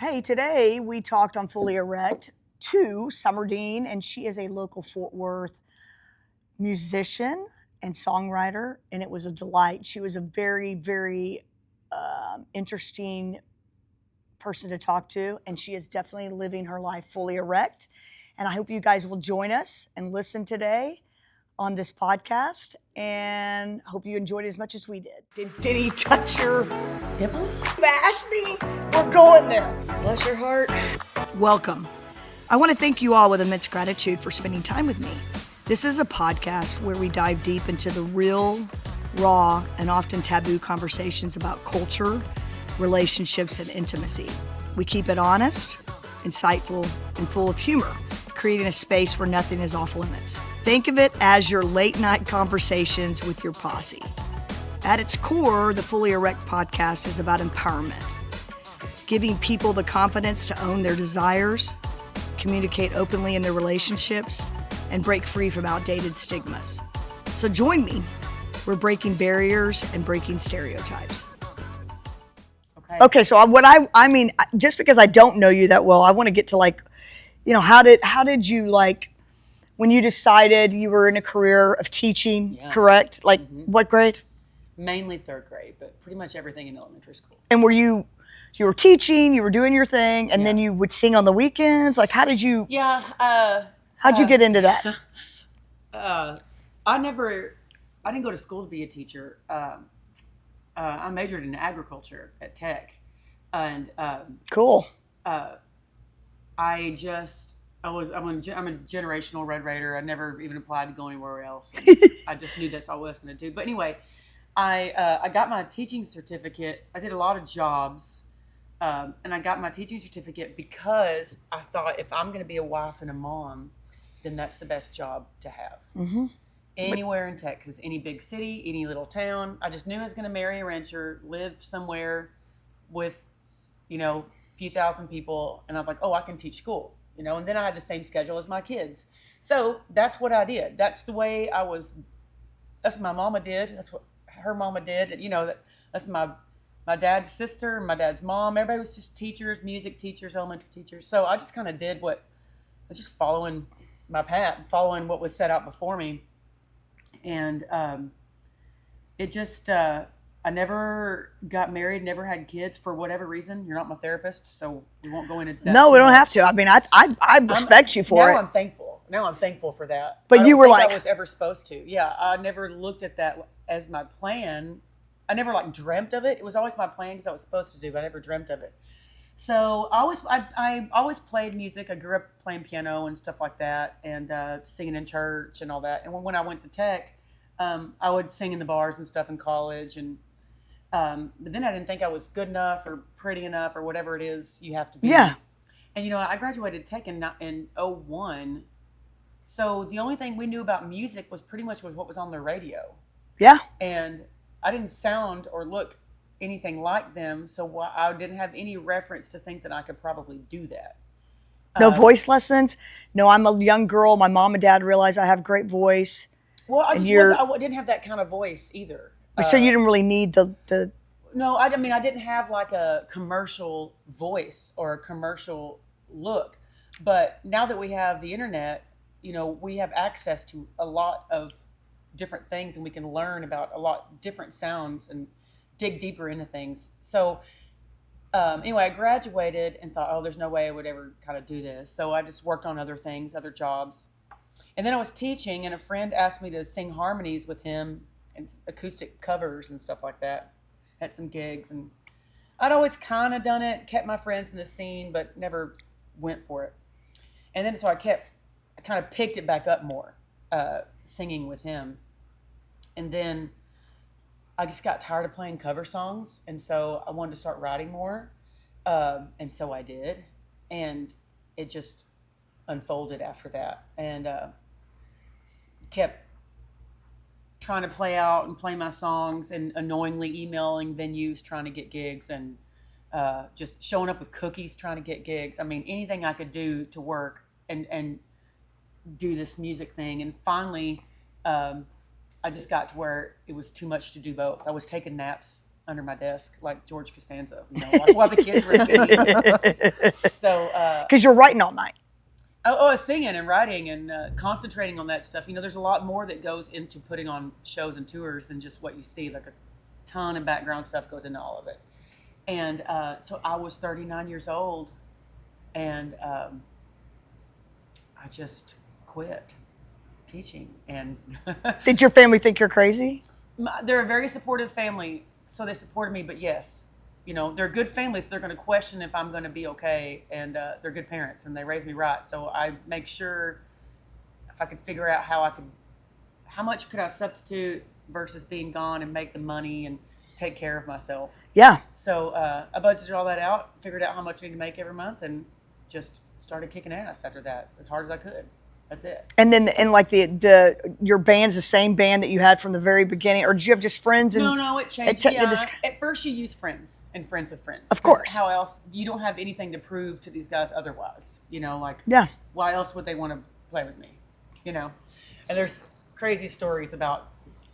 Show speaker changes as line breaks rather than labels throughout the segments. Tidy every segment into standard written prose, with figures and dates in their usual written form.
Hey, today we talked on Fully Erect to Summer Dean, and she is a local Fort Worth musician and songwriter, and it was a delight. She was a very, very interesting person to talk to, and she is definitely living her life fully erect. And I hope you guys will join us and listen today on this podcast, and hope you enjoyed it as much as we did. Did he touch your
nipples?
You asked me? We're going there.
Bless your heart.
Welcome. I want to thank you all with immense gratitude for spending time with me. This is a podcast where we dive deep into the real, raw, and often taboo conversations about culture, relationships, and intimacy. We keep it honest, insightful, and full of humor, creating a space where nothing is off limits. Think of it as your late night conversations with your posse. At its core, the Fully Erect podcast is about empowerment, giving people the confidence to own their desires, communicate openly in their relationships, and break free from outdated stigmas. So join me. We're breaking barriers and breaking stereotypes. Okay, so I mean, just because I don't know you that well, I want to get to how did you when you decided you were in a career of teaching, correct? What grade?
Mainly third grade, but pretty much everything in elementary school.
And you were teaching, you were doing your thing, and then you would sing on the weekends? How did you... how'd you get into that?
I didn't go to school to be a teacher. I majored in agriculture at Tech. And
cool.
I'm a generational Red Raider. I never even applied to go anywhere else. I just knew that's all I was going to do. But anyway, I got my teaching certificate. I did a lot of jobs, and I got my teaching certificate because I thought if I'm going to be a wife and a mom, then that's the best job to have. Mm-hmm. Anywhere in Texas, any big city, any little town. I just knew I was going to marry a rancher, live somewhere with, a few thousand people, and I'm like, oh, I can teach school, and then I had the same schedule as my kids. So that's what I did. That's the way that's what my mama did. That's what her mama did. That's my dad's sister, my dad's mom. Everybody was just teachers, music teachers, elementary teachers. So I just kind of did I was just following my path, following what was set out before me. And it just, I never got married, never had kids for whatever reason. You're not my therapist, so we won't go into that.
No, we don't have to. I mean, I respect you for it.
Now I'm thankful. Now I'm thankful for that.
But you were
I was ever supposed to. Yeah, I never looked at that as my plan. I never dreamt of it. It was always my plan because I was supposed to do, but I never dreamt of it. So I always played music. I grew up playing piano and stuff like that, and singing in church and all that. And when I went to Tech, I would sing in the bars and stuff in college, and but then I didn't think I was good enough or pretty enough or whatever it is you have to be.
Yeah.
And I graduated Tech in 2001. So the only thing we knew about music was pretty much what was on the radio.
Yeah.
And I didn't sound or look anything like them, so I didn't have any reference to think that I could probably do that.
No voice lessons. No, I'm a young girl. My mom and dad realized I have great voice.
Well, I didn't have that kind of voice either.
So you didn't really need the.
No, I didn't have a commercial voice or a commercial look. But now that we have the internet, we have access to a lot of different things, and we can learn about a lot different sounds and dig deeper into things. So anyway, I graduated and thought, oh, there's no way I would ever kind of do this. So I just worked on other things, other jobs. And then I was teaching, and a friend asked me to sing harmonies with him and acoustic covers and stuff like that. Had some gigs, and I'd always kind of done it, kept my friends in the scene, but never went for it. And then so I kind of picked it back up more, singing with him. And then I just got tired of playing cover songs, and so I wanted to start writing more. And so I did, and it just unfolded after that, and kept trying to play out and play my songs and annoyingly emailing venues trying to get gigs, and just showing up with cookies trying to get gigs. I mean, anything I could do to work and do this music thing. And finally, I just got to where it was too much to do both. I was taking naps under my desk like George Costanza, while the kids were eating. So,
because you're writing all night.
Singing and writing and concentrating on that stuff. There's a lot more that goes into putting on shows and tours than just what you see. Like a ton of background stuff goes into all of it. And so I was 39 years old, and I just quit teaching. And
did your family think you're crazy?
They're a very supportive family, so they supported me. But yes, they're good families. They're going to question if I'm going to be okay, and they're good parents, and they raised me right. So I make sure if I could figure out how much could I substitute versus being gone and make the money and take care of myself.
Yeah.
So I budgeted all that out, figured out how much I need to make every month, and just started kicking ass after that as hard as I could. That's it.
And then, like your band's the same band that you had from the very beginning, or did you have just friends?
No, it changed. At first you use friends and friends of friends.
Of course.
How else? You don't have anything to prove to these guys otherwise.
Yeah.
Why else would they want to play with me? And there's crazy stories about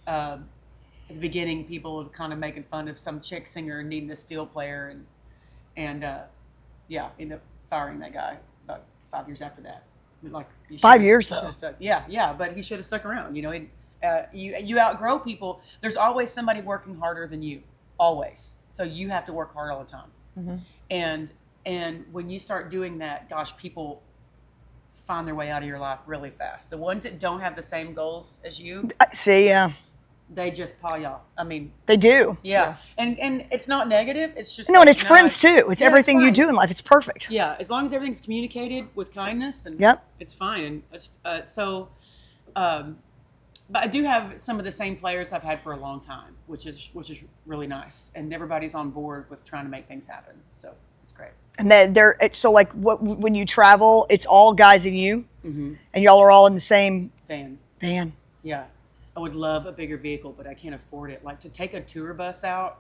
at the beginning people kind of making fun of some chick singer needing a steel player, and ended up firing that guy about 5 years after that. Like
5 years though.
Yeah, but he should have stuck around. You outgrow people. There's always somebody working harder than you, always. So you have to work hard all the time. Mm-hmm. And when you start doing that, gosh, people find their way out of your life really fast. The ones that don't have the same goals as you, they just pile you. I mean,
they do.
Yeah. And it's not negative. It's just
and it's friends too. It's everything you do in life. It's perfect.
Yeah, as long as everything's communicated with kindness, and it's fine. And but I do have some of the same players I've had for a long time, which is really nice. And everybody's on board with trying to make things happen. So it's great.
And then when you travel, it's all guys and you, mm-hmm. and y'all are all in the same van.
Yeah. I would love a bigger vehicle, but I can't afford it. Like, to take a tour bus out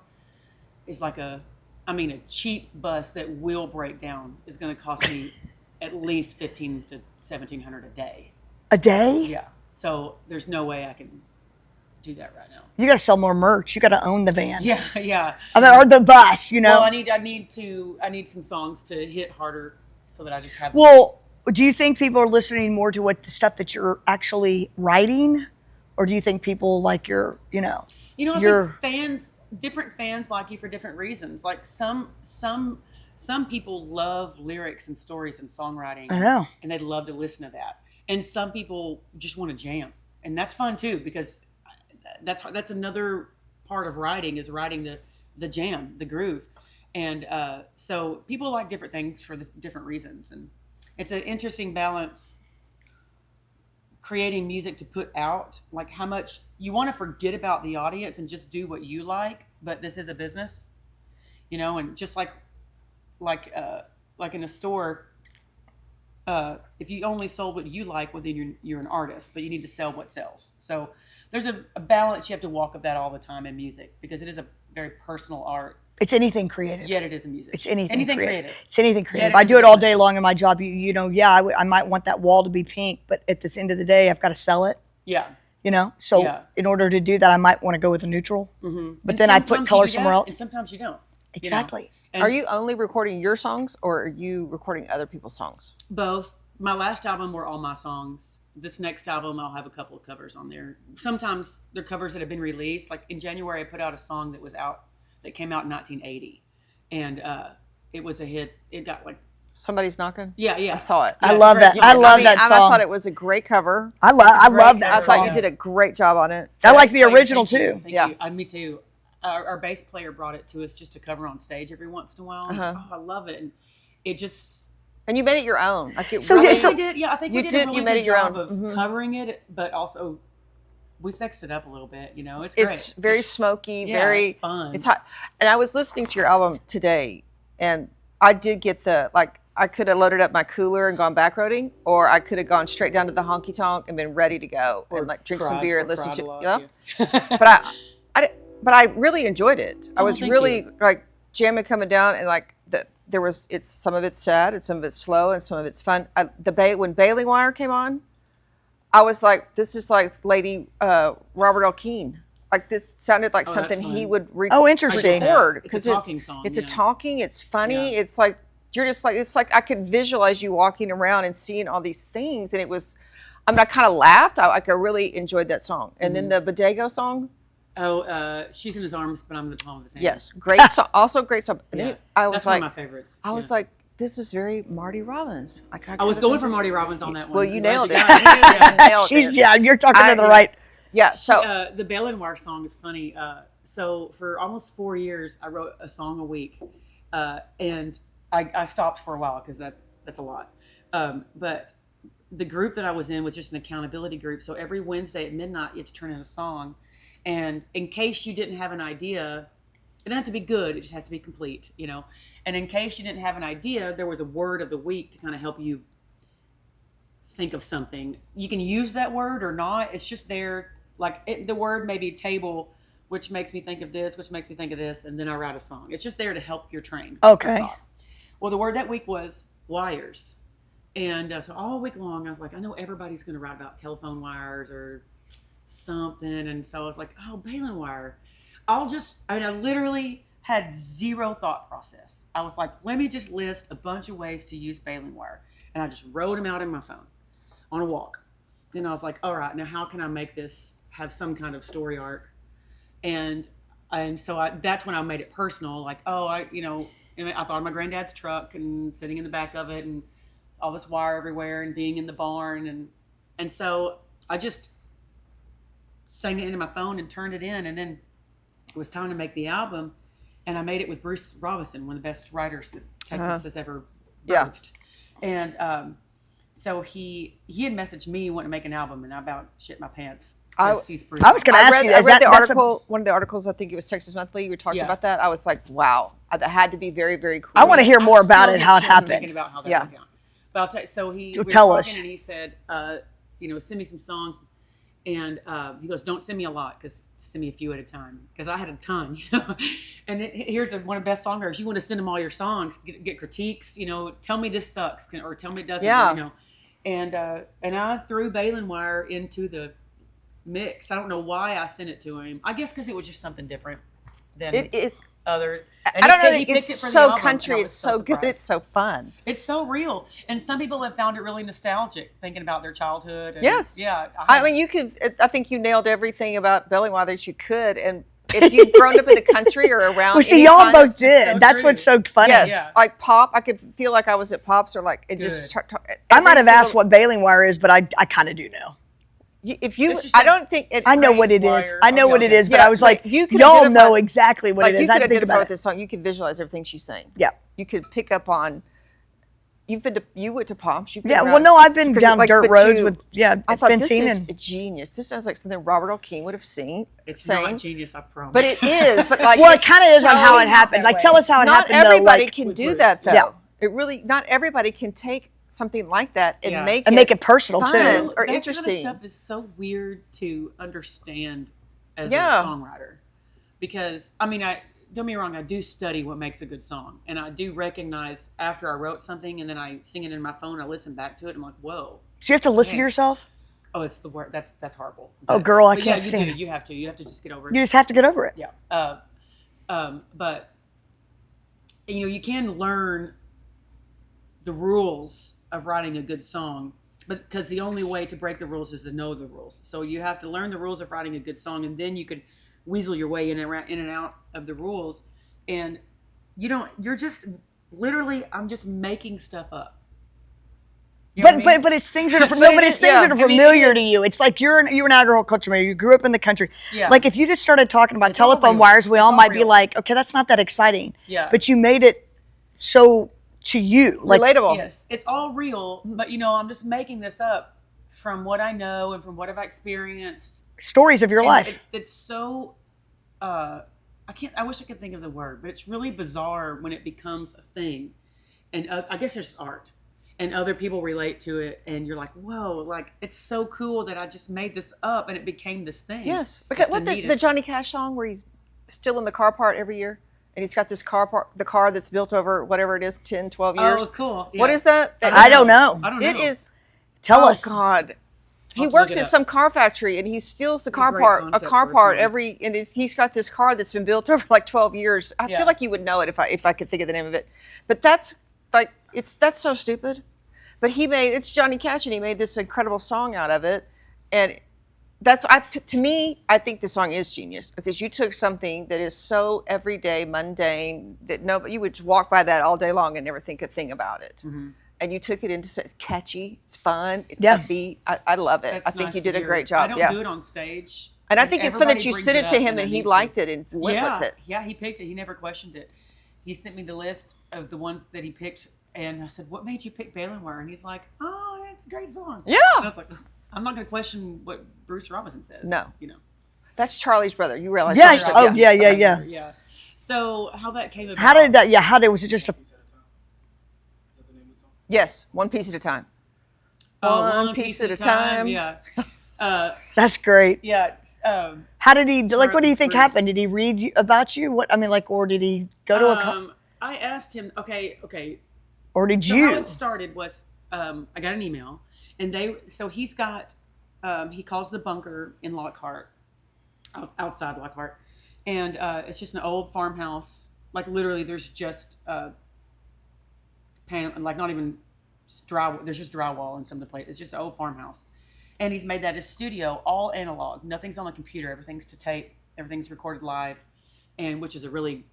is like a cheap bus that will break down is going to cost me at least $1,500 to $1,700 a day.
A day?
Yeah. So there's no way I can do that right now.
You got to sell more merch. You got to own the van.
Yeah.
Or the bus.
Well, I need some songs to hit harder so that I just have.
Well, do you think people are listening more to the stuff that you're actually writing? Or do you think people like I
think different fans like you for different reasons. Like some people love lyrics and stories and songwriting.
I know.
And they'd love to listen to that. And some people just want to jam. And that's fun too, because that's another part of writing, is writing the jam, the groove. And so people like different things for the different reasons. And it's an interesting balance, creating music to put out, like how much you want to forget about the audience and just do what you like, but this is a business, and just like in a store, if you only sold what you like, well, then you're an artist, but you need to sell what sells. So there's a balance you have to walk of that all the time in music, because it is a very personal art.
It's anything creative.
Yet it is a music.
It's anything creative. It's anything creative.
I
do it all day long in my job. I might want that wall to be pink, but at the end of the day, I've got to sell it.
Yeah.
So in order to do that, I might want to go with a neutral. Mm-hmm. But then I put color somewhere else.
And sometimes you don't.
Exactly.
Are you only recording your songs, or are you recording other people's songs?
Both. My last album were all my songs. This next album, I'll have a couple of covers on there. Sometimes they're covers that have been released. Like in January, I put out a song that came out in 1980. And it was a hit. It got like...
Somebody's Knocking?
Yeah.
I saw it.
I love that. I love that song.
I thought it was a great cover.
I love that song.
I thought you did a great job on it.
I like the original too.
Thank you. Me too. Our bass player brought it to us just to cover on stage every once in a while. Uh-huh. I love it. And it just...
And you made it your own. Like it
we did. Yeah, I think we did a really good job of
mm-hmm.
covering it, but also we sexed it up a little bit. It's great.
It's very smoky, very
it's fun.
It's hot. And I was listening to your album today, and I did get I could have loaded up my cooler and gone backroading, or I could have gone straight down to the honky tonk and been ready to go and drink some beer and listen to. But I really enjoyed it. I was really jamming coming down, and some of it's sad and some of it's slow and some of it's fun. When Bailing Wire came on, I was like, this is like Lady Robert L. Keane. like this sounded like
Oh,
something
that's
he
fun.
would
Interesting.
record.
It's a
'cause
talking song.
It's
yeah.
a talking. It's funny.
Yeah.
It's like you're just like it's like I could visualize you walking around and seeing all these things, and it was. I mean, I kind of laughed. I really enjoyed that song, and then the Bodego song.
Oh, She's in His Arms, but I'm in the palm of his hand.
Yes, great song. Also great song. And then I was
that's
like,
one of my favorites.
I was like, this is very Marty Robbins. Like,
I was going for Marty Robbins on that one.
Well, you
I'm glad
nailed it.
got
You nailed it.
Yeah, you're talking to the right.
Yeah. So
the Bale and Wire song is funny. So for almost 4 years, I wrote a song a week, and I stopped for a while because that's a lot. But the group that I was in was just an accountability group. So every Wednesday at midnight, you have to turn in a song, and in case you didn't have an idea, it doesn't have to be good. It just has to be complete, you know. And in case you didn't have an idea, there was a word of the week to kind of help you think of something. You can use that word or not. It's just there. Like the word may be table, which makes me think of this, which makes me think of this, and then I write a song. It's just there to help your train.
Okay.
Well, the word that week was wires. And so all week long, I was like, I know everybody's going to write about telephone wires or something. And so I was like, oh, baling wire. I literally had zero thought process. I was like, let me just list a bunch of ways to use baling wire. And I just wrote them out in my phone on a walk. Then I was like, all right, now how can I make this have some kind of story arc? And so that's when I made it personal. Like, I thought of my granddad's truck and sitting in the back of it and all this wire everywhere and being in the barn. And so I just sang it into my phone and turned it in. And then it was time to make the album. And I made it with Bruce Robinson, one of the best writers that Texas has ever birthed. Yeah. And so he had messaged me wanting to make an album, and I about shit my pants.
I was going to ask you.
I read the article. One of the articles, I think it was Texas Monthly. We talked about that. I was like, wow, that had to be very, very cool.
I want to hear more about it, how it happened.
Thinking about how that went down. But I'll tell you. So we were
tell
talking,
us.
and he said, send me some songs. And he goes, don't send me a lot, because send me a few at a time. Because I had a ton, you know. And here's one of the best songwriters. You want to send them all your songs, get critiques, you know. Tell me this sucks, or tell me it doesn't, you know. And I threw baling wire into the mix. I don't know why I sent it to him. I guess because it was just something different than
it is
other.
And I don't know. It's so country. It's so good. It's so fun.
It's so real. And some people have found it really nostalgic, thinking about their childhood. And
yes.
Yeah.
I mean, you could. I think you nailed everything about baling wire that you could. And if you've grown up in the country or around,
well, see, y'all both did. So that's true. What's so funny.
Yes. Yeah. Like Pop, I could feel like I was at Pop's, or like it just.
I might have asked what baling wire is, but I kind of do know.
If you, I don't think
I know what it is. I know what it is, but I was like, y'all know exactly what it is.
You could identify with this song. You could visualize everything she's saying.
Yeah.
You could pick up on. You went to Pops.
Well, no, I've been down dirt roads with
I thought
fencing
this is genius. This sounds like something Robert L. King would have seen.
It's not genius, I promise.
But it is. But like,
well, it kind of is on how it happened. Like, tell us how it happened.
Not everybody
though,
can do that, though. Yeah. It really. Not everybody can take something like that and make it
personal too,
or interesting.
That kind of stuff is so weird to understand as a songwriter, because I mean, don't get me wrong, I do study what makes a good song, and I do recognize after I wrote something and then I sing it in my phone, I listen back to it, I'm like, whoa. So
you have to listen to yourself?
Oh, it's the word. That's horrible.
Oh, girl, I can't stand it.
You have to just get over it.
You just have to get over it.
Yeah. But you can learn the rules of writing a good song, but because the only way to break the rules is to know the rules. So you have to learn the rules of writing a good song, and then you could weasel your way in and out of the rules. And you're just literally, I'm just making stuff up. You know
but it's things that are familiar to you. It's like you're an agriculture man. You grew up in the country. Yeah. Like if you just started talking about telephone wires, we all might be like, okay, that's not that exciting.
Yeah.
But you made it so to you, like
relatable.
Yes, it's all real, but I'm just making this up from what I know and from what I've experienced.
Stories of your life.
It's so I wish I could think of the word, but it's really bizarre when it becomes a thing, and I guess there's art, and other people relate to it, and you're like, whoa, like it's so cool that I just made this up and it became this thing.
Yes, because the Johnny Cash song where he's still in the car part every year. And he's got this the car that's built over whatever it is, 10, 12 years.
Oh, cool. Yeah.
What is that?
I don't know.
I don't know.
It is.
Tell us.
Oh, God. He works at some car factory, and he steals a car part and he's got this car that's been built over like 12 years. I feel like you would know it if I could think of the name of it. But that's so stupid. But it's Johnny Cash, and he made this incredible song out of it. And to me, I think the song is genius, because you took something that is so everyday, mundane, that you would walk by that all day long and never think a thing about it. Mm-hmm. And you took it into, it's catchy, it's fun, it's upbeat. I love it. I think you did a great job.
I don't do it on stage.
And I think it's fun that you sent it to him and he liked it and went with it.
Yeah, he picked it. He never questioned it. He sent me the list of the ones that he picked, and I said, "What made you pick Balenware?" And he's like, "Oh, it's a great song."
Yeah.
And I was like, I'm not going to question what Bruce Robinson says.
No.
You know.
That's Charlie's brother. You realize?
Yeah. Oh, yeah.
Yeah. So how that came about?
Was it just a?
Yes, one piece at a time.
One piece at a time. Yeah.
That's great.
Yeah.
How did he? What do you think happened? Did he read about you? Or did he go to a?
I asked him. Okay.
Or did
so
you?
How it started was I got an email, and he's got he calls the bunker in Lockhart, outside Lockhart, and it's just an old farmhouse. Like literally, there's just not even just drywall. There's just drywall in some of the places. It's just an old farmhouse, and he's made that his studio, all analog. Nothing's on the computer. Everything's to tape. Everything's recorded live, and which is a really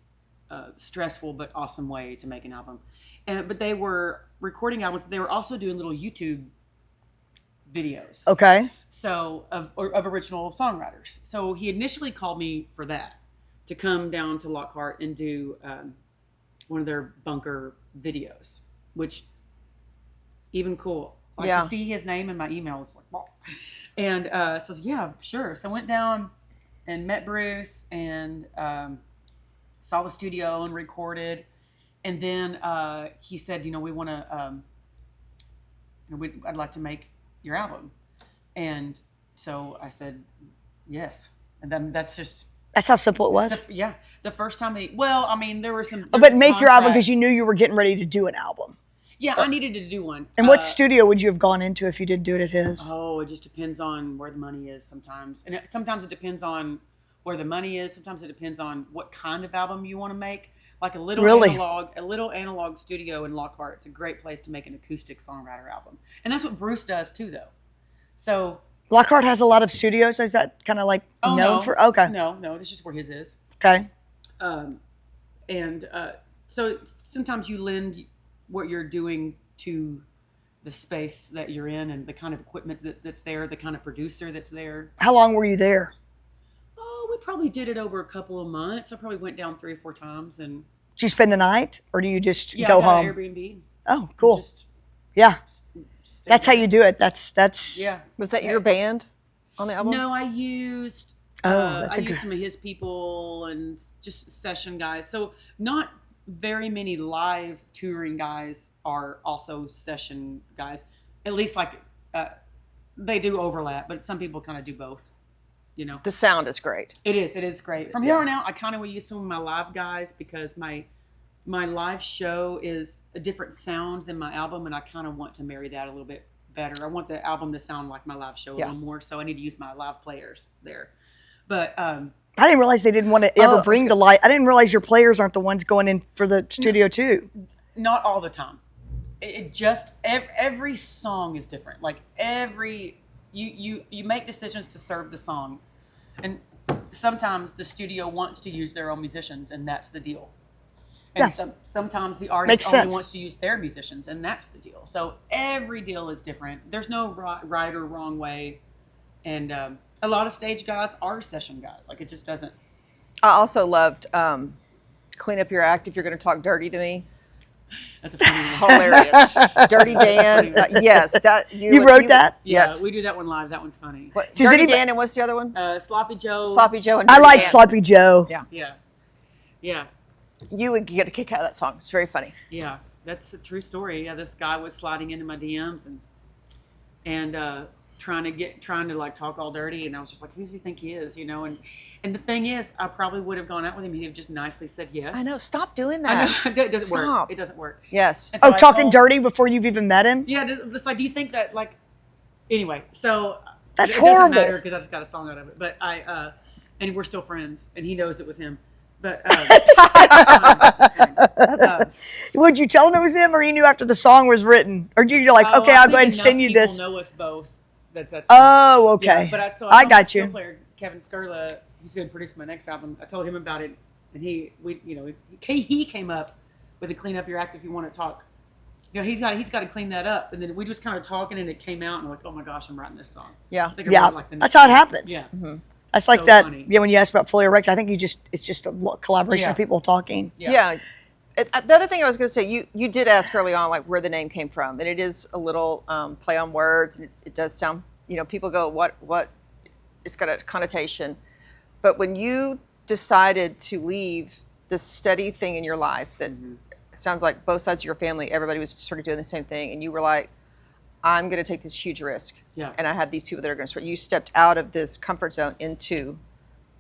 stressful but awesome way to make an album. But they were recording albums, but they were also doing little YouTube videos.
Okay.
So of original songwriters. So he initially called me for that, to come down to Lockhart and do one of their bunker videos, which even cool. To see his name in my emails, like, wow. And so yeah, sure. So I went down and met Bruce and saw the studio and recorded. And then he said, we want to, I'd like to make your album. And so I said, yes. And then that's
how simple it was.
The first time there were some.
But make your album because you knew you were getting ready to do an album.
Yeah, I needed to do one.
And what studio would you have gone into if you did do it at his?
Oh, it just depends on where the money is sometimes. And sometimes it depends on where the money is. Sometimes it depends on what kind of album you want to make. Like a little analog studio in Lockhart. It's a great place to make an acoustic songwriter album. And that's what Bruce does too, though. So
Lockhart has a lot of studios. Is that kind of like known for? Okay.
No, this is just where his is.
Okay.
So sometimes you lend what you're doing to the space that you're in and the kind of equipment that's there, the kind of producer that's there.
How long were you there?
Oh, we probably did it over a couple of months. I probably went down 3 or 4 times. And
did you spend the night, or do you just go home?
Airbnb.
Oh, cool. That's how you do it. That's.
Yeah. Was that your band on the album?
No, I used. Some of his people and just session guys. So not very many live touring guys are also session guys. At least they do overlap, but some people kind of do both.
The sound is great.
It is great. From here on out, I kind of will use some of my live guys because my live show is a different sound than my album, and I kind of want to marry that a little bit better. I want the album to sound like my live show a little more, so I need to use my live players there. But
I didn't realize they didn't want to ever bring the light. I didn't realize your players aren't the ones going in for the studio too.
Not all the time. It just every song is different. Like you make decisions to serve the song, and sometimes the studio wants to use their own musicians, and that's the deal. And sometimes the artist only wants to use their musicians, and that's the deal. So every deal is different. There's no right or wrong way, and a lot of stage guys are session guys. Like it just doesn't.
I also loved "Clean Up Your Act" if you're going to talk dirty to me.
That's a funny one.
Hilarious. Dirty Dan. Yes.
You wrote that?
Yeah,
yes.
We do that one live. That one's funny.
Dirty Dan, and what's the other one?
Sloppy Joe.
Sloppy Joe and Dirty
I like
Dan.
Sloppy Joe.
Yeah.
You would get a kick out of that song. It's very funny.
Yeah, that's a true story. Yeah, this guy was sliding into my DMs and trying to like talk all dirty, and I was just like, who does he think he is? And the thing is, I probably would have gone out with him. He'd have just nicely said yes.
I know. Stop doing that.
I know. It doesn't work. It doesn't work.
Yes.
So
talking dirty before you've even met him?
Yeah. It's like, do you think that like? Anyway, so
That's
it
horrible.
doesn't matter because I just got a song out of it. But and we're still friends, and he knows it was him. But
would you tell him it was him, or you knew after the song was written, or you're like, okay, I'll go ahead and send you this?
People know us both. That's
oh, okay.
Yeah, but
I got you.
Player Kevin Skurla, who's going to produce my next album. I told him about it, and he came up with a clean up your act if you want to talk. He's got to clean that up, and then we just kind of talking, and it came out, and I'm like, oh my gosh, I'm writing this song.
Yeah,
that's how it happens.
Yeah.
Mm-hmm. That's like so that. Funny. Yeah, when you ask about Fully Erect, I think it's just a collaboration of people talking.
Yeah. The other thing I was going to say, you did ask early on like where the name came from, and it is a little play on words, and it does sound. People go, what? It's got a connotation, but when you decided to leave this steady thing in your life that sounds like both sides of your family, everybody was sort of doing the same thing, and you were like, I'm going to take this huge risk.
Yeah.
And I have these people that are going to support. You stepped out of this comfort zone into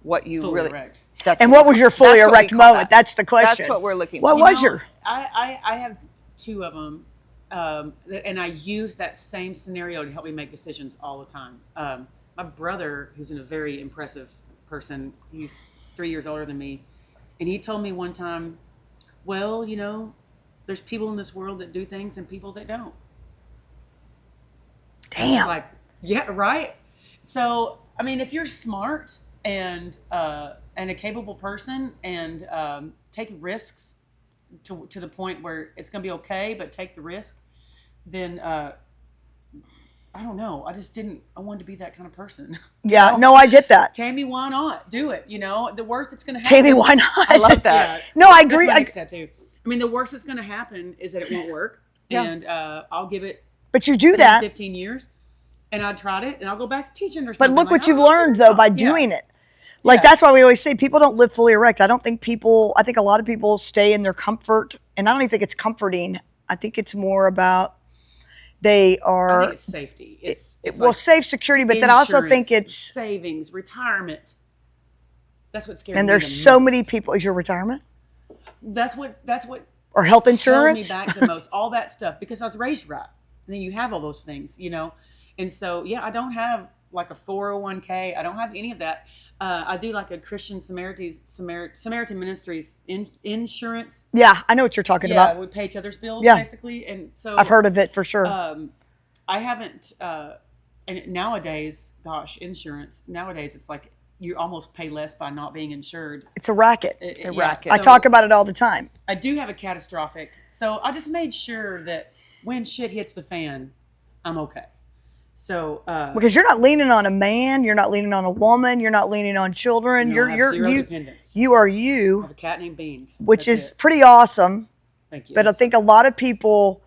what you
fully
really.
Erect.
And what was your fully erect moment? That's the question.
That's what we're looking
for. What was your?
I have two of them, and I use that same scenario to help me make decisions all the time. My brother, who's a very impressive person, he's 3 years older than me, and he told me one time, well, there's people in this world that do things and people that don't.
Damn.
Like, yeah, right. So, I mean, if you're smart and a capable person and take risks to the point where it's going to be okay, but take the risk, then I don't know. I wanted to be that kind of person.
Yeah, no, I get that.
Tammy, why not? Do it. The worst that's going to happen.
Tammy, why not?
I love that.
Yeah,
no, I agree.
That's my next tattoo. I mean, the worst that's going to happen is that it won't work. And I'll give it.
But you do that.
15 years. And I tried it, and I'll go back to teaching or something.
But look what you've learned, though, by doing it. Like, that's why we always say people don't live fully erect. I think a lot of people stay in their comfort, and I don't even think it's comforting. I think it's more about I
think it's safety. It's like
safe security, but then I also think it's
savings, retirement. That's what scares me.
And there's so many people. Is your retirement?
That's what.
Or health insurance?
Held me back the most. All that stuff, because I was raised right. And then you have all those things, And so, I don't have like a 401k. I don't have any of that. I do like a Christian Samaritan Ministries insurance.
Yeah, I know what you're talking about.
Yeah, we pay each other's bills, basically. And so
I've heard of it for sure.
I haven't, and nowadays, insurance, nowadays it's like you almost pay less by not being insured.
It's a racket.
Racket.
I talk about it all the time.
I do have a catastrophic. So I just made sure that when shit hits the fan, I'm okay. So
because you're not leaning on a man, you're not leaning on a woman, you're not leaning on children.
I have zero dependence.
You are you.
I have a cat named Beans,
which is pretty awesome.
Thank you.
But I think a lot of people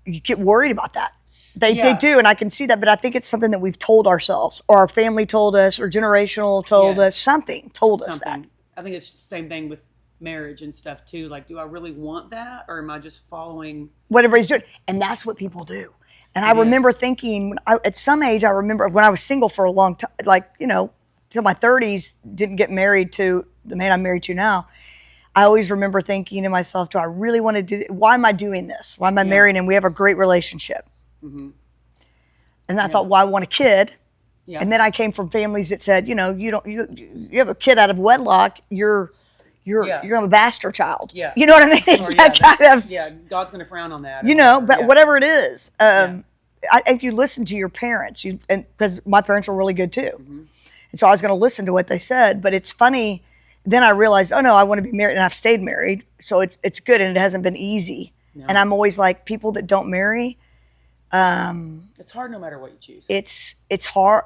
you get worried about that. They do, and I can see that. But I think it's something that we've told ourselves, or our family told us, or generational told us. Something told us that.
I think it's the same thing with marriage and stuff too. Like, do I really want that, or am I just following
what everybody's doing? And that's what people do. And I remember thinking, at some age, I remember when I was single for a long time, till my 30s, didn't get married to the man I'm married to now. I always remember thinking to myself, do I really want to do this? Why am I doing this? Why am I married? And we have a great relationship. Mm-hmm. And I thought, well, I want a kid. Yeah. And then I came from families that said, you have a kid out of wedlock, you're a bastard child. Yeah. You know what I mean? It's
God's going to frown on that.
But whatever it is, if you listen to your parents, because my parents were really good too. Mm-hmm. And so I was going to listen to what they said, but it's funny. Then I realized, oh no, I want to be married, and I've stayed married. So it's good, and it hasn't been easy. No. And I'm always like, people that don't marry,
it's hard no matter what you choose.
It's hard,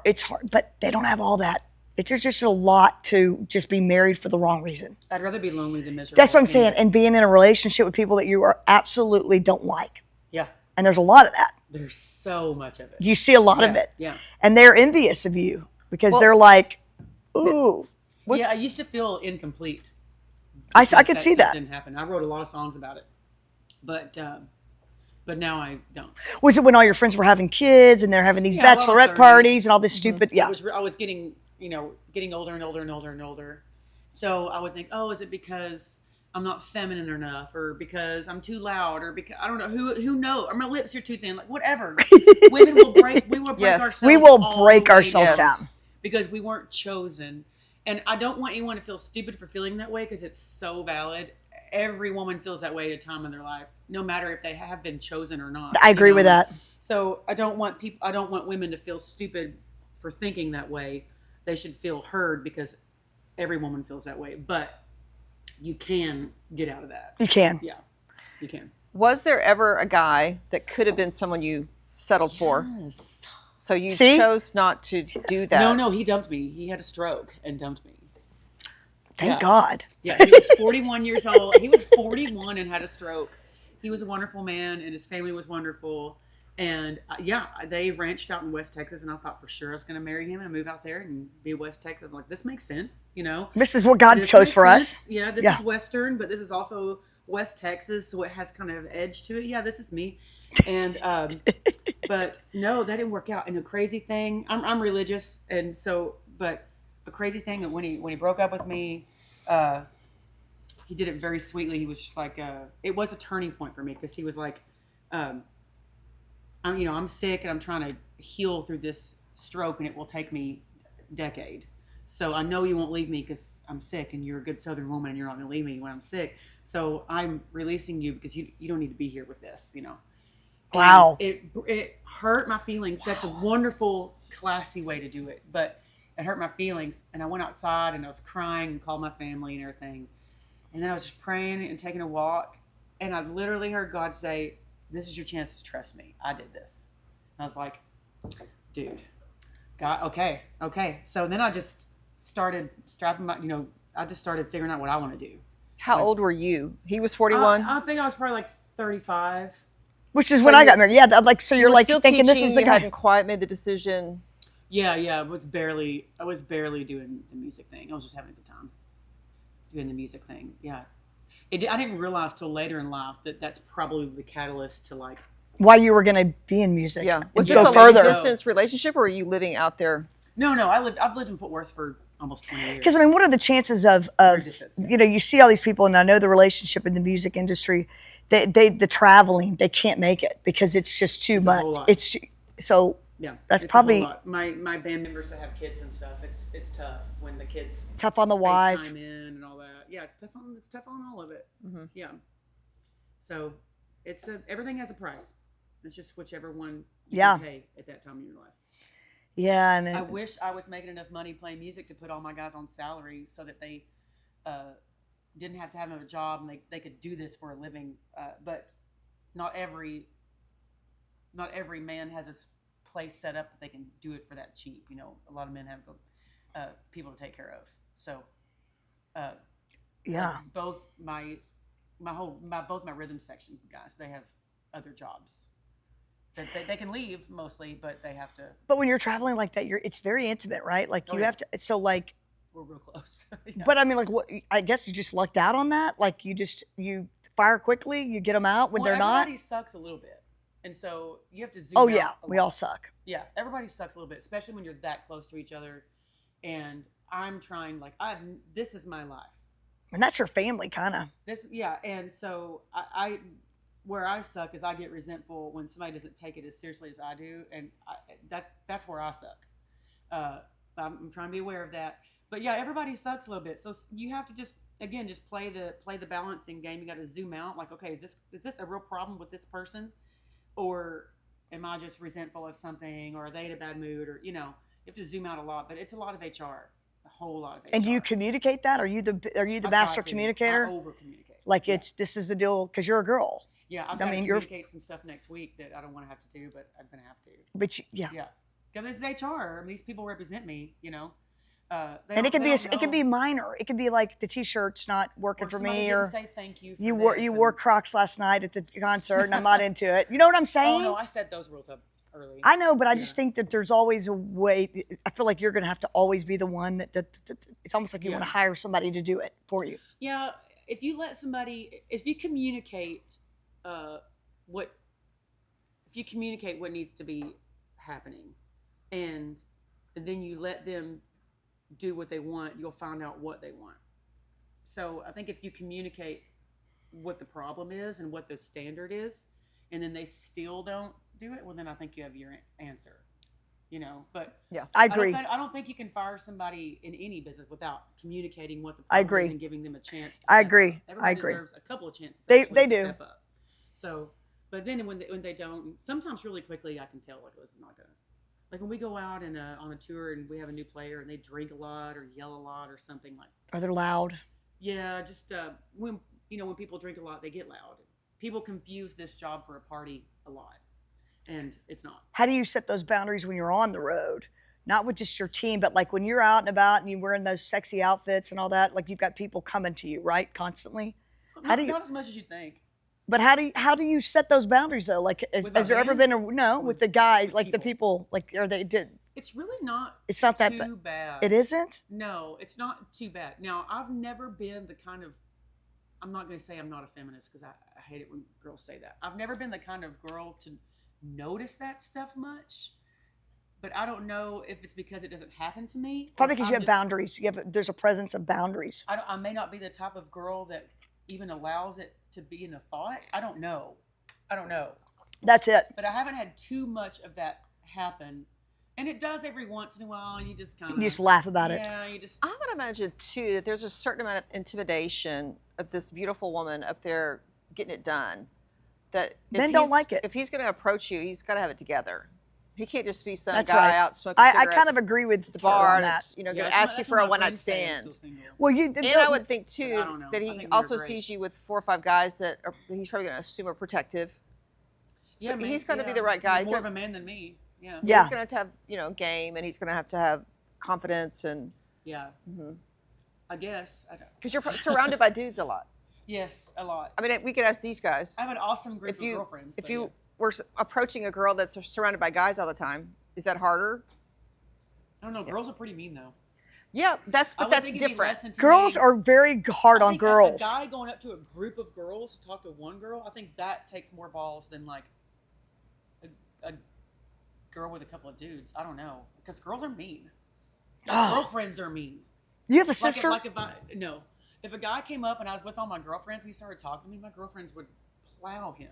but they don't have all that. It's just a lot to just be married for the wrong reason.
I'd rather be lonely than miserable.
That's what I'm saying. And being in a relationship with people that you are absolutely don't like.
Yeah.
And there's a lot of that.
There's so much of it.
You see a lot of it.
Yeah.
And they're envious of you because they're like, ooh.
I used to feel incomplete.
I could see that.
Didn't happen. I wrote a lot of songs about it. But now I don't.
Was it when all your friends were having kids and they're having these bachelorette parties and all this stupid? Yeah.
I was getting older and older and older and older. So I would think, oh, is it because I'm not feminine enough, or because I'm too loud, or because I don't know who knows, or my lips are too thin, like whatever. Women will break. We will break
Yes.
ourselves.
We will
all
break
the way
ourselves down.
because we weren't chosen. And I don't want anyone to feel stupid for feeling that way, because it's so valid. Every woman feels that way at a time in their life, no matter if they have been chosen or not.
I agree with that.
So I don't want women to feel stupid for thinking that way. They should feel heard, because every woman feels that way. But you can get out of that.
You can.
Yeah, you can.
Was there ever a guy that could have been someone you settled for?
Yes.
So you chose not to do that?
No, he dumped me. He had a stroke and dumped me.
Thank God.
Yeah, he was 41 years old. He was 41 and had a stroke. He was a wonderful man, and his family was wonderful. And they ranched out in West Texas, and I thought for sure I was going to marry him and move out there and be West Texas. Like, this makes sense,
This is what God chose for us.
Yeah, this is Western, but this is also West Texas, so it has kind of edge to it. Yeah, this is me. And but no, that didn't work out. And a crazy thing, I'm religious, and so, but a crazy thing that when he broke up with me, he did it very sweetly. He was just like, it was a turning point for me, because he was like, I'm sick and I'm trying to heal through this stroke, and it will take me a decade. So I know you won't leave me because I'm sick, and you're a good Southern woman, and you're not going to leave me when I'm sick. So I'm releasing you because you don't need to be here with this,
Wow.
And it hurt my feelings. That's a wonderful, classy way to do it, but it hurt my feelings. And I went outside and I was crying and called my family and everything. And then I was just praying and taking a walk, and I literally heard God say, "This is your chance to trust me. I did this." And I was like, dude, God, okay. So then I just started strapping I just started figuring out what I want to do.
How old were you? He was 41?
I think I was probably like 35.
Which is when I got married. Yeah, so you're like
still
thinking this
teaching,
is the
you
guy.
hadn't quite made the decision.
Yeah. I was barely doing the music thing. I was just having a good time doing the music thing. Yeah. I didn't realize till later in life that that's probably the catalyst to like
why you were going to be in music.
Yeah.
And
Was this
go
a
further.
long distance relationship, or were you living out there?
No. I've lived in Fort Worth for almost 20 years.
Because what are the chances of you see all these people, and I know the relationship in the music industry, the traveling, they can't make it because it's just too much.
A whole lot.
It's so
yeah,
that's
it's
probably
a whole lot. My band members that have kids and stuff. It's tough when the kids
tough on the wife.
FaceTime in and all that. Yeah, it's tough on all of it.
Mm-hmm.
Yeah. So everything has a price. It's just whichever one you can pay at that time in your life.
Yeah, and
I wish I was making enough money playing music to put all my guys on salary so that they didn't have to have a job and they could do this for a living. But not every man has his place set up that they can do it for that cheap. A lot of men have people to take care of. So both my rhythm section guys, they have other jobs. They can leave mostly, but they have to.
But when you're traveling like that, it's very intimate, right? Like you have to. So like
we're real close. Yeah.
But I mean, like, what? I guess you just lucked out on that. Like you fire quickly, you get them out when they're not.
Everybody sucks a little bit, and so you have to zoom out.
Oh yeah, we all suck.
Yeah, everybody sucks a little bit, especially when you're that close to each other. And I'm trying, this is my life.
And that's your family, kind of.
And so I where I suck is I get resentful when somebody doesn't take it as seriously as I do, and that's where I suck. I'm trying to be aware of that. But yeah, everybody sucks a little bit. So you have to just play the balancing game. You got to zoom out. Like, okay, is this a real problem with this person, or am I just resentful of something, or are they in a bad mood, or you have to zoom out a lot. But it's a lot of HR, a whole lot of HR.
And do you communicate that? Are you the master communicator?
I over communicate.
Like this is the deal because you're a girl.
Yeah, I'm going to communicate some stuff next week that I don't want to have to do, but I'm going to have to.
But yeah.
Because this is HR. These people represent me,
and it can be minor. It could be like the T-shirt's not working for me, or
say thank you.
You wore Crocs last night at the concert, and I'm not into it. You know what I'm saying?
Oh no, I said those rules up early.
I know, but I just think that there's always a way. I feel like you're going to have to always be the one that it's almost like you want to hire somebody to do it for you.
Yeah, if you communicate what needs to be happening, and then you let them do what they want, you'll find out what they want. So I think if you communicate what the problem is and what the standard is, and then they still don't do it, well, then I think you have your answer. But
Yeah,
I agree.
I don't think you can fire somebody in any business without communicating what the
I
problem
agree.
is and giving them a chance.
I agree.
Up. Everybody
I agree.
deserves a couple of chances.
They
to
do.
step up. So, but then when they don't, sometimes really quickly I can tell like it's not gonna. Like when we go out and on a tour and we have a new player and they drink a lot or yell a lot or something like.
Are they loud?
Yeah, just when people drink a lot, they get loud. People confuse this job for a party a lot, and it's not.
How do you set those boundaries when you're on the road? Not with just your team, but like when you're out and about and you're wearing those sexy outfits and all that, like you've got people coming to you, right? Constantly.
Not as much as you think.
But how do you set those boundaries though? Like, has there ever been with the guys, like the people, like are they did?
It's really not.
It's not that
too bad.
It isn't?
No, it's not too bad. Now, I've never been the kind of. I'm not going to say I'm not a feminist because I hate it when girls say that. I've never been the kind of girl to notice that stuff much. But I don't know if it's because it doesn't happen to me.
Probably because you have boundaries. There's a presence of boundaries.
I may not be the type of girl that even allows it to be in a thought. I don't know.
That's it.
But I haven't had too much of that happen. And it does every once in a while, and you just kind of...
You just laugh about it.
Yeah, you just...
I would imagine, too, that there's a certain amount of intimidation of this beautiful woman up there getting it done. That
Men don't like it.
If he's going to approach you, he's got to have it together. He can't just be some
That's
guy
right.
out smoking
I
cigarettes
kind of agree with
the bar
on that.
that's going to ask you for a one-night stand.
Well,
And I would think,
I
too,
don't know.
that
I
he
think
also
you're great.
sees you with 4 or 5 guys that he's probably going to assume are protective. So he's going to be the right guy.
He's more of a man than me. Yeah.
Yeah.
He's going to have, game, and he's going to have confidence and...
Yeah.
Mm-hmm.
I guess. I don't.
Because you're surrounded by dudes a lot.
Yes, a lot.
I mean, we could ask these guys.
I have an awesome group of girlfriends.
If you were approaching a girl that's surrounded by guys all the time, is that harder?
I don't know. Girls are pretty mean, though.
Yeah, that's different.
Girls are very hard on girls.
A guy going up to a group of girls to talk to one girl, I think that takes more balls than like a girl with a couple of dudes. I don't know, because girls are mean. Girlfriends are mean.
You have a sister?
If a guy came up and I was with all my girlfriends, he started talking to me, my girlfriends would plow him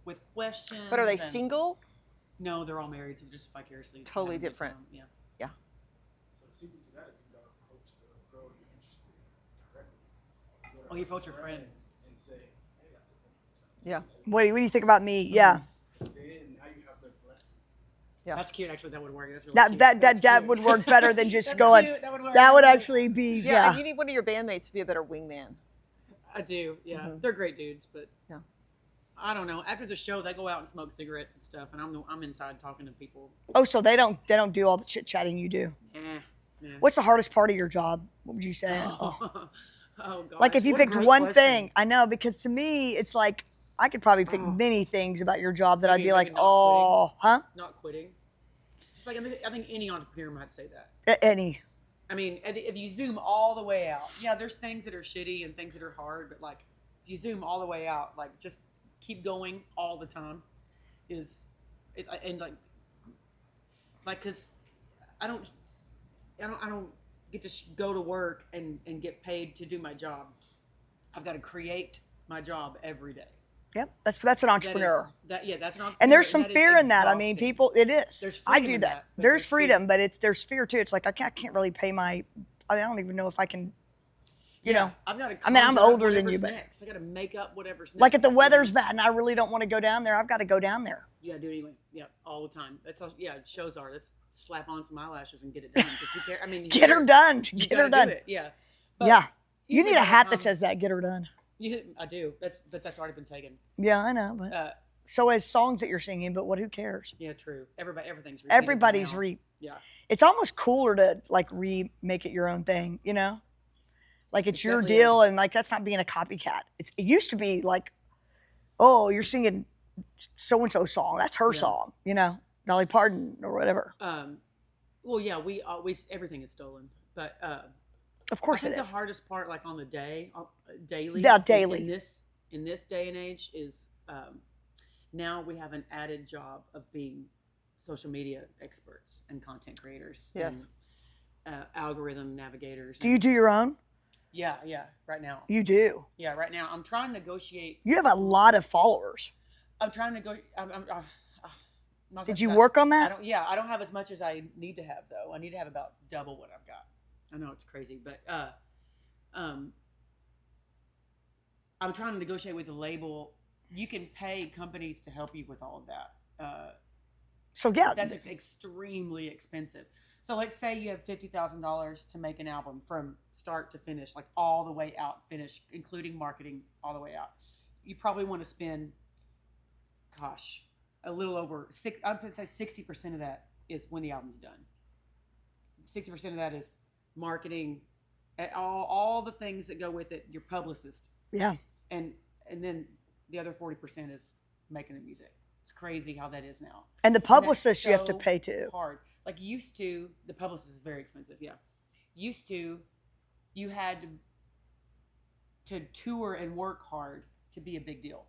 with questions.
But are they single?
No, they're all married, so just vicariously.
Totally different.
Yeah.
Yeah.
So the secret to that is you gotta approach the girl you're interested in directly.
Oh, you approach your friend.
And say, hey, I think
Yeah.
What do you think about me? Yeah.
then now you have the blessing.
Yeah.
That's cute. Actually, that would work. That's really cute.
That would work better than just
That's
going.
cute. That would work.
That would actually be
Yeah, and you need one of your bandmates to be a better wingman.
I do. Yeah,
Mm-hmm.
they're great dudes, but
yeah.
I don't know. After the show, they go out and smoke cigarettes and stuff, and I'm inside talking to people.
Oh, so they don't do all the chit chatting you do.
Yeah.
What's the hardest part of your job? What would you say?
Oh gosh.
Like if you
What a
picked
great
one
question.
thing, I know, because to me it's like I could probably pick many things about your job that I'd be like,
maybe not
oh, huh?
Not quitting. Just like I think any entrepreneur might say that.
Any.
I mean, if you zoom all the way out, yeah, there's things that are shitty and things that are hard, but like if you zoom all the way out, like just keep going all the time and like because I don't get to go to work and get paid to do my job. I've got to create my job every day.
Yep, that's an entrepreneur.
That's an entrepreneur.
And there's some
that is
fear in that. I mean,
exhausting.
people, it is.
There's
I
freedom
do
in
that.
that, but
There's
there's
freedom,
fear.
but there's fear too. It's like I can't really pay my. I don't even know if I can. You know,
I've got to.
I mean, I'm older than you, but
next. I got to make up whatever's next.
like if the weather's bad and I really don't want to go down there, I've got to go down there.
You got to do it anyway. Yeah, all the time. That's all. Yeah, shows are. Let's slap on some eyelashes and get it done. Because who cares? I mean,
Get her done.
You
Get her
gotta
done.
do it. Yeah. But
Yeah. You
usually
need a
by the
hat that
time-
says that. Get her done.
I do. That's already been taken.
Yeah, I know. But so as songs that you're singing, but who cares?
Yeah, true. Everything's repeated
Everybody's
now. Yeah.
It's almost cooler to like remake it your own thing, you know? Like it's
It
your
definitely
deal, and like that's not being a copycat. It used to be like, oh, you're singing so and so song. That's her song, you know, Dolly Parton or whatever.
Well, yeah, we always everything is stolen, but
Of course
I
it
think
is.
the hardest part, like on the day, daily.
Yeah, daily.
In this day and age, is now we have an added job of being social media experts and content creators.
Yes.
And, algorithm navigators.
Do you do your own?
Yeah, right now.
You do.
Yeah, right now. I'm trying to negotiate.
You have a lot of followers.
I'm trying to go. Not
Did
as
you
much-
work on that?
I don't have as much as I need to have though. I need to have about double what I've got. I know it's crazy, but I'm trying to negotiate with the label. You can pay companies to help you with all of that.
So yeah,
That's extremely expensive. So let's say you have $50,000 to make an album from start to finish, like all the way out, finish, including marketing, all the way out. You probably want to spend, a little over I would say 60% of that is when the album's done. 60% of that is marketing, all the things that go with it. Your publicist,
yeah.
and then the other 40% is making the music. It's crazy how that is now.
And the
And that's
publicist you have to
so
pay too.
hard. Like used to, the publicist is very expensive. Yeah, used to, you had to tour and work hard to be a big deal,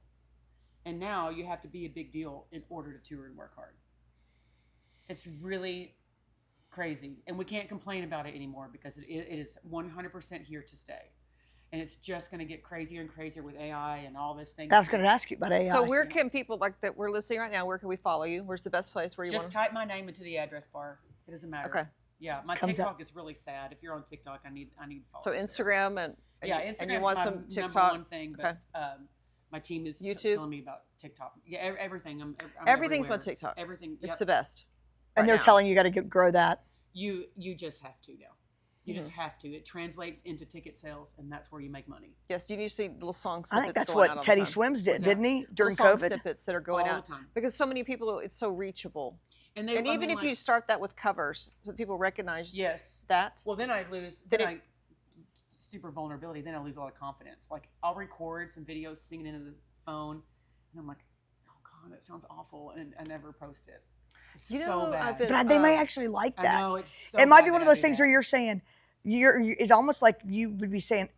and now you have to be a big deal in order to tour and work hard. It's really crazy, and we can't complain about it anymore because it is 100% here to stay. And it's just going to get crazier and crazier with AI and all this thing.
I was going to ask you about AI.
So where can people like that we're listening right now? Where can we follow you? Where's the best place where you
Just
want?
type my name into the address bar. It doesn't matter.
Okay.
Yeah, my
Comes
TikTok
up.
is really sad. If you're on TikTok, I need
So
followers there.
Instagram and
Yeah,
you,
Instagram's
and you want
my
some
number
TikTok.
one thing, but
Okay.
my team is
YouTube?
telling me about TikTok. Yeah, everything. I'm
Everything's on
everywhere.
TikTok.
Everything.
It's
Yep.
the best.
and
right
they're
now.
telling you got to grow that.
You just have to now. You just have to. It translates into ticket sales, and that's where you make money.
Yes, you need to see little song
I
snippets.
think that's
going out all
what
the
Teddy
time.
Swims did,
What's that?
didn't he? During
Little song
COVID.
snippets that are going
All
out
the time.
because so many people, it's so reachable.
And
And even if you
like,
start that with covers, so that people recognize
yes,
that.
well, then I lose.
Then
Then super vulnerability. Then I lose a lot of confidence. Like I'll record some videos singing into the phone, and I'm like, oh god, that sounds awful, and I never post it. It's
You
so
know,
bad.
I've been-
God, they might
Um,
actually like
I
that.
know it's. So
It might
bad
be one
that
of
I
those
do
things
that.
where you're saying, it's almost like you would be saying,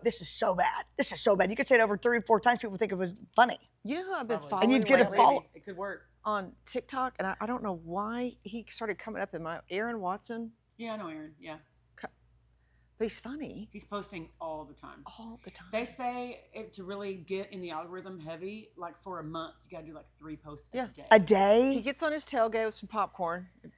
this is so bad. This is so bad. You could say it over 3 or 4 times. People think it was funny.
You know who I've been
Probably.
following
And you'd get a
lately?
follow-
It could work.
On TikTok, and I don't know why he started coming up in my Aaron Watson,
Yeah, I know Aaron. Yeah,
but he's funny
he's posting all the time.
all the time.
They say to really get in the algorithm heavy, like for a month, you got to do like 3 posts
Yes.
a day.
A
He
day?
gets on his tailgate with some popcorn and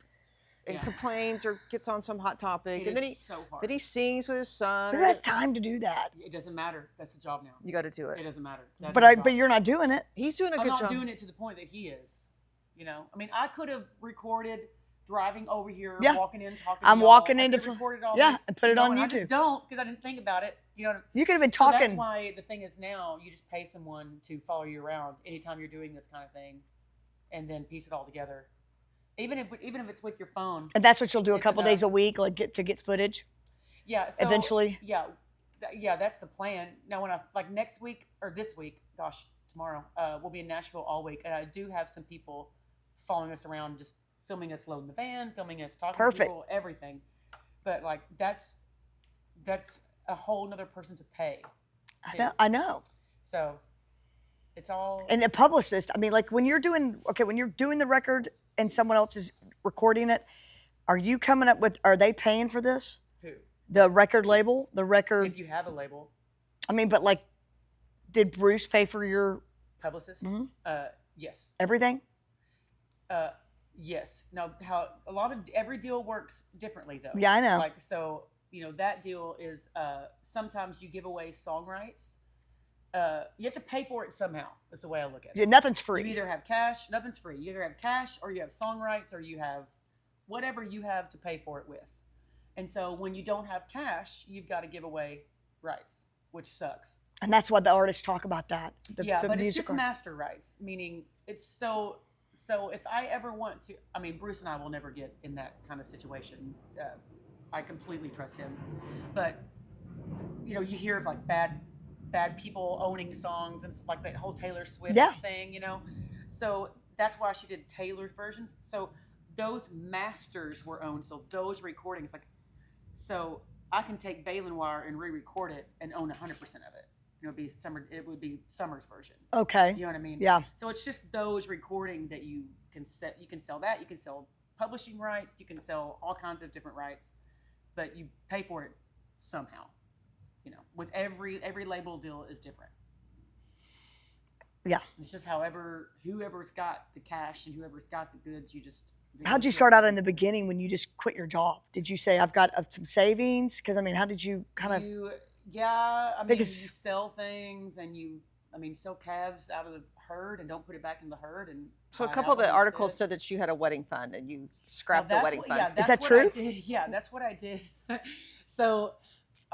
Yeah.
complains or gets on some hot topic,
It
and then
is so hard.
he sings with his son.
Who
or
has
the-
time to do that?
It doesn't matter. That's the job now.
You got to do
It
it.
doesn't matter. That
But
is the job.
but you're not doing it.
He's doing a
I'm
good
not
job.
doing it to the point that he is. You know, I mean, I could have recorded driving over here,
Yeah.
walking in, talking.
I'm
to y'all.
walking
I
into
could have
fl-
recorded all
yeah,
this,
and put it on
and I
YouTube.
just don't because I didn't think about it. You know,
You could have been
so that's
talking.
why the thing is now you just pay someone to follow you around anytime you're doing this kind of thing, and then piece it all together. Even if it's with your phone.
And that's what you'll do a
It's
couple days a
enough.
week, like get footage.
Yeah. So,
Eventually.
Yeah. That's the plan. Now, when next week or this week, tomorrow, we'll be in Nashville all week, and I do have some people following us around, just filming us loading the van, filming us talking
Perfect.
to people, everything. But like that's a whole nother person to pay. too.
I know.
So it's all.
And a publicist, I mean, like when you're doing the record and someone else is recording it, are you coming up with, are they paying for this?
Who?
The record label, the record,
If you have a label,
I mean, but like, did Bruce pay for your
publicist,
Mhm.
Yes.
everything?
Yes. Now, how every deal works differently, though.
Yeah, I know.
Like, so, that deal is sometimes you give away song rights. You have to pay for it somehow. That's the way I look at it.
Yeah, nothing's
You
free.
either have cash, nothing's free. You either have cash or you have song rights or you have whatever you have to pay for it with. And so when you don't have cash, you've got to give away rights, which sucks.
And that's why the artists talk about that. The
But it's
music
just
rights.
master rights, meaning it's so if I ever want to, I mean, Bruce and I will never get in that kind of situation. I completely trust him. But, you hear of like bad people owning songs and stuff like that whole Taylor Swift
Yeah.
thing, So that's why she did Taylor's versions. So those masters were owned. So those recordings, so I can take Balin Wire and re-record it and own 100% of it. It would be Summer's version.
Okay.
You know what I mean?
Yeah.
So it's just those recording that you can set. You can sell that. You can sell publishing rights. You can sell all kinds of different rights, but you pay for it somehow. with every label deal is different.
Yeah.
It's just whoever's got the cash and whoever's got the goods,
How'd you start out in the beginning when you just quit your job? Did you say, I've got some savings? Because, how did you
you sell things and sell calves out of the herd and don't put it back in the herd. And
so a couple of the articles said that you had a wedding fund and you scrapped the wedding fund.
Is that true?
Yeah, that's what I did. So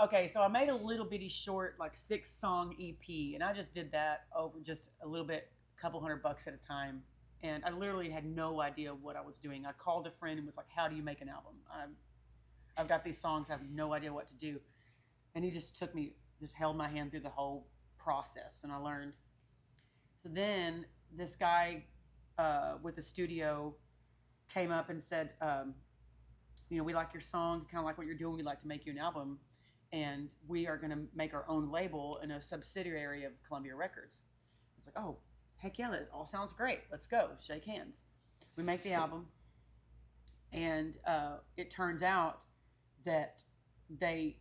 I made a little bitty short, like 6-song EP, and I just did that over just a little bit, couple $100 at a time. And I literally had no idea what I was doing. I called a friend and was like, how do you make an album? I've got these songs, I have no idea what to do. And he just held my hand through the whole process, and I learned. So then this guy with the studio came up and said, we like your song, kind of like what you're doing, we'd like to make you an album. And we are going to make our own label in a subsidiary of Columbia Records. I was like, oh, heck yeah, that all sounds great. Let's go. Shake hands. We make the album. And it turns out that they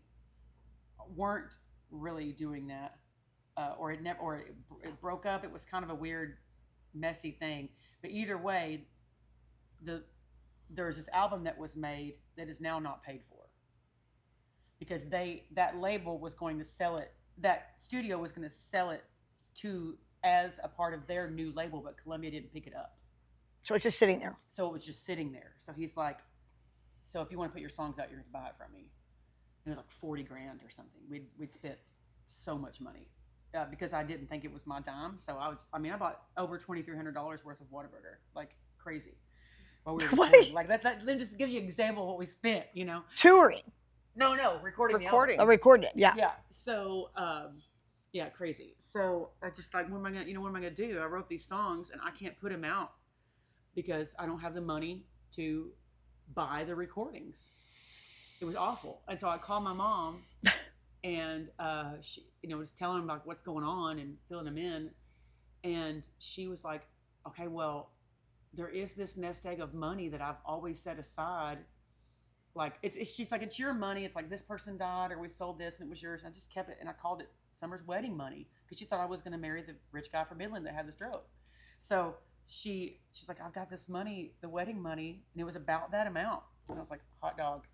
weren't really doing that. Or it broke up. It was kind of a weird, messy thing. But either way, there's this album that was made that is now not paid for. Because that label was going to sell it, that studio was going to sell it as a part of their new label, but Columbia didn't pick it up.
So it's just sitting there.
So it was just sitting there. So he's like, so if you want to put your songs out, you're going to buy it from me. And it was like $40,000 or something. We'd spent so much money because I didn't think it was my dime. So I bought over $2,300 worth of Whataburger, like crazy. While we were recording. Like that just gives you an example of what we spent,
Touring.
No, recording.
Oh, recording it, yeah.
Yeah. So, crazy. So I just like, what am I gonna do? I wrote these songs and I can't put them out because I don't have the money to buy the recordings. It was awful. And so I called my mom and she, was telling them like what's going on and filling them in. And she was like, okay, well, there is this nest egg of money that I've always set aside. Like she's like, it's your money. It's like this person died or we sold this and it was yours. And I just kept it and I called it Summer's wedding money because she thought I was going to marry the rich guy from Midland that had the stroke. So she's like, I've got this money, the wedding money, and it was about that amount. And I was like, hot dog.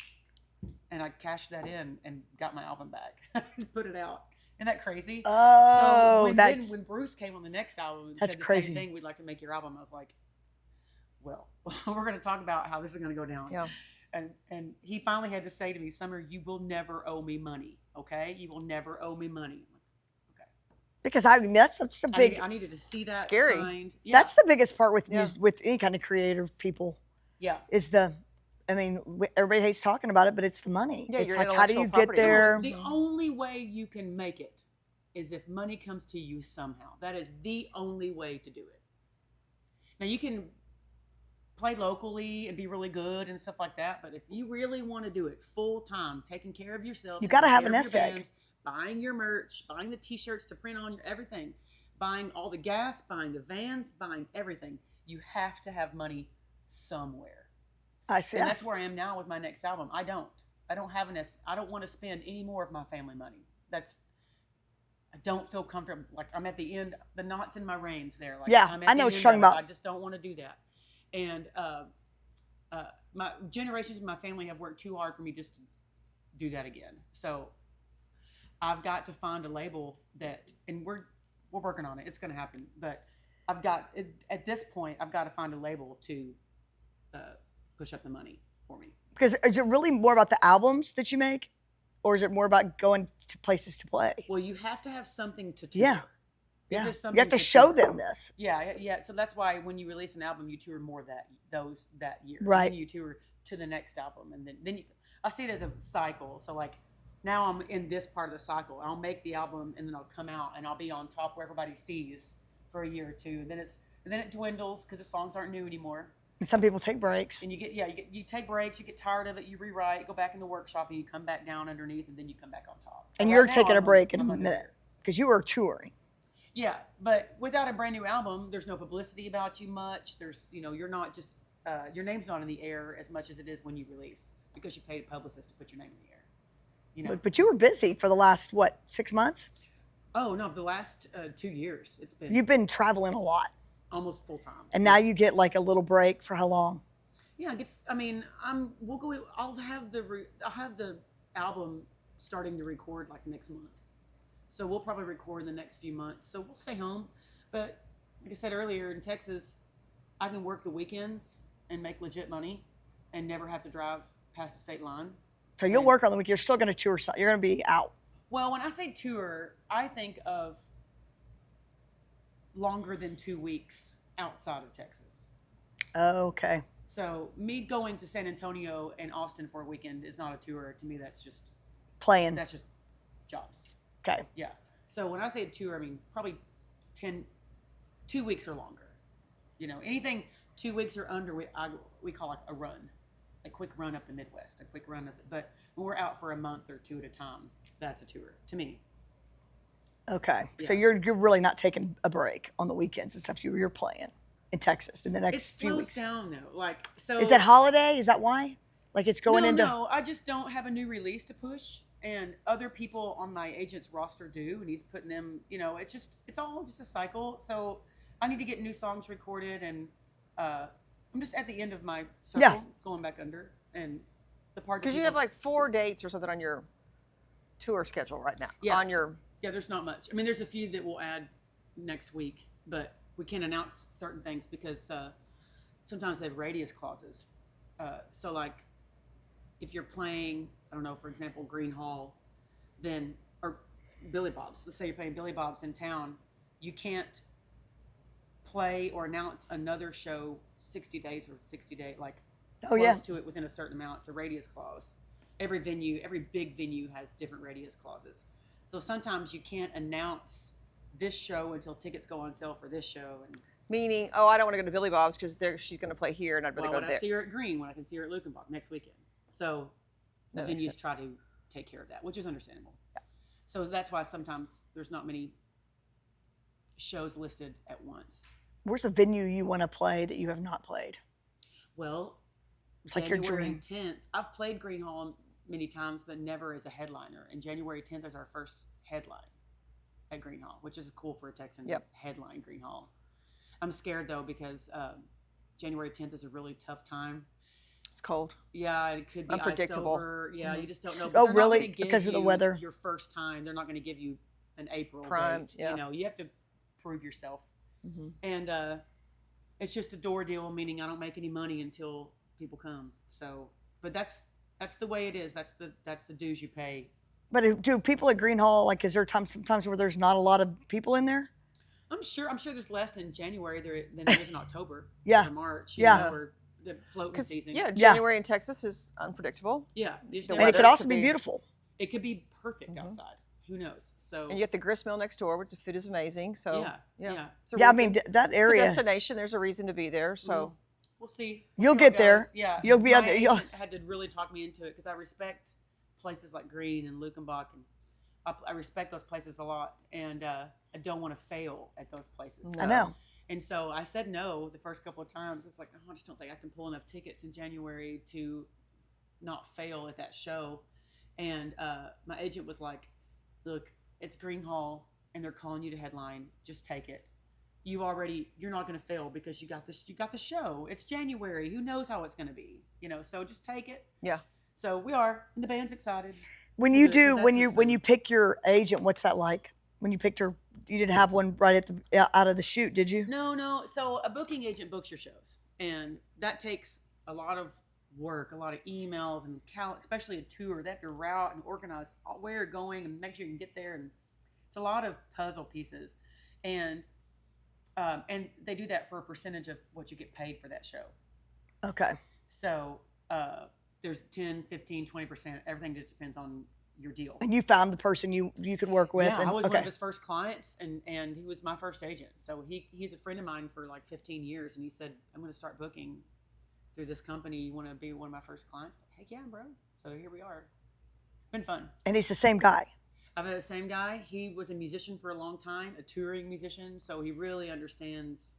And I cashed that in and got my album back and put it out. Isn't that crazy?
Oh,
so when Bruce came on the next album and said the
crazy.
Same thing, we'd like to make your album, I was like, well, we're going to talk about how this is going to go down.
Yeah.
And he finally had to say to me, Summer, you will never owe me money, okay? You will never owe me money. I'm like, okay.
Because that's such a big.
I needed to see that
scary.
signed. Yeah.
That's the biggest part with with any kind of creative people.
Yeah.
Is everybody hates talking about it, but it's the money.
Yeah,
it's
your
like, how do you
intellectual
get there?
The only way you can make it is if money comes to you somehow. That is the only way to do it. Now you can play locally and be really good and stuff like that, but if you really want to do it full time, taking care of yourself,
you got to have a
taking care
nest
of your
egg.
band, buying your merch, buying the t-shirts to print on everything, buying all the gas, buying the vans, buying everything. You have to have money somewhere.
I see.
And that's where I am now with my next album. I don't have I don't want to spend any more of my family money. I don't feel comfortable. Like I'm at the end, the knots in my reins there. Like,
yeah,
I'm at
I know
the
what
end
you're talking
of it.
about.
I just don't want to do that. And my generations of my family have worked too hard for me just to do that again. So I've got to find a label and we're working on it. It's going to happen. But at this point, I've got to find a label to push up the money for me.
Because is it really more about the albums that you make, or is it more about going to places to play?
Well, you have to have something to tour.
Yeah. Yeah. You have to
to
show
tour.
them this.
Yeah. So that's why when you release an album, you tour more that year.
Right.
And then you tour to the next album, and then I see it as a cycle. So like now I'm in this part of the cycle. I'll make the album, and then I'll come out, and I'll be on top where everybody sees for a year or two. And then it dwindles because the songs aren't new anymore.
And some people take breaks.
And you take breaks. You get tired of it. You rewrite. Go back in the workshop, and you come back down underneath, and then you come back on top. So
and you're
right now,
taking a break in a
I'm under
minute
there.
because you were touring.
Yeah, but without a brand new album, there's no publicity about you much. There's, you're not just, your name's not in the air as much as it is when you release because you paid a publicist to put your name in the air. You know.
But you were busy for the last, 6 months?
Oh no, the last 2 years it's been
You've been traveling a lot.
almost full time.
And now you get like a little break for how long?
Yeah, it gets. I mean, we'll go. I'll have the album starting to record like next month. So we'll probably record in the next few months. So we'll stay home. But like I said earlier, in Texas, I can work the weekends and make legit money and never have to drive past the state line.
So you'll work on the week. You're still going to tour. You're going to be out.
Well, when I say tour, I think of longer than 2 weeks outside of Texas.
Okay.
So me going to San Antonio and Austin for a weekend is not a tour. To me, that's just
Playing.
That's just jobs.
Okay.
Yeah. So when I say a tour, I mean probably 2 weeks or longer. You know, anything 2 weeks or under, we call like a run, a quick run up the Midwest, a quick run up. But when we're out for a month or two at a time, that's a tour to me.
Okay.
Yeah.
So you're really not taking a break on the weekends and stuff. You're playing in Texas in the
It
next few
slows
weeks.
down though. Like so.
Is that holiday? Is that why? Like it's going into.
No, I just don't have a new release to push, and other people on my agent's roster do, and he's putting them. You know, it's all just a cycle. So I need to get new songs recorded, and I'm just at the end of my circle, going back under, and the part
Because you have like 4 dates or something on your tour schedule right now.
Yeah.
On your.
Yeah, there's not much. I mean, there's a few that we'll add next week, but we can't announce certain things because sometimes they have radius clauses. So like if you're playing, I don't know, for example, Green Hall, then, or Billy Bob's, let's say you're playing Billy Bob's in town, you can't play or announce another show 60 days or 60 days, like close to it within a certain amount. It's a radius clause. Every big venue has different radius clauses. So sometimes you can't announce this show until tickets go on sale for this show. And
Meaning, I don't want to go to Billy Bob's because she's going to play here, and I'd rather go
when
there.
I see her at Green, when I can see her at Lukenbach next weekend. So the
That makes
venues
sense.
try to take care of that, which is understandable. Yeah. So that's why sometimes there's not many shows listed at once.
Where's a venue you want to play that you have not played?
Well,
It's like your
January
dream.
10th, I've played Green Hall many times, but never as a headliner. And January 10th is our first headline at Green Hall, which is cool for a Texan to headline Green Hall. I'm scared though because January 10th is a really tough time.
It's cold.
Yeah, it could be
Unpredictable.
iced over. Yeah, you just don't know.
Oh,
They're not
really?
gonna give
Because of the
you
weather?
Your first time, they're not going to give you an April
Prime,
date.
yeah.
You know, you have to prove yourself.
Mm-hmm.
And it's just a door deal, meaning I don't make any money until people come. So, but that's the way it is. That's the dues you pay.
But do people at Green Hall, like, is there sometimes where there's not a lot of people in there?
I'm sure there's less in January than there is in October.
Yeah.
Or March.
Yeah.
Or the floating season.
Yeah, January in Texas is unpredictable.
Yeah. You just
And
never
And it
know.
could also be beautiful.
It could be perfect outside. Who knows? So.
And you get the grist mill next door, which the food is amazing. So
Yeah.
It's a
Yeah, I
reason.
mean, that
It's a
area,
destination. There's a reason to be there. So
We'll see.
You'll
see how it
get there.
goes. Yeah.
You'll be
My
out there.
agent had to really talk me into it because I respect places like Green and Lukenbach, and I respect those places a lot, and I don't want to fail at those places.
I know.
And so I said no the first couple of times. It's like, oh, I just don't think I can pull enough tickets in January to not fail at that show. And my agent was like, look, it's Green Hall and they're calling you to headline. Just take it. You're not going to fail because you got the show. It's January. Who knows how it's going to be, so just take it.
yeah.
So we are, and the band's excited.
When you pick your agent, what's that like? When you picked her, you didn't have one right out of the chute, did you?
No. So a booking agent books your shows, and that takes a lot of work, a lot of emails, and especially a tour. They have to route and organize where you're going and make sure you can get there, and it's a lot of puzzle pieces, and they do that for a percentage of what you get paid for that show.
Okay.
So there's 10, 15, 20%. Everything just depends on your deal.
And you found the person you could work with.
Yeah,
and,
I was one of his first clients, and he was my first agent. So he's a friend of mine for like 15 years, and he said, I'm going to start booking through this company. You want to be one of my first clients? Heck yeah, bro. So here we are. It's been fun.
And he's the same guy.
I've had the same guy. He was a musician for a long time, a touring musician. So he really understands.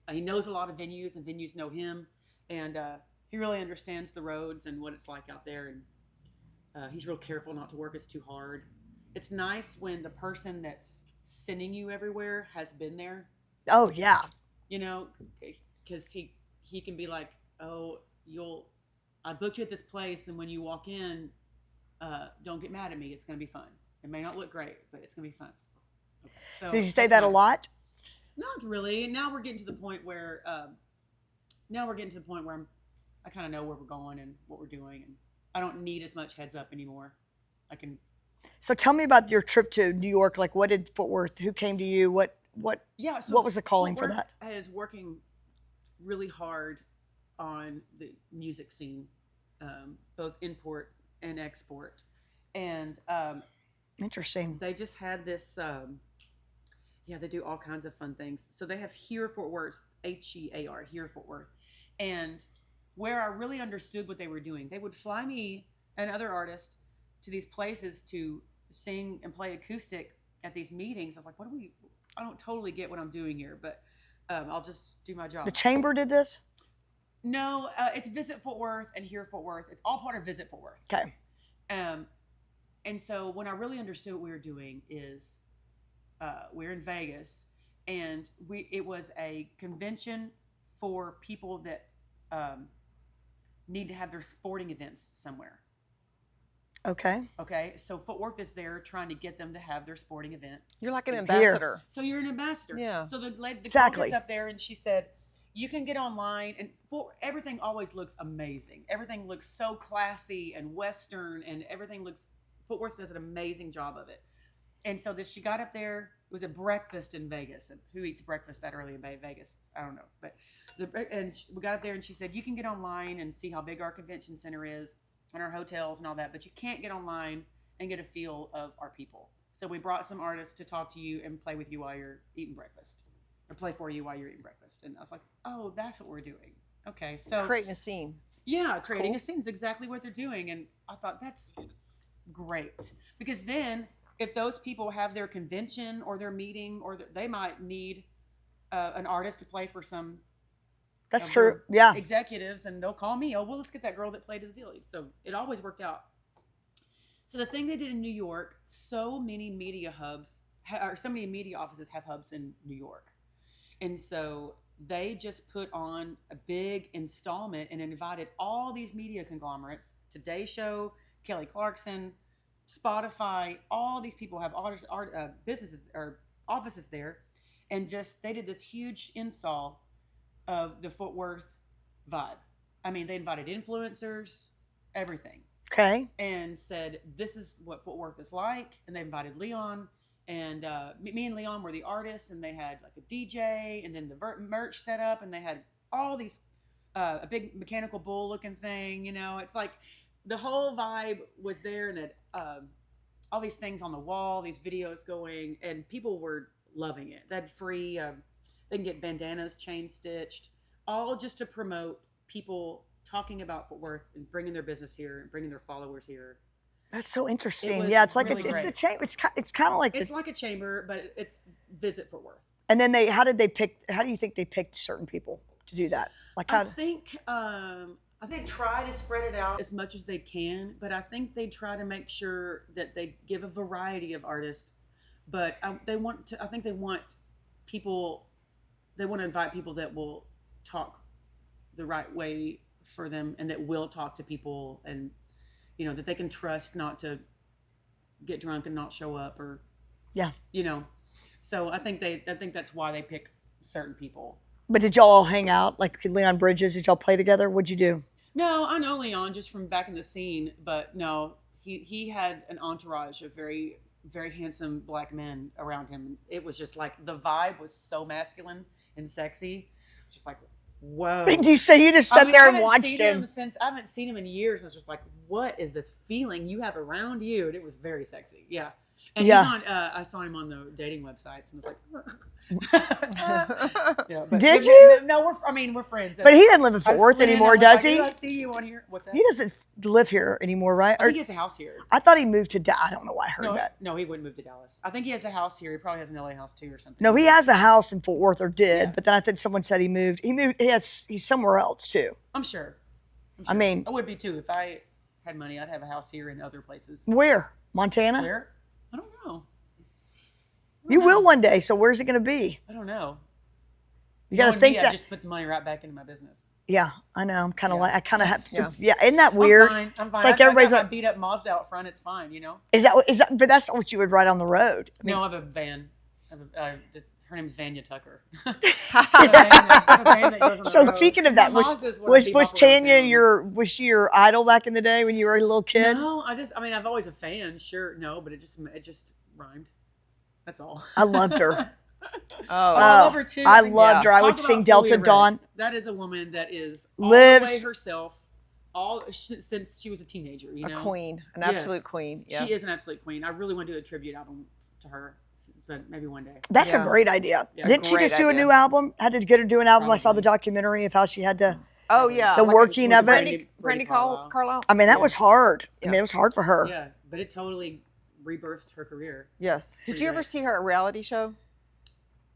He knows a lot of venues, and venues know him. And he really understands the roads and what it's like out there. And He's real careful not to work us too hard. It's nice when the person that's sending you everywhere has been there.
Oh yeah.
You know, because he can be like, oh, I booked you at this place, and when you walk in, don't get mad at me. It's going to be fun. It may not look great, but it's going to be fun. Okay. So
Did you say that a lot?
Not really. Now we're getting to the point where I kind of know where we're going and what we're doing, and I don't need as much heads up anymore. I can.
So tell me about your trip to New York. Like, what did Fort Worth? Who came to you? What was the calling for that?
I was working really hard on the music scene, both import and export, and
interesting.
they just had this. They do all kinds of fun things. So they have Here Fort Worth, HEAR, Here Fort Worth, and where I really understood what they were doing, they would fly me and other artists to these places to sing and play acoustic at these meetings. I was like, I don't totally get what I'm doing here, but I'll just do my job.
The Chamber did this?
No, it's Visit Fort Worth and Here Fort Worth. It's all part of Visit Fort Worth.
Okay.
And so when I really understood what we were doing is we're in Vegas, and it was a convention for people that need to have their sporting events somewhere.
Okay.
Okay. So Fort Worth is there trying to get them to have their sporting event.
You're like an ambassador.
So you're an ambassador.
Yeah.
So the girl
Exactly.
gets up there and she said, you can get online, and everything always looks amazing. Everything looks so classy and Western, and Fort Worth does an amazing job of it. And so she got up there. It was a breakfast in Vegas. And who eats breakfast that early in Vegas? I don't know. But we got up there, and she said, you can get online and see how big our convention center is and our hotels and all that, but you can't get online and get a feel of our people. So we brought some artists to talk to you and play with you while you're eating breakfast, or play for you while you're eating breakfast. And I was like, oh, that's what we're doing. Okay. So
Creating a scene.
Yeah, creating a scene is exactly what they're doing. And I thought that's great, because then if those people have their convention or their meeting, or they might need an artist to play for some.
That's true. Yeah.
Executives, and they'll call me. Oh, well, let's get that girl that played the deal. So it always worked out. So the thing they did in New York, so many media hubs, or so many media offices have hubs in New York. And so they just put on a big installment and invited all these media conglomerates, Today Show, Kelly Clarkson, Spotify, all these people have businesses or offices there. And they did this huge install of the Fort Worth vibe. I mean, they invited influencers, everything.
Okay.
And said, this is what Fort Worth is like. And they invited Leon, and me and Leon were the artists, and they had like a DJ, and then the merch set up, and they had all these, a big mechanical bull looking thing, it's like the whole vibe was there, and all these things on the wall, these videos going, and people were loving it. They had free, they can get bandanas chain stitched, all just to promote people talking about Fort Worth and bringing their business here and bringing their followers here.
That's so interesting.
was
Yeah, it's like
really
it's
great.
the chamber. It's kind of like
It's like a chamber, but it's Visit Fort Worth.
And then how do you think they picked certain people to do that? Like
I think try to spread it out as much as they can, but I think they try to make sure that they give a variety of artists. But they want to invite people that will talk the right way for them, and that will talk to people, and that they can trust not to get drunk and not show up, or So I think that's why they pick certain people.
But did y'all all hang out? Like Leon Bridges, did y'all play together? What'd you do?
No, I know Leon just from back in the scene, but no, he had an entourage of very, very handsome black men around him. It was just like, the vibe was so masculine and sexy. It's just like, whoa.
You say you just sat there and watched him.
I haven't seen him in years. I was just like, what is this feeling you have around you? And it was very sexy. Yeah. And he's on, I saw him on the dating websites, and was like, yeah, but,
Did you?
No, we're friends.
But he doesn't live in Fort Worth anymore, does he?
I see you on here. What's that?
He doesn't live here anymore, right?
I think he has a house here.
I thought he moved to Dallas. I don't know why I heard that.
No, he wouldn't move to Dallas. I think he has a house here. He probably has an LA house too, or something.
No, he has a house in Fort Worth, or did.
Yeah.
But then I think someone said he moved. He's somewhere else too.
I'm sure.
I mean,
I would be too if I had money, I'd have a house here and other places.
Where? Montana?
Where? I don't know.
You will one day. So where's it going to be?
I don't know.
You got to
Knowing
think
me,
that.
I just put the money right back into my business.
Yeah, I know. I'm kind of
Yeah.
like, I kind of have to.
Yeah.
Yeah. Isn't that weird?
I'm fine.
It's like everybody's
I got
like,
my beat up Mazda out front. It's fine,
is that, but that's not what you would ride on the road. I mean,
No, I have a van. Her name's Vanya Tucker. I have a van that goes on the
so
road.
speaking of that,
My Mazda's what I beat
was
up around
Tanya
town.
was she your idol back in the day when you were a little kid?
No, I've always a fan. Sure, no, but it just rhymed. That's all.
I loved her.
I love her too.
I loved her. I would
Talk
sing
about
Delta
Fully Erect.
Dawn.
That is a woman that is all
Lives-
the way herself, since she was a teenager. You know,
A queen, an
Yes.
absolute queen. Yeah.
She is an absolute queen. I really want to do a tribute album to her, but maybe one day.
That's a
Yeah.
great idea.
Yeah,
Didn't she
great
just do a
idea.
new album? Had to get her do an album. I saw the
Probably.
documentary of how she had to.
Oh yeah.
The
like
working of it.
Brandy
Brandy
Carlisle.
I mean, that
Yeah.
was hard. I
Yeah.
mean, it was hard for her.
Yeah, but it totally rebirthed her career.
Yes. Did
pretty
you ever
great.
see her at a reality show?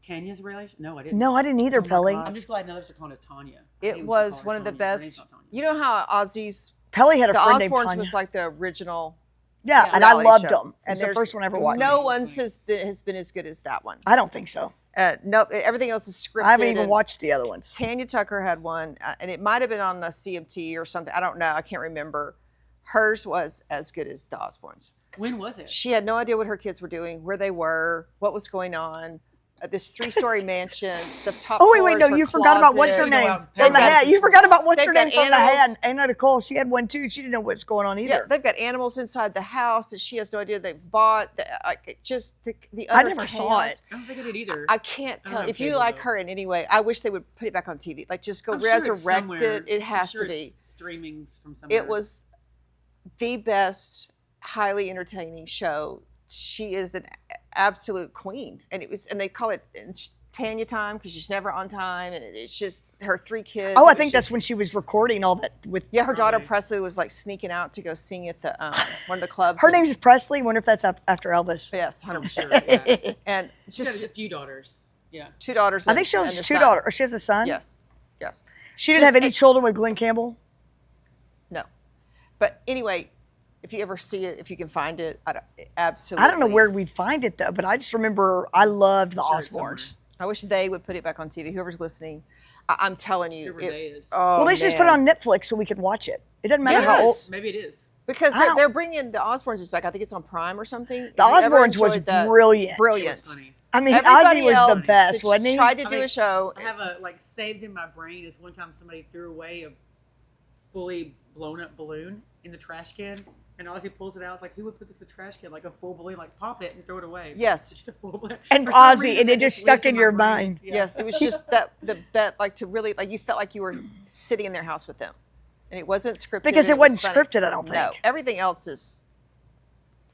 Tanya's relation? No, I didn't.
No, I didn't either,
Oh my
Pelly.
God.
I'm just glad none of us are calling it Tanya. I
It
think we should
was
call her
one of the
Tanya. Her name's
best.
not Tanya.
You know how Ozzy's
Pelly had a
the
friend named
Osbournes
Tanya.
was like the original.
Yeah,
Yeah,
and I
reality
loved
show.
them. It was the
there's
first one I ever
it was
watched.
No
Right.
one's has been as good as that one.
I don't think so.
No, everything else is scripted.
I haven't even
and
watched the other ones.
Tanya Tucker had one, and it might have been on a CMT or something. I don't know. I can't remember. Hers was as good as the Osbournes.
When was it?
She had no idea what her kids were doing, where they were, what was going on. This 3-story mansion, the top.
Oh, wait,
floor is
no,
her
you forgot about what's her
closet.
Go
name?
out and
From the
pay
hat. You forgot about what's
They've
her name
got
from the hat.
animals.
Anna Nicole, she had one too. She didn't know what's going on
Yeah,
either.
they've got animals inside the house that she has no idea they've bought. The
I
utter
never saw
chaos.
it.
I don't think I did either.
I can't
I don't
tell.
have
If you
cable,
like
though.
her in any way, I wish they would put it back on TV. Like just go
I'm sure it's
resurrect
somewhere.
it. It
I'm
has
sure
to
it's
be.
streaming from somewhere.
It was the best, highly entertaining show. She is an absolute queen, and they call it Tanya time because she's never on time, and it's just her 3 kids.
Oh,
It
I
was
think that's
just-
when she was recording all that with.
Yeah, her daughter
Probably.
Presley was like sneaking out to go sing at the one of the clubs.
Her
and-
name's Presley. Wonder if that's after Elvis.
Yes,
I'm
100%.
sure. Yeah.
And
She has
just
a few daughters. Yeah.
2 daughters.
I think she
and
has
the
2
son.
daughters. Or she has a son.
Yes, yes.
She didn't
Just-
have any children with Glenn Campbell.
No, but anyway, if you ever see it, if you can find it, absolutely.
I don't know where we'd find it though, but I just remember I loved the
Sure, it's
Osbournes.
I wish they would put it back on TV. Whoever's listening, I'm telling you.
Whoever they is.
Oh,
Well, they should just put it
man.
on Netflix so we can watch it. It doesn't matter how old.
Yes.
Maybe it is.
Because
I
they're,
don't-
they're bringing the Osbournes back. I think it's on Prime or something.
The Osbournes was brilliant.
It
Brilliant.
was funny.
I mean,
Everybody
Ozzy was
else
the best,
that
wasn't he?
Tried to
I
do
mean,
a show.
I have saved in my brain is one time somebody threw away a fully blown up balloon in the trash can. And Ozzy pulls it out. It's like, who would put this in the trash can? Like a full balloon, like pop it and throw it away.
Yes.
Just a full balloon.
And
For some
Ozzy,
reason,
and it
that
just stuck
lives
in
my
your
brain.
mind.
Yeah.
Yes, it was just the bet, like to really, like you felt like you were sitting in their house with them. And it wasn't scripted.
Because it
was
wasn't
funny.
scripted, I don't
No,
think.
everything else is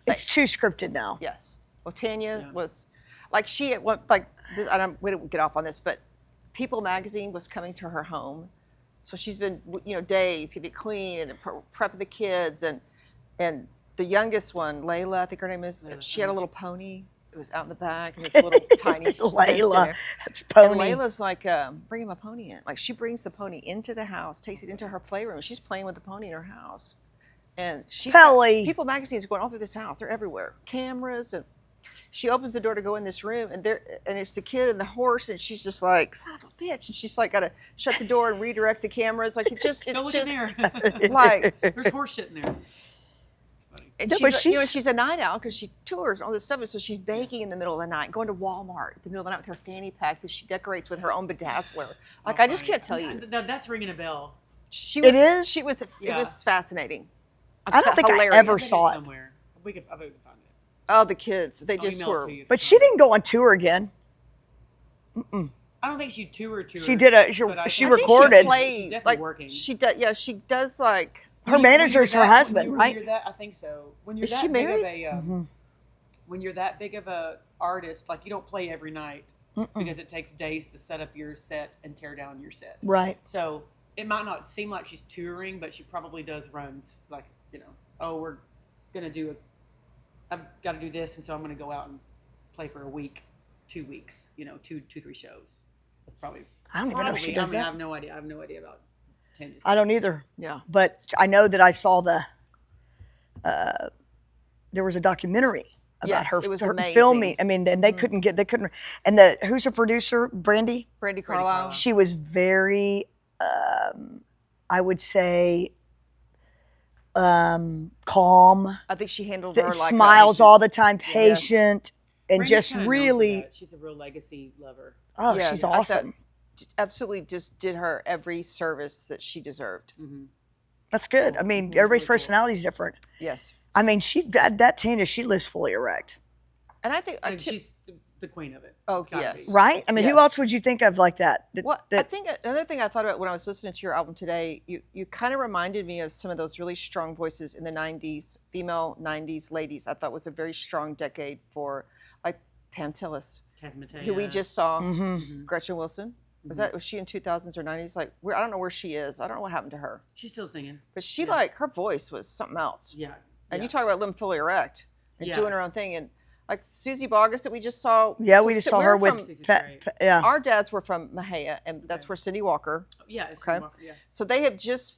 It's too scripted now.
yes. Well, Tanya
Yeah.
was, like she at one, like, this, we don't get off on this, but People magazine was coming to her home. So she's been, days, getting it clean and prepping the kids. And the youngest one, Layla, I think her name is,
Layla,
she had a little pony. It was out in the back and this little tiny fenced in
Layla,
there.
that's
And
pony.
Layla's like, bringing my pony in. Like she brings the pony into the house, takes it into her playroom. She's playing with the pony in her house. And she's
Pelly.
People magazine's going all through this house. They're everywhere. Cameras, and she opens the door to go in this room, and it's the kid and the horse, and she's just like, son of a bitch. And she's like, gotta shut the door and redirect the cameras. Like
Go look in there.
like,
There's horse shit in there. It's funny.
and
No,
she's,
but
she's a night owl because she tours all this stuff, and so she's baking in the middle of the night, going to Walmart in the middle of the night with her fanny pack that she decorates with her own bedazzler. Like
Oh,
I just
funny.
can't tell you.
No, that's ringing a bell.
She
It
was,
is?
She was. It
Yeah.
was fascinating.
I don't think I
Hilarious.
ever
I think
saw
it's
it.
somewhere. I bet we can find it.
Oh, the kids. They
I'll
just
email it
were.
to you if
But
you
she
want it.
didn't go on tour again.
I don't think she toured.
She did she
but I
recorded.
think
I think she plays
She's definitely
like
working.
she does. Yeah, she does like.
Her manager's her husband,
when
right?
You're that, I think so. When you're
Is
that
she
big of
married?
a,
Mhm.
when you're that big of a artist, like you don't play every night because it takes days to set up your set and tear down your set.
Right.
So it might not seem like she's touring, but she probably does runs. Like oh, we're gonna do I've got to do this, and so I'm gonna go out and play for a week, 2 weeks. 2-3 shows. That's probably.
I don't even know if she
I
does
have
that.
no idea. I have no idea about Tanya's.
I don't either.
Yeah.
But I know that I saw the there was a documentary about
Yes,
her,
it was
her
amazing.
filming. I mean, and they couldn't, and who's her producer? Brandy
Carlisle.
She was very, I would say, calm.
I think she handled her like
Smiles all the time, patient, and
Brandy's
just
kinda known for
really.
that. She's a real legacy lover.
Oh,
Yes,
she's
I thought-
awesome.
absolutely just did her every service that she deserved.
That's good. I mean, everybody's personality is different.
Yes.
I mean, that Tina, she lives fully erect,
And I think
And she's the queen of it.
Oh,
It's gotta
yes.
be.
right? I mean, who
Yes.
else would you think of like that?
Well, I think another thing I thought about when I was listening to your album today, you kind of reminded me of some of those really strong voices in the 90s, female 90s ladies. I thought was a very strong decade for like Pam Tillis,
Kathy Mattea.
who we just saw,
Mm-hmm.
Gretchen Wilson. Was she in 2000s or 90s? Like, I don't know where she is. I don't know what happened to her.
She's still singing.
But she like, her voice was something else.
Yeah.
And you talk about living fully erect and
Yeah.
doing her own thing. And like Susie Boggess that we just saw.
Yeah, we just saw her
we're
with,
Susie's
Pat,
great.
yeah.
Our dads were from Mahia, and that's where Cindy Walker.
Yeah. It's
Okay.
yeah.
So they have just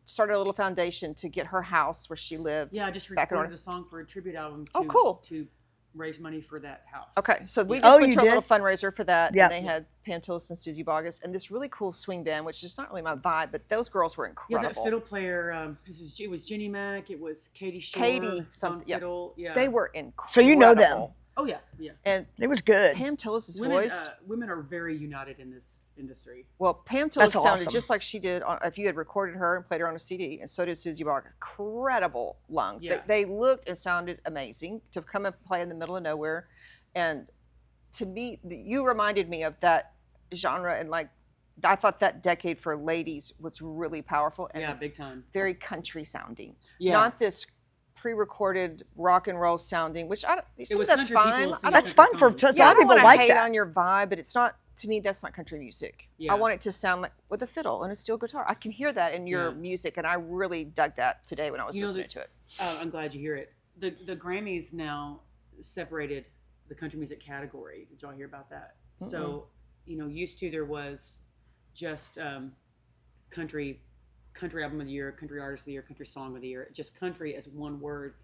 started a little foundation to get her house where she lived.
Yeah. I just
back in
recorded
order.
a song for a tribute album.
Oh, cool.
To raise money for that house.
Okay, so we
Yeah.
just
Oh,
went
you
to a little
did?
fundraiser for that.
Yeah.
And they had Pam Tillis and Susie Boggess and this really cool swing band, which is not really my vibe, but those girls were
Yeah,
incredible.
that fiddle player. It was Jenny Mack. It was Katie Shore.
Katie
on
something, yeah.
fiddle. Yeah.
They were incredible.
So you know them.
Oh yeah. Yeah.
And
It was good.
Pam Tillis'
Women.
voice.
Women are very united in this industry.
Well, Pam Tillis
That's
sounded
awesome.
just like she did if you had recorded her and played her on a CD, and so did Susie Boggess. Incredible lungs.
Yeah.
They looked and sounded amazing to come and play in the middle of nowhere. And to me, you reminded me of that genre, and like I thought that decade for ladies was really powerful and
Yeah, big time.
very country sounding.
Yeah.
Not this pre-recorded rock and roll sounding, which
was
that's
country
fine.
people
I
singing
That's
country
fun for
songs.
a
yeah,
lot
I
of
don't
people
want to
like
hate
that.
on your vibe, but it's not, to me, that's not country music.
Yeah.
I want it to sound like with a fiddle and a steel guitar. I can hear that in your
Yeah.
music, and I really dug that today when I was
You know,
listening to it.
I'm glad you hear it. The Grammys now separated the country music category. Did y'all hear about that? So, used to there was just country album of the year, country artist of the year, country song of the year, just country as one word.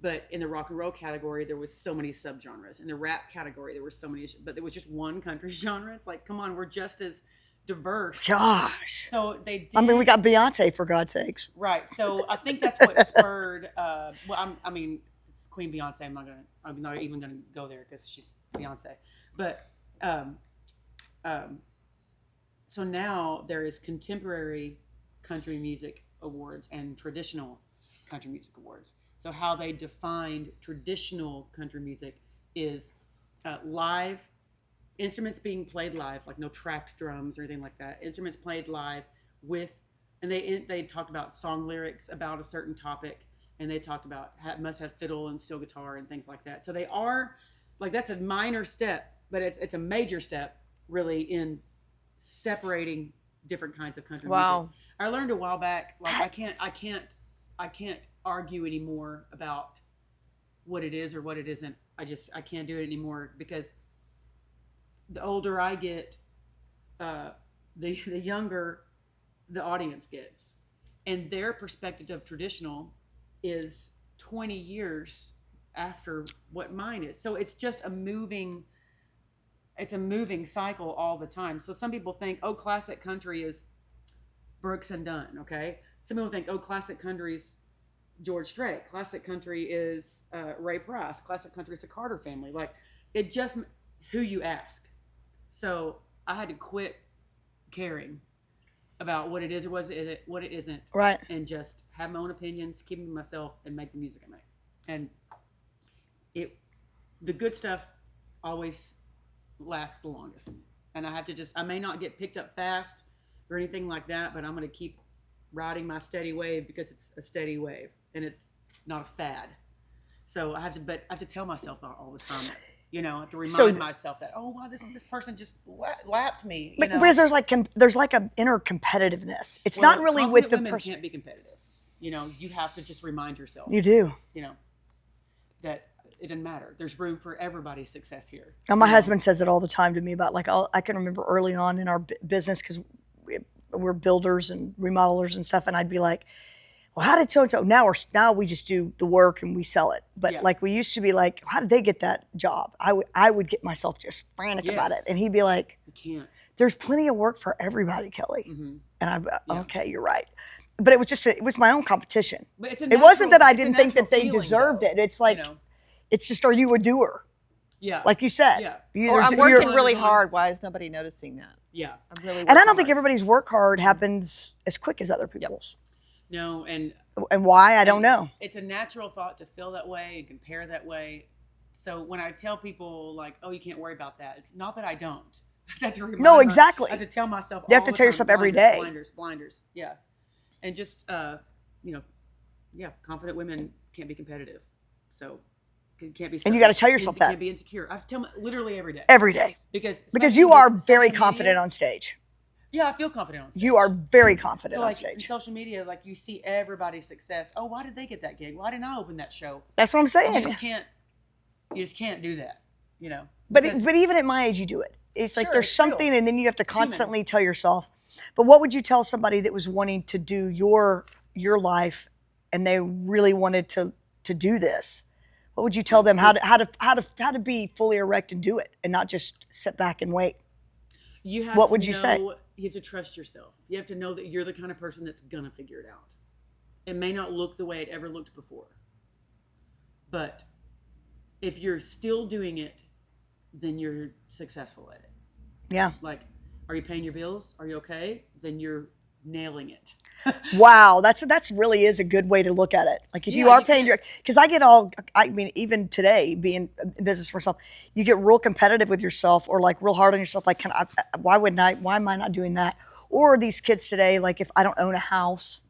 But in the rock and roll category, there was so many subgenres. In the rap category, there were so many, but there was just one country genre. It's like, come on, we're just as diverse.
Gosh.
So they did.
I mean, we got Beyonce, for God's sakes.
Right. So I think that's what spurred. It's Queen Beyonce. I'm not even gonna go there because she's Beyonce. But so now there is contemporary country music awards and traditional country music awards. So how they defined traditional country music is live instruments being played live, like no tracked drums or anything like that. Instruments played live and they talked about song lyrics about a certain topic, and they talked about must have fiddle and steel guitar and things like that. So they are like, that's a minor step, but it's a major step really in separating different kinds of country music. I learned a while back, like I can't argue anymore about what it is or what it isn't. I can't do it anymore, because the older I get, the younger the audience gets, and their perspective of traditional is 20 years after what mine is. So it's just a moving cycle all the time. So some people think, oh, classic country is Brooks and Dunn. Okay. Some people think, oh, classic country's George Strait. Classic country is Ray Price. Classic country is the Carter family. Like, it just who you ask. So I had to quit caring about what it is or what it isn't,
Right.
and just have my own opinions, keep them to myself, and make the music I make. And the good stuff always lasts the longest. And I may not get picked up fast or anything like that, but I'm going to keep riding my steady wave, because it's a steady wave and it's not a fad. So I have to tell myself that all the time. I have to remind myself that, oh wow, this person just lapped me.
Because there's like an inner competitiveness. It's not really with the
women
person.
can't be competitive. You have to just remind yourself.
You do.
That it doesn't matter. There's room for everybody's success here.
And my husband says it all the time to me about, like, I can remember early on in our business, because we're builders and remodelers and stuff, and I'd be like, well, how did so-and-so, now we just do the work and we sell it. But
Yeah.
like we used to be like, how did they get that job? I would get myself just frantic about it.
Yes.
And he'd be like,
You can't.
there's plenty of work for everybody, Kelly.
Mm-hmm.
And
Yeah.
okay, you're right. But it was it was my own competition.
But it's a
It wasn't that I
it's a
didn't think that
natural
they
feeling,
deserved
though,
it. It's like,
you know?
it's just, are you a doer?
Yeah.
Like you said.
Yeah.
You
Or
either
I'm
do-
working
you're-
really hard. Why is nobody noticing that?
Yeah.
I'm really
And I don't
working
think
hard.
everybody's work hard happens as quick as other people's.
No, and
And why, I don't know.
it's a natural thought to feel that way and compare that way. So when I tell people like, "Oh, you can't worry about that," it's not that I don't. I have to remind
No,
my-
exactly.
I have to tell myself.
You have
all
to
the
tell
time,
yourself every
blinders,
day.
Blinders. Yeah, and just confident women can't be competitive. So can't be.
And you gotta tell yourself that.
Can't be insecure. I have to tell literally every day
Every day.
because
You are
especially
very
with social
confident
media-
on stage.
Yeah, I feel confident on stage.
You are very confident
So
on
like in
stage.
social media, like you see everybody's success. Oh, why did they get that gig? Why didn't I open that show?
That's what I'm
You
saying.
just can't do that, you know.
But
because-
but even at my age, you do it. It's like
Sure,
there's
it's real.
something, and then you have to
It's human.
constantly tell yourself. But what would you tell somebody that was wanting to do your life, and they really wanted to do this? What would you tell them how to be fully erect and do it, and not just sit back and wait?
you have
what
to
would you say?
know- You have to trust yourself. You have to know that you're the kind of person that's gonna figure it out. It may not look the way it ever looked before, but if you're still doing it, then you're successful at it.
Yeah.
Like, are you paying your bills? Are you okay? Then you're nailing it.
Wow, that's really is a good way to look at it. Like if you
Yeah,
are
you
paying
can't-
your, because I mean, even today being in business for myself, you get real competitive with yourself, or like real hard on yourself. Like, why am I not doing that? Or these kids today, like if I don't own a house,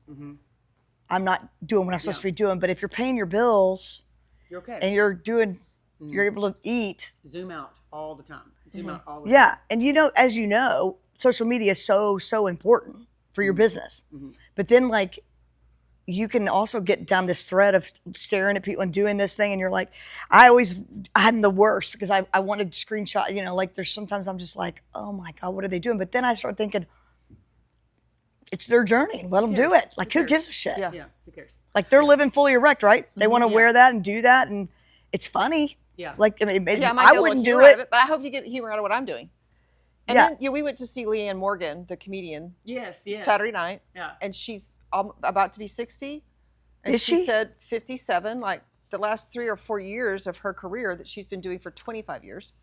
I'm not doing what I'm supposed
Yeah.
to be doing. But if you're paying your bills
You're okay.
and you're able to eat,
Zoom out all the time. Zoom out all the time.
yeah. And as you know, social media is so important for your business. But then like you can also get down this thread of staring at people and doing this thing, and you're like, I'm the worst because I wanted to screenshot, like there's sometimes I'm just like, oh my God, what are they doing? But then I start thinking, it's their journey. Let them do
cares?
it. Like
Who
who
cares?
gives a shit?
Yeah.
Yeah, who cares?
Like they're living fully erect, right? They want to
Yeah.
wear that and do that, and it's funny.
Yeah.
Like I mean,
Yeah,
I wouldn't do it.
but I hope you get humor out of what I'm doing. And
Yeah.
then we went to see Leanne Morgan, the comedian,
Yes.
Saturday night,
Yeah.
and she's about to be 60. And
Is she?
said 57, like the last 3 or 4 years of her career that she's been doing for 25 years.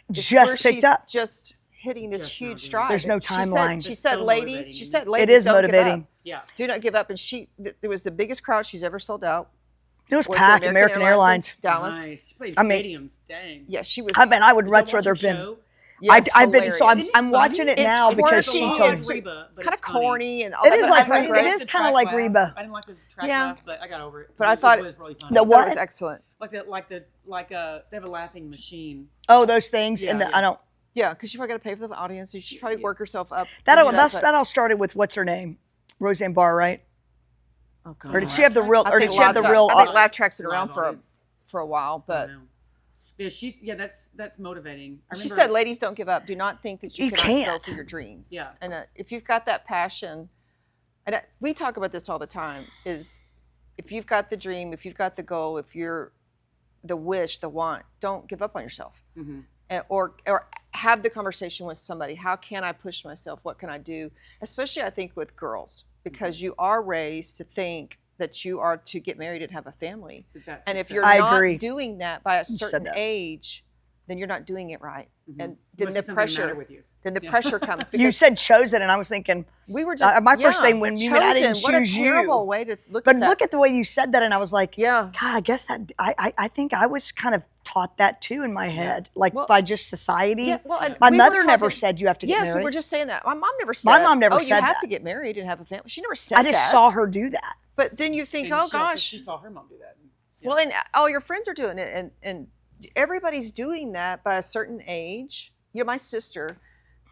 is where
Just picked
she's
up.
Just hitting this
Just now
huge
doing it.
stride.
There's no
She said-
timeline.
She
It's
said,
so
ladies,
motivating.
she said,
It
ladies,
is
don't give
motivating.
up.
Yeah.
Do not give up. And it was the biggest crowd she's ever sold out.
It was
Was
packed.
it
American Airlines.
in Dallas.
Nice. She played
I mean-
stadiums. Dang.
Yeah, she was.
I mean, I would
Did y'all
much
watch her
rather been.
show?
yes,
I've been. So
hilarious.
I'm watching it
It's
now because
quirky,
she
it's
told
like
me.
Reba, but
kind of
it's funny.
corny and all
It
that.
is
but
like
I thought
Reba.
great.
It is
the
kinda
track
like
laugh.
Reba.
I didn't like the track
Yeah.
laugh, but I got over it.
But I thought
it was really funny.
The
I thought it
what?
was excellent.
They have a laughing machine.
Oh, those things, and
Yeah,
I don't.
Yeah, because she probably got to pay for the audience. So she probably work herself up.
That
into
all
but-
that all started with what's her name, Roseanne Barr, right?
Oh, God.
Or did she have the real?
I
Or
think
did she have the
Laugh
real?
Track- I think Laugh Track's been around
Live
for
audience.
a while, but
Yeah, that's motivating. I
she
remember,
said, "Ladies, don't give up. Do not think that you
You
cannot go
can't.
for your dreams."
Yeah.
And if you've got that passion, and we talk about this all the time, is if you've got the dream, if you've got the goal, if you're the wish, the want, don't give up on yourself.
Mhm.
Or have the conversation with somebody. How can I push myself? What can I do? Especially, I think, with girls, because you are raised to think that you are to get married and have a family.
That's
And if
success.
you're
I
not
agree.
doing that by a
said
certain
that.
age, then you're not doing it right.
Mhm.
And
Must
then
be
the
something the
pressure,
matter with you.
then the
Yeah.
pressure comes.
You
Because
said chosen, and I was thinking,
we were just
my first thing when you mean I didn't
chosen.
choose
What
you.
a terrible way to look
but
at that.
look at the way you said that, and I was like,
Yeah.
God, I guess that I think I was kind of taught that too in my head, like
Well-
by just society.
Yeah, well, and
My
we were
mother never
talking-
said you have to get
Yes,
married.
we were just saying that. My mom never said.
My mom never
"Oh,
said
you have
that.
to get married and have a family." She never said
I just
that.
saw her do that.
But then you think,
And
"Oh
she also-
gosh."
she saw her mom do that. Yeah.
Well, and all your friends are doing it, and everybody's doing that by a certain age. My sister,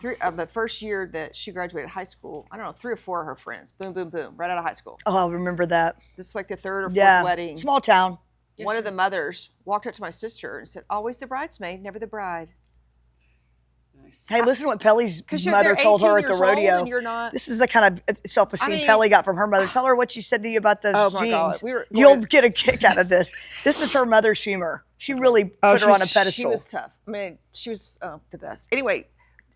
the first year that she graduated high school, I don't know, 3 or 4 of her friends, boom, boom, boom, right out of high school.
Oh, I remember that.
This is like the 3rd or 4th
Yeah,
wedding.
small town.
Yes,
One of
sir.
the mothers walked up to my sister and said, "Always the bridesmaid, never the bride."
nice.
Hey, listen to what Pelly's
'Cause
mother
they're
told her
18
at the
years old
rodeo.
and you're not.
This is the kind of self-esteem
I mean-
Pelly got from her mother. Tell her what she said to you about those
Oh
jeans.
my God, we were
You'll
going-
get a kick out of this. This is her mother's humor. She really put her on a pedestal.
She was tough. I mean, she was the best. Anyway,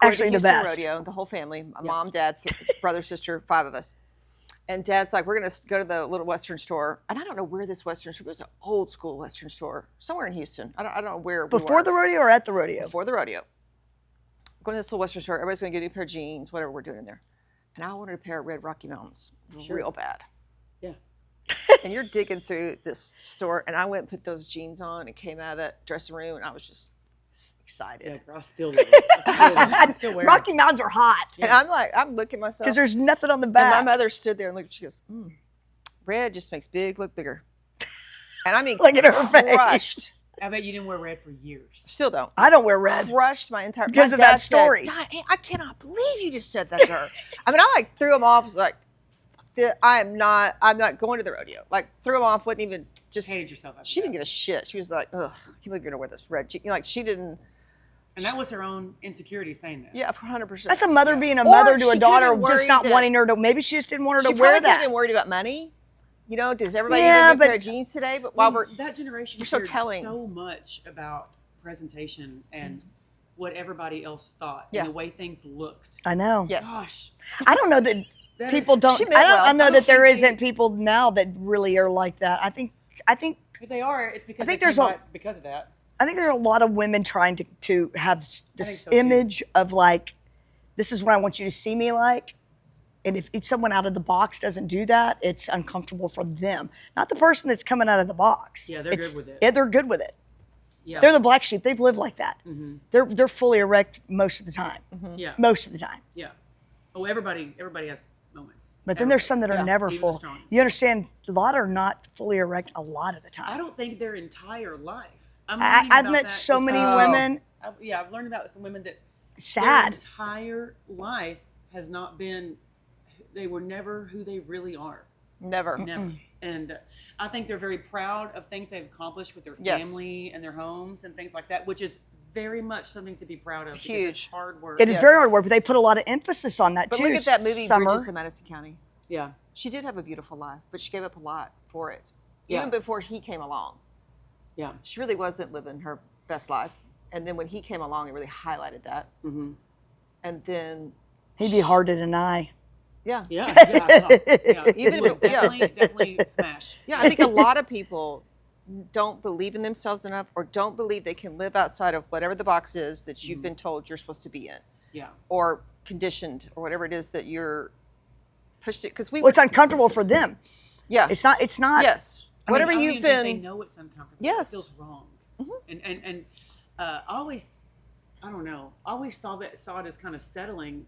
Actually, the
Houston
best.
Rodeo, the whole family, my mom, dad, brother, sister, 5 of us. And Dad's like, we're going to go to the little Western store. And I don't know where this Western store, it was an old school Western store, somewhere in Houston. I don't know where we
Before
were.
the rodeo or at the rodeo?
Before the rodeo. Going to this little Western store, everybody's going to get a pair of jeans, whatever we're doing in there. And I wanted a pair of red Rocky Mountains, real bad.
Yeah.
And you're digging through this store, and I went and put those jeans on and came out of that dressing room, and I was just excited.
Yeah, I still wear it. I still wear it.
Rocky Mountains are hot.
And I'm like, I'm looking at myself.
Because there's nothing on the
And my
back.
mother stood there and looked. She goes, "Red just makes big look bigger." And I mean,
Look at her face.
crushed.
I bet you didn't wear red for years.
Still don't.
I don't wear red.
Crushed my entire.
Because
my
of that
dad said,
story.
"Diane, I cannot believe you just said that to her." I mean, I like threw him off. Like, I'm not going to the rodeo. Like, threw him off. Wouldn't even just.
Hated yourself. After
She didn't
that.
give a shit. She was like, "Ugh, I can't believe you're gonna wear this red." Like, she didn't.
And that was her own insecurity saying that.
Yeah, 100%.
That's a mother being a
Or
mother to
she
a
could've
daughter,
been
just
worried
not
that-
wanting her to. Maybe she just didn't want her
She
to wear
probably could have
that.
been worried about money. You know, does everybody
Yeah,
need a new
but-
pair of jeans today? But while we're
that generation
you're so
cared
telling.
so much about presentation and what everybody else thought
Yeah.
and the way things looked.
I know.
yes,
Gosh,
I don't know that
that
people
is-
don't.
She
I,
meant
don't,
well.
I know
I
that
don't
there
think
isn't
they-
people now that really are like that. I think
If they are, it's because
I think
they
there's
came
a-
by because of that.
there are a lot of women trying to have this
think so, too.
image of like, this is what I want you to see me like. And if someone out of the box doesn't do that, it's uncomfortable for them, not the person that's coming out of the box.
Yeah, they're
It's-
good with it.
Yeah, they're good with it.
Yeah,
They're the black sheep. They've lived like that.
Mhm.
They're fully erect most of the time.
yeah,
Most of the time.
yeah. Oh, everybody has moments.
But then there's some that are
Yeah,
never
even the
full.
strongest.
You understand? A lot are not fully erect a lot of the time.
I don't think their entire life. I'm
I,
learning
I've
about
met
that
so
this
many
summer.
women.
I've learned about some women that their
Sad.
entire life has not been. They were never who they really are.
never.
Never. And I think they're very proud of things they've accomplished with their
Yes.
family and their homes and things like that, which is very much something to be proud of. because
Huge.
it's hard work.
It is
Yes.
very hard work, but they put a lot of emphasis on that
But
too.
look at that movie,
Summer.
Bridges in Madison County.
Yeah.
She did have a beautiful life, but she gave up a lot for it.
Yeah.
Even before he came along,
Yeah.
she really wasn't living her best life. And then when he came along, it really highlighted that.
Mm-hmm.
And then,
He'd be hard to deny.
yeah,
Yeah. Yeah.
Even
Would
if- yeah.
definitely smash.
yeah, I think a lot of people don't believe in themselves enough, or don't believe they can live outside of whatever the box is that you've been told you're supposed to be in,
Yeah.
or conditioned, or whatever it is that you're pushed it. Because
Well, it's uncomfortable for them.
yeah,
It's not. It's not.
yes,
I
whatever
don't
you've
even think
been.
they know it's uncomfortable.
Yes.
It feels wrong.
Mhm.
And I always, I don't know, I always saw it as kind of settling,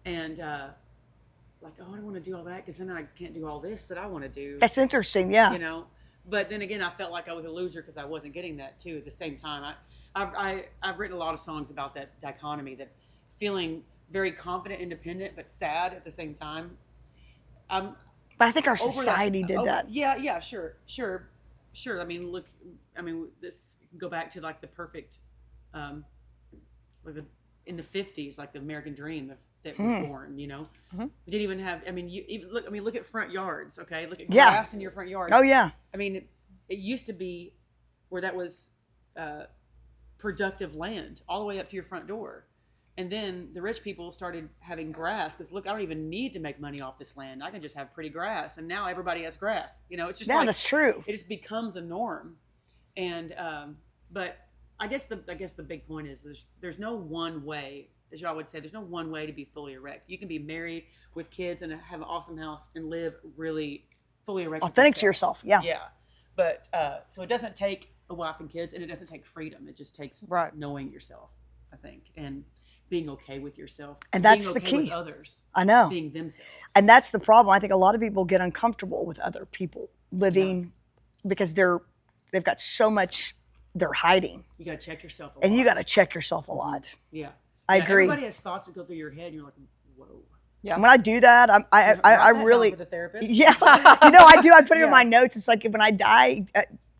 and like, oh, I don't want to do all that because then I can't do all this that I want to do.
That's interesting. Yeah.
You know. But then again, I felt like I was a loser because I wasn't getting that too. At the same time, I've written a lot of songs about that dichotomy, that feeling very confident, independent, but sad at the same time.
But I think our
Over
society did that.
Yeah, sure. I mean, look, this go back to like the perfect, in the 50s, like the American dream that was born. You know,
Mhm.
we didn't even have. I mean, look at front yards. Okay, look at
Yeah.
grass in your front yards.
Oh yeah.
I mean, it used to be where that was productive land all the way up to your front door. And then the rich people started having grass because, look, I don't even need to make money off this land. I can just have pretty grass. And now everybody has grass. You know, it's just
Yeah,
like,
that's true.
it just becomes a norm. And, but I guess the big point is there's no one way, as y'all would say, there's no one way to be fully erect. You can be married with kids and have an awesome health and live really fully erect. with
Authentic to yourself. Yeah.
Yeah. But so it doesn't take a wife and kids, and it doesn't take freedom. It just takes
Right.
knowing yourself, I think, and being okay with yourself.
And that's
being
the
okay
key.
with others,
I know.
being themselves.
And that's the problem. I think a lot of people get uncomfortable with other people living because they've got so much they're hiding,
you got to check yourself.
and you got to check yourself a lot.
Yeah.
I
Yeah,
agree.
Everybody has thoughts that go through your head, and you're like, whoa.
Yeah.
When I do that,
Write
I
that down
really,
for the therapist.
yeah, I do. I put it in
Yeah.
my notes. It's like when I die,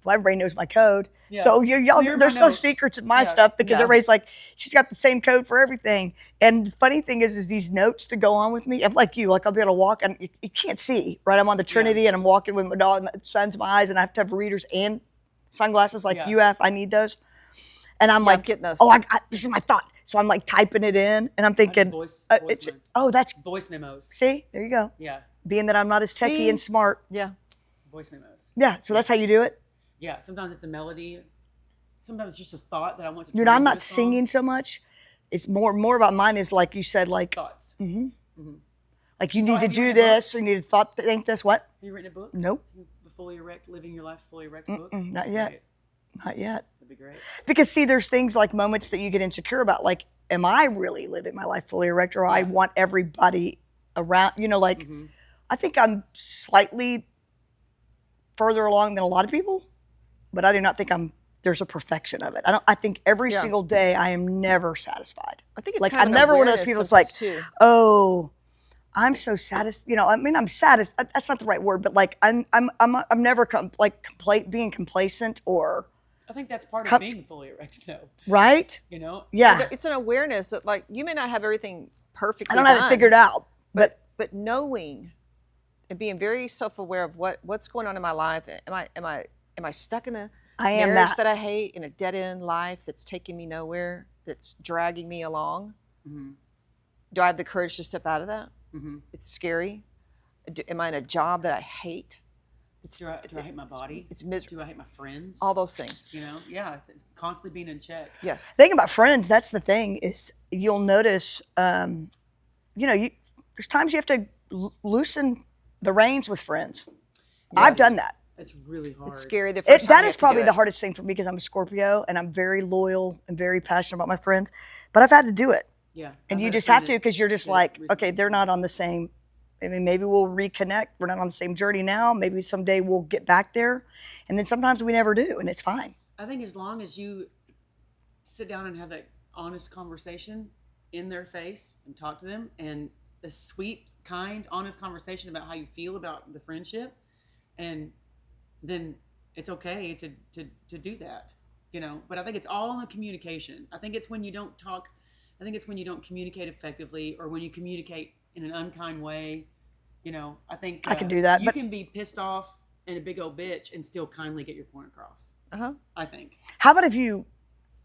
well, everybody knows my code.
Yeah.
So y'all,
Clear my
there's no
notes.
secrets in my
Yeah.
stuff because
Yeah.
everybody's like, she's got the same code for everything. And the funny thing is these notes that go on with me, I'm like you, like I'll be able to walk and you can't see, right? I'm on the Trinity and I'm walking with my dog and the sun's in my eyes and I have to have readers and sunglasses like you have. I need those. And I'm like,
getting those.
oh, this is my thought. So I'm like typing it in and I'm thinking,
voice
that's,
voice memos.
see, there you go.
Yeah.
Being that I'm not as techie and smart.
Yeah.
Voice memos.
Yeah, so that's how you do it?
Yeah. Sometimes it's a melody. Sometimes it's just a thought that I want to.
Dude, I'm not singing so much. It's more about mine is like you said, like
thoughts.
like you need to
have you
do
written a book?
this or you need to think this. What?
Have you written a book?
Nope,
The Fully Erect, Living Your Life Fully Erect book?
not yet.
Right.
Not yet.
That'd be great.
Because see, there's things like moments that you get insecure about, like, am I really living my life fully erect, or I want everybody around? You know, like I think I'm slightly further along than a lot of people, but I do not think there's a perfection of it. I think every single day I am never satisfied.
I think it's
like
kind
I'm
of an
never one of those
awareness
people that's like,
sometimes, too.
oh, I'm so satisfied. You know, I mean, I'm satisfied. That's not the right word, but like I'm never being complacent or.
I think that's part of being fully erect, though.
Right?
You know?
Yeah.
It's an awareness that, like, you may not have everything perfectly
I don't have
done,
it figured out, but
knowing and being very self-aware of what's going on in my life. Am I stuck in a marriage that I hate, in a dead-end life that's taking me nowhere, that's dragging me along? Do I have the courage to step out of that? It's scary. Am I in a job that I hate?
Do I hate my body?
It's miserable.
Do I hate my friends?
All those things.
You know? Yeah. It's constantly being in check.
Yes.
Thinking about friends, that's the thing, is you'll notice, you know, there's times you have to loosen the reins with friends. I've done that.
It's really hard.
It's scary. The first time
That
you
is
have to
probably
do
the
it.
hardest thing for me because I'm a Scorpio and I'm very loyal and very passionate about my friends, but I've had to do it.
Yeah.
And
I've
you
had a
just
friend
have to
that
because you're just
did it
like,
recently.
okay, they're not on the same. I mean, maybe we'll reconnect. We're not on the same journey now. Maybe someday we'll get back there. And then sometimes we never do, and it's fine.
I think as long as you sit down and have that honest conversation in their face and talk to them, and a sweet, kind, honest conversation about how you feel about the friendship, and then it's okay to do that, you know. But I think it's all in the communication. I think it's when you don't talk. I think it's when you don't communicate effectively, or when you communicate in an unkind way. You know, I think
I can do that,
You
but-
can be pissed off and a big old bitch and still kindly get your point across. I think.
How about if you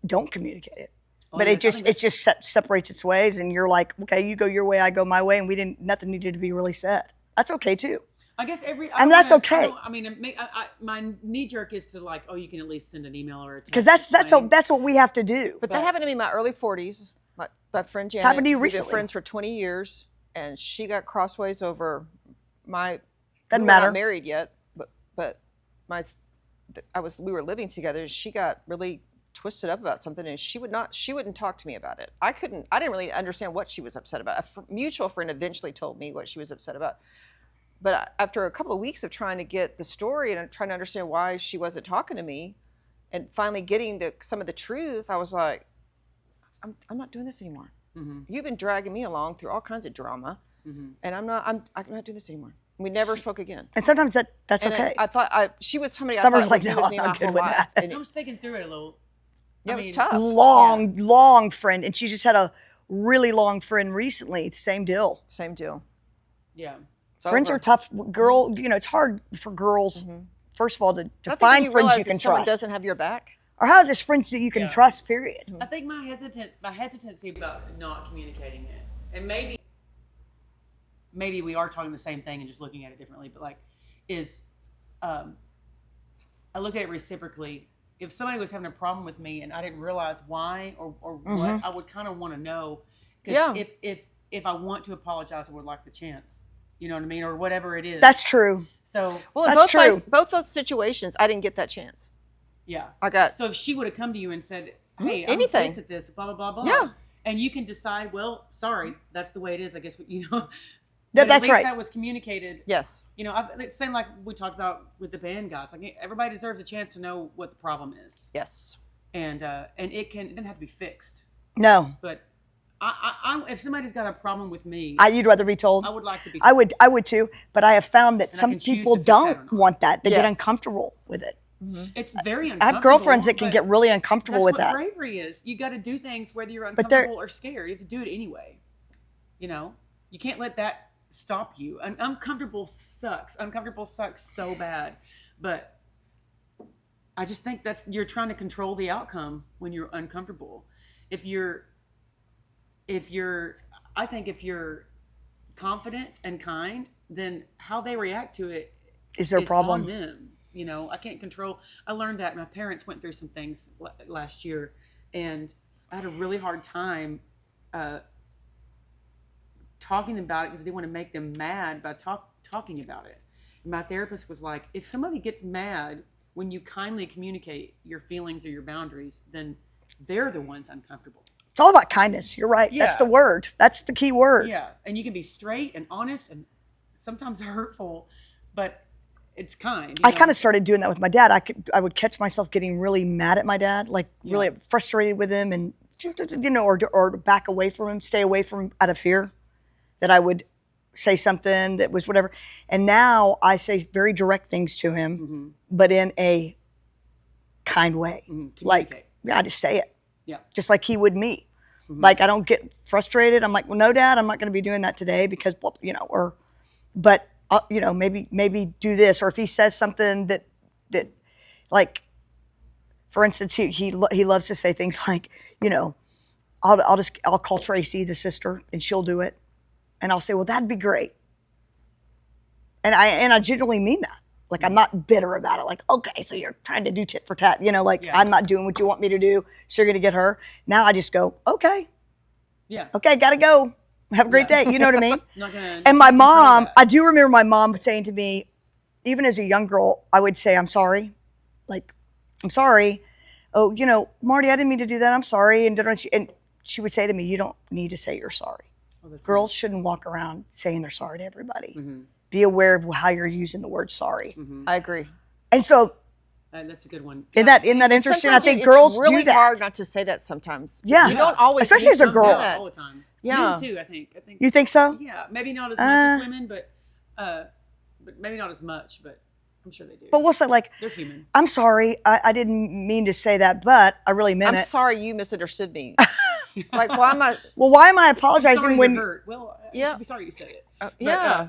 don't communicate it?
Oh,
But
yeah,
it just separates its ways, and you're like, okay, you go your way, I go my way, and nothing needed to be really said. That's okay too.
I guess
that's okay.
I mean, my knee jerk is to like, oh, you can at least send an email or a text.
Because that's what we have to do.
But that happened to me in my early 40s. My friend Janet.
Happened to you
We've been
recently.
friends for 20 years, and she got crossways over my.
Doesn't
we were
matter.
Not married yet, but we were living together. And she got really twisted up about something, and she wouldn't talk to me about it. I didn't really understand what she was upset about. A mutual friend eventually told me what she was upset about. But after a couple of weeks of trying to get the story and trying to understand why she wasn't talking to me, and finally getting some of the truth, I was like, I'm not doing this anymore. You've been dragging me along through all kinds of drama, and I'm not doing this anymore. We never spoke again.
And sometimes that's
And
okay.
I thought she was somebody
Summer's
I thought
like,
would be
no,
with me
I'm
my
not good
whole
with
life.
that.
And
I was thinking through it a little.
it was tough.
long friend, and she just had a really long friend recently. Same deal.
Same deal.
Yeah.
It's
Friends
over.
are tough. You know, it's hard for girls. First of all, to
I think when
find
you
friends
realize
you
that
can
someone
trust,
doesn't have your back.
or how there's friends that you can trust. Period.
I think my hesitancy about not communicating it, and maybe we are talking the same thing and just looking at it differently, but like, I look at it reciprocally. If somebody was having a problem with me and I didn't realize why or what, I would kind of want to know. Because if I want to apologize, I would like the chance. You know what I mean? Or whatever it is.
That's true.
So,
Well, in
That's true.
both those situations, I didn't get that chance.
yeah.
I got
So if she would have come to you and said, hey, I'm
anything.
pissed at this, blah, blah, blah, blah.
Yeah.
And you can decide, well, sorry, that's the way it is, I guess, you know.
Yeah,
But
that's
at least
right.
that was communicated.
yes.
You know, it's same like we talked about with the band guys. Like everybody deserves a chance to know what the problem is,
Yes.
and it doesn't have to be fixed.
No,
But I if somebody's got a problem with me,
you'd rather be told.
I would like to be.
I would too. But I have found that
And I
some
can choose
people
to fix that or
don't
not.
want that. They get
Yes.
uncomfortable with it.
It's very
I
uncomfortable.
have girlfriends that can
but
get really uncomfortable with
that's
that.
what bravery is. You got to do things whether you're
But they're-
uncomfortable or scared. You have to do it anyway. You know, you can't let that stop you. Uncomfortable sucks. Uncomfortable sucks so bad. But I just think you're trying to control the outcome when you're uncomfortable. If you're confident and kind, then how they react to it
Is there a problem?
on them. You know, I can't control. I learned that my parents went through some things last year, and I had a really hard time talking about it because I didn't want to make them mad by talking about it. And my therapist was like, if somebody gets mad when you kindly communicate your feelings or your boundaries, then they're the ones uncomfortable.
It's all about kindness. You're right.
Yeah.
That's the word. That's the key word.
Yeah, and you can be straight and honest and sometimes hurtful, but it's kind.
I kind of started doing that with my dad. I would catch myself getting really mad at my dad, like really frustrated with him, and or back away from him, stay away from him out of fear that I would say something that was whatever. And now I say very direct things to him, but in a kind way. Like, I just say it.
Yeah.
Just like he would me. Like, I don't get frustrated. I'm like, well, no, Dad, I'm not going to be doing that today because, but maybe do this. Or if he says something that like, for instance, he loves to say things like, I'll call Tracy, the sister, and she'll do it. And I'll say, well, that'd be great. And I genuinely mean that. Like, I'm not bitter about it. Like, okay, so you're trying to do tit for tat, I'm not doing what you want me to do, so you're going to get her. Now I just go, okay.
Yeah.
Okay, got to go. Have a great day. You know what I mean?
Not gonna
And my mom,
that.
I do remember my mom saying to me, even as a young girl, I would say, I'm sorry. Like, I'm sorry. Oh, Marty, I didn't mean to do that. I'm sorry. And she would say to me, you don't need to say you're sorry.
Oh,
Girls shouldn't walk around saying they're sorry to everybody. Be aware of how you're using the word sorry.
I agree.
And so,
that's a good one.
isn't that interesting? I
Sometimes
think
it's
girls
really
do that.
hard not to say that sometimes.
Yeah.
You don't always,
especially as a
need to say
girl.
that.
All the time.
Yeah.
Men too, I think.
You think so?
Yeah, maybe not as much as women, but maybe not as much, but I'm sure they do.
But we'll say, like,
They're human.
I'm sorry, I didn't mean to say that, but I really meant
I'm
it.
sorry you misunderstood me. Like, why am I?
Well, why am I
I'm
apologizing
sorry
when?
you're hurt. Well, you
Yeah.
should be sorry you said it.
Yeah.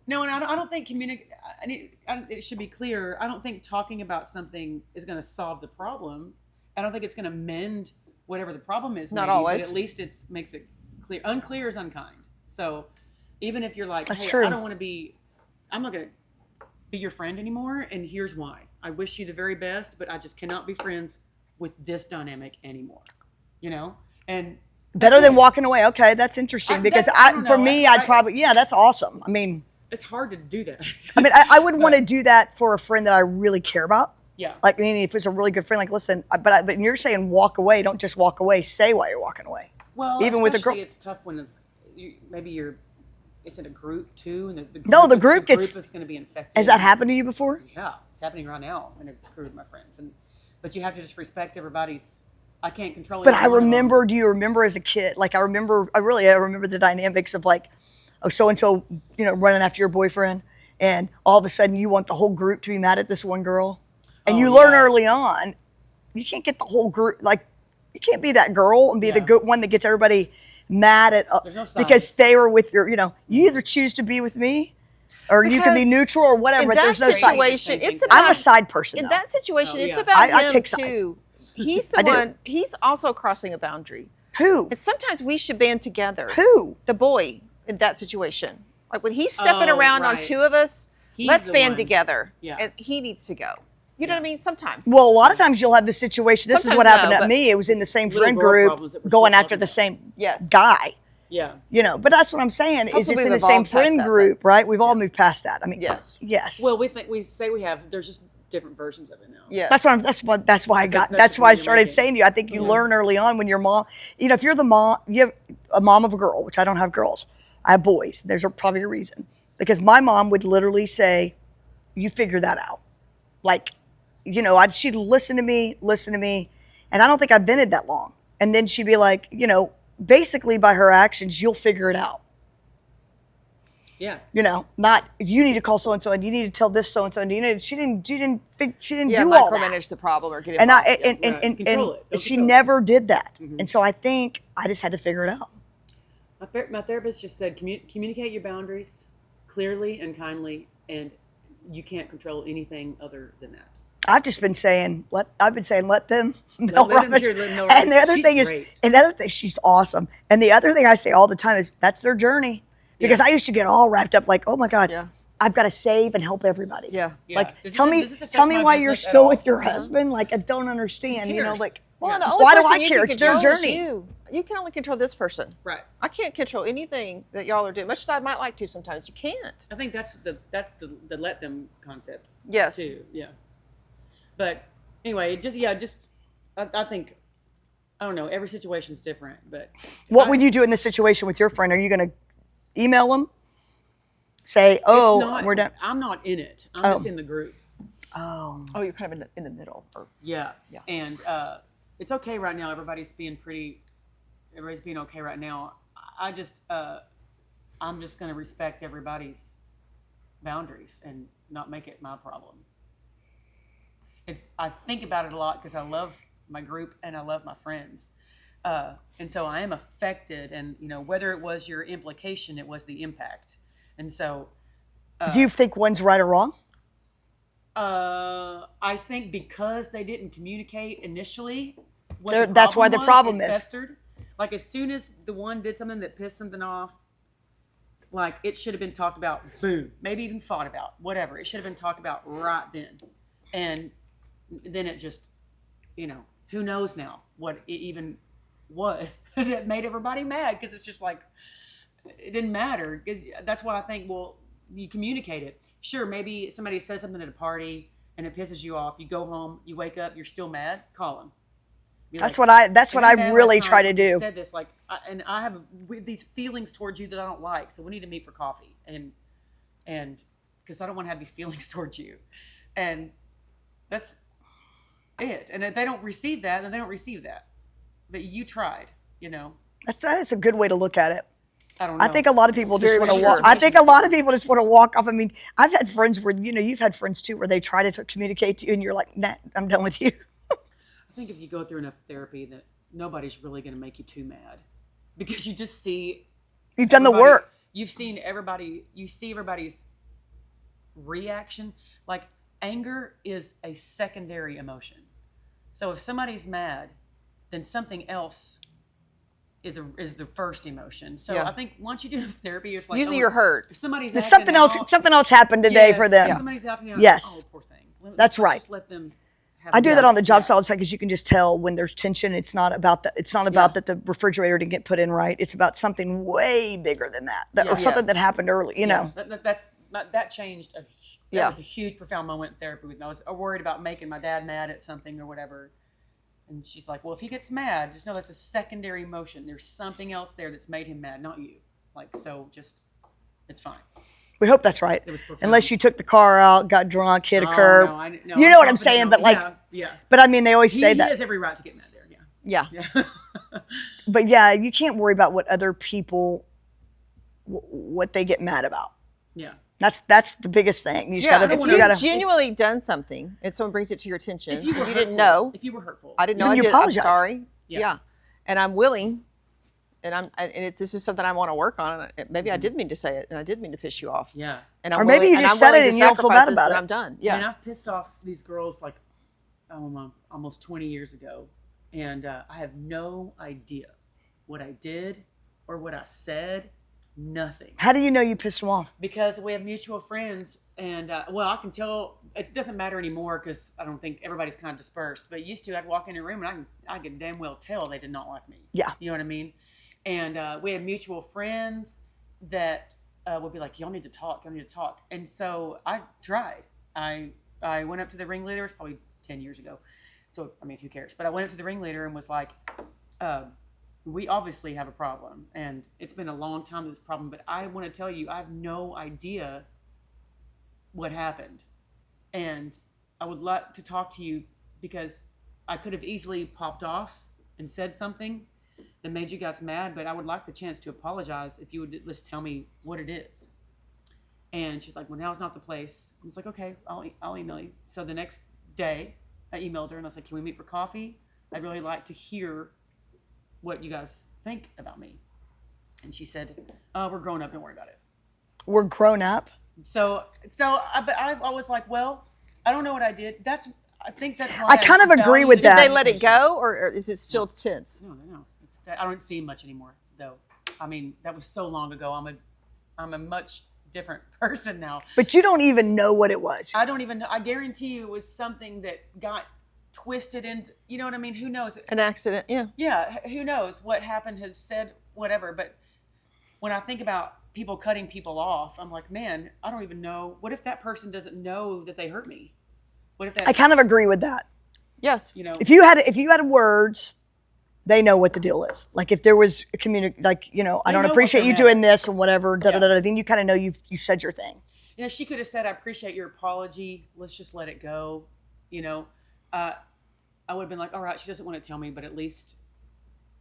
No, and I don't think it should be clear. I don't think talking about something is going to solve the problem. I don't think it's going to mend whatever the problem is.
Not
maybe,
always.
But at least it makes it clear. Unclear is unkind. So even if you're like,
That's
hey,
true.
I'm not going to be your friend anymore. And here's why. I wish you the very best, but I just cannot be friends with this dynamic anymore. And
Better than walking away. Okay, that's interesting because
I don't
for
know.
me, I'd probably, that's awesome. I mean,
it's hard to do that.
I would want to do that for a friend that I really care about.
Yeah.
Like, if it's a really good friend, like, listen, but you're saying walk away. Don't just walk away. Say why you're walking away.
Well,
even with a
especially
girl,
it's tough when it's in a group too, and the
group
is going to be infected.
Has that happened to you before?
Yeah, it's happening right now in a group of my friends, but you have to just respect everybody's. I can't control it.
But I remember. Do you remember as a kid? Like, I remember the dynamics of, like, so and so, running after your boyfriend, and all of a sudden you want the whole group to be mad at this one girl, and you learn early on, you can't get the whole group. Like, you can't be that girl and be the good one that gets everybody mad at because they were with your. You either choose to be with me, or you can be neutral or whatever. But there's no
situation.
side.
It's about,
I'm a side person.
In
though.
that situation, it's
yeah.
about
I
him
pick sides.
too. He's the one. He's also crossing a boundary.
Who?
And sometimes we should band together.
Who?
The boy in that situation. Like, when he's stepping around on two of us, let's band together.
Yeah.
And he needs to go. You know what I mean? Sometimes.
Well, a lot of times you'll have this situation. This is what
Sometimes
happened
no,
to me. It was in the same
Little
friend
girl
group
problems that we're
going
still
after
talking
the
about.
same
Yes.
guy.
Yeah.
But that's what I'm saying. Is
Hopefully
it's in
we've
the same
evolved past
friend
that,
group, right? We've all moved past that. I mean,
Yes.
Yes.
Well, we say we have. There's just different versions of it now.
Yeah.
That's why I got. That's
the
why I
point you're
started
making.
saying to you. I think you learn early on when your mom. If you're the mom, you have a mom of a girl, which I don't have girls. I have boys. There's probably a reason. Because my mom would literally say, "You figure that out." Like, she'd listen to me, and I don't think I've been in that long. And then she'd be like, basically by her actions, you'll figure it out.
Yeah.
You know, not you need to call so and so, and you need to tell this so and so, and she didn't do all that.
Micromanage the problem or get
And
involved.
Control it. Don't
she
control it.
never did that. And so I think I just had to figure it out.
My therapist just said, communicate your boundaries clearly and kindly, and you can't control anything other than that.
I've just been saying, let them know.
Let them know.
And the other
She's
thing
great.
she's awesome. And the other thing I say all the time is that's their journey. Because I used to get all wrapped up like, oh my God, I've got to save and help everybody.
Yeah.
Like,
Does
tell
this
me
affect
why
my
you're
business at
still
all?
with your husband. Like, I don't understand. You know,
cares?
like,
Well,
Yeah.
the only
why do
person
I
you
care?
can
It's their
control is
journey.
You can only control this person.
Right.
I can't control anything that y'all are doing. Much as I might like to sometimes, you can't.
I think that's the let them concept
Yes.
too. Yeah. But anyway, I think, I don't know, every situation's different, but
what would you do in this situation with your friend? Are you going to email them? Say, we're done.
I'm not in it. I'm just in the group.
Oh,
you're kind of in the middle.
Yeah. And it's okay right now. Everybody's being okay right now. I'm just going to respect everybody's boundaries and not make it my problem. I think about it a lot because I love my group and I love my friends. And so I am affected, and whether it was your implication, it was the impact. And so
do you think one's right or wrong?
I think because they didn't communicate initially,
That's why the problem is.
Festered. Like as soon as the one did something that pissed something off, like it should have been talked about, boom, maybe even thought about, whatever. It should have been talked about right then. And then it just, who knows now what it even was that made everybody mad, because it's just like, it didn't matter. That's why I think, well, you communicate it. Sure, maybe somebody says something at a party and it pisses you off. You go home, you wake up, you're still mad. Call them.
That's what I really try to do.
Said this I have these feelings towards you that I don't like, so we need to meet for coffee, and because I don't want to have these feelings towards you, and that's it. And if they don't receive that, then they don't receive that. But you tried,
That's a good way to look at it.
I don't know.
I think a lot of people just want to
sure.
walk. I think a lot of people just want to walk off. I mean, I've had friends where you've had friends too where they try to communicate to you, and you're like, nah, I'm done with you.
I think if you go through enough therapy, that nobody's really going to make you too mad, because you just see.
You've done the work.
You've seen everybody. You see everybody's reaction. Like anger is a secondary emotion. So if somebody's mad, then something else is the first emotion. So I think once you do therapy, it's like
usually you're hurt.
If somebody's
Something else happened today for them.
If somebody's acting out.
Yes.
Oh, poor thing.
That's right.
Just let them.
I do that on the job site all the time because you can just tell when there's tension. It's not about that. It's not about that the refrigerator didn't get put in right. It's about something way bigger than that, or something that happened early.
That changed. That was a huge, profound moment in therapy with me. I was worried about making my dad mad at something or whatever, and she's like, "Well, if he gets mad, just know that's a secondary emotion. There's something else there that's made him mad, not you. Like, so just, it's fine."
We hope that's right.
It was profound.
Unless you took the car out, got drunk, hit a curb.
No,
you know what I'm saying? But but I mean, they always say that.
He has every right to get mad there. Yeah.
But you can't worry about what other people, what they get mad about.
Yeah.
That's the biggest thing. You just gotta.
If you've genuinely done something and someone brings it to your attention, and you didn't know,
if you were hurtful,
I didn't know.
Then you apologize.
I'm sorry. Yeah. And I'm willing. And this is something I want to work on. Maybe I did mean to say it, and I did mean to piss you off.
Yeah.
And I'm
or maybe you just said it and you don't feel bad about it.
I'm done. Yeah.
I mean, I've pissed off these girls like almost 20 years ago, and I have no idea what I did or what I said. Nothing.
How do you know you pissed them off?
Because we have mutual friends, and I can tell. It doesn't matter anymore because I don't think everybody's kind of dispersed. But used to, I'd walk in a room and I could damn well tell they did not like me.
Yeah.
You know what I mean? And we have mutual friends that would be like, y'all need to talk. And so I tried. I went up to the ringleader. It was probably 10 years ago. So, I mean, who cares? But I went up to the ringleader and was like, we obviously have a problem. And it's been a long time, this problem. But I want to tell you, I have no idea what happened. And I would like to talk to you because I could have easily popped off and said something that made you guys mad, but I would like the chance to apologize if you would at least tell me what it is. And she's like, well, now's not the place. I was like, okay, I'll email you. So the next day I emailed her and I was like, can we meet for coffee? I'd really like to hear what you guys think about me. And she said, we're grown up, don't worry about it.
We're grown up.
But I was like, well, I don't know what I did. I think that's why
I kind of agree with
Did
that.
they let it go, or is it still tense?
No. I don't see him much anymore, though. I mean, that was so long ago. I'm a much different person now.
But you don't even know what it was.
I don't even know. I guarantee you it was something that got twisted into, you know what I mean? Who knows?
An accident, yeah.
Yeah, who knows what happened, has said, whatever. But when I think about people cutting people off, I'm like, man, I don't even know. What if that person doesn't know that they hurt me? What if that?
I kind of agree with that.
Yes.
You know,
If you had words, they know what the deal is. Like if there was a community, like, I
They
don't
know what
appreciate
they're
you
mad
doing
at.
this and whatever, then you kind of know you said your thing.
she could have said, I appreciate your apology. Let's just let it go. I would have been like, all right, she doesn't want to tell me, but at least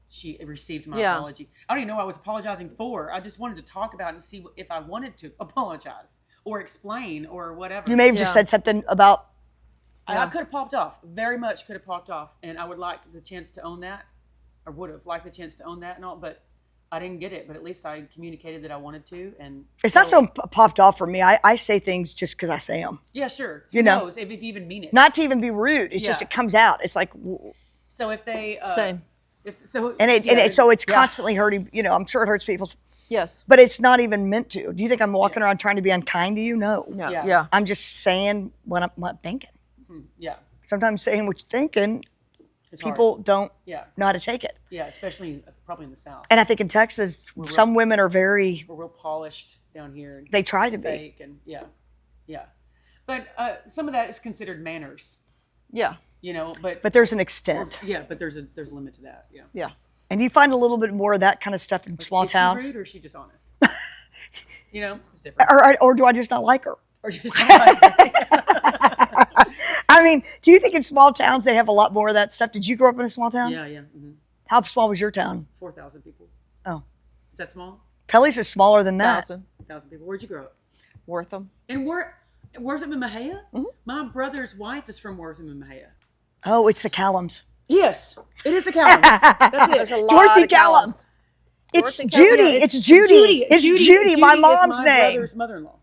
she received my apology. I don't even know what I was apologizing for. I just wanted to talk about it and see if I wanted to apologize or explain or whatever.
You may have just said something about.
I could have popped off. Very much could have popped off. And I would like the chance to own that, or would have liked the chance to own that and all, but I didn't get it. But at least I communicated that I wanted to. And
It's not so popped off for me. I say things just because I say them.
yeah, sure.
You
Who
know.
knows if you even mean it.
Not to even be rude. It's just
Yeah.
it comes out. It's like,
So if they
Same.
so it's constantly hurting. I'm sure it hurts people,
Yes.
but it's not even meant to. Do you think I'm walking around trying to be unkind to you? No.
No.
Yeah.
Yeah.
I'm just saying what I'm thinking.
yeah,
Sometimes saying what you're thinking,
it's
people
hard.
don't
Yeah,
know how to take it.
yeah, especially probably in the South.
And I think in Texas, some women are very,
We're real polished down here. And
they try to be.
fake and yeah. But some of that is considered manners,
Yeah.
But there's an extent.
yeah, but there's a limit to that. Yeah.
Yeah.
And you find a little bit more of that kind of stuff in small
Is
towns.
she rude or is she just honest? It's different.
Or do I just not like her?
Or just like,
I mean, do you think in small towns they have a lot more of that stuff? Did you grow up in a small town?
yeah. Mm-hmm.
How small was your town?
4,000 people.
Oh.
Is that small?
Pelly's is smaller than that.
1,000 people. Where'd you grow up?
Wortham.
In Wortham and Mahia?
Mm-hmm.
My brother's wife is from Wortham and Mahia.
Oh, it's the Callums.
Yes, it is the Callums. That's
There's a
it.
lot
Dorothy
of
Callum.
Callums.
It's
Dorothy
Judy.
Callum, yeah,
It's Judy. It's Judy, my
is
mom's
my
name.
brother's mother-in-law.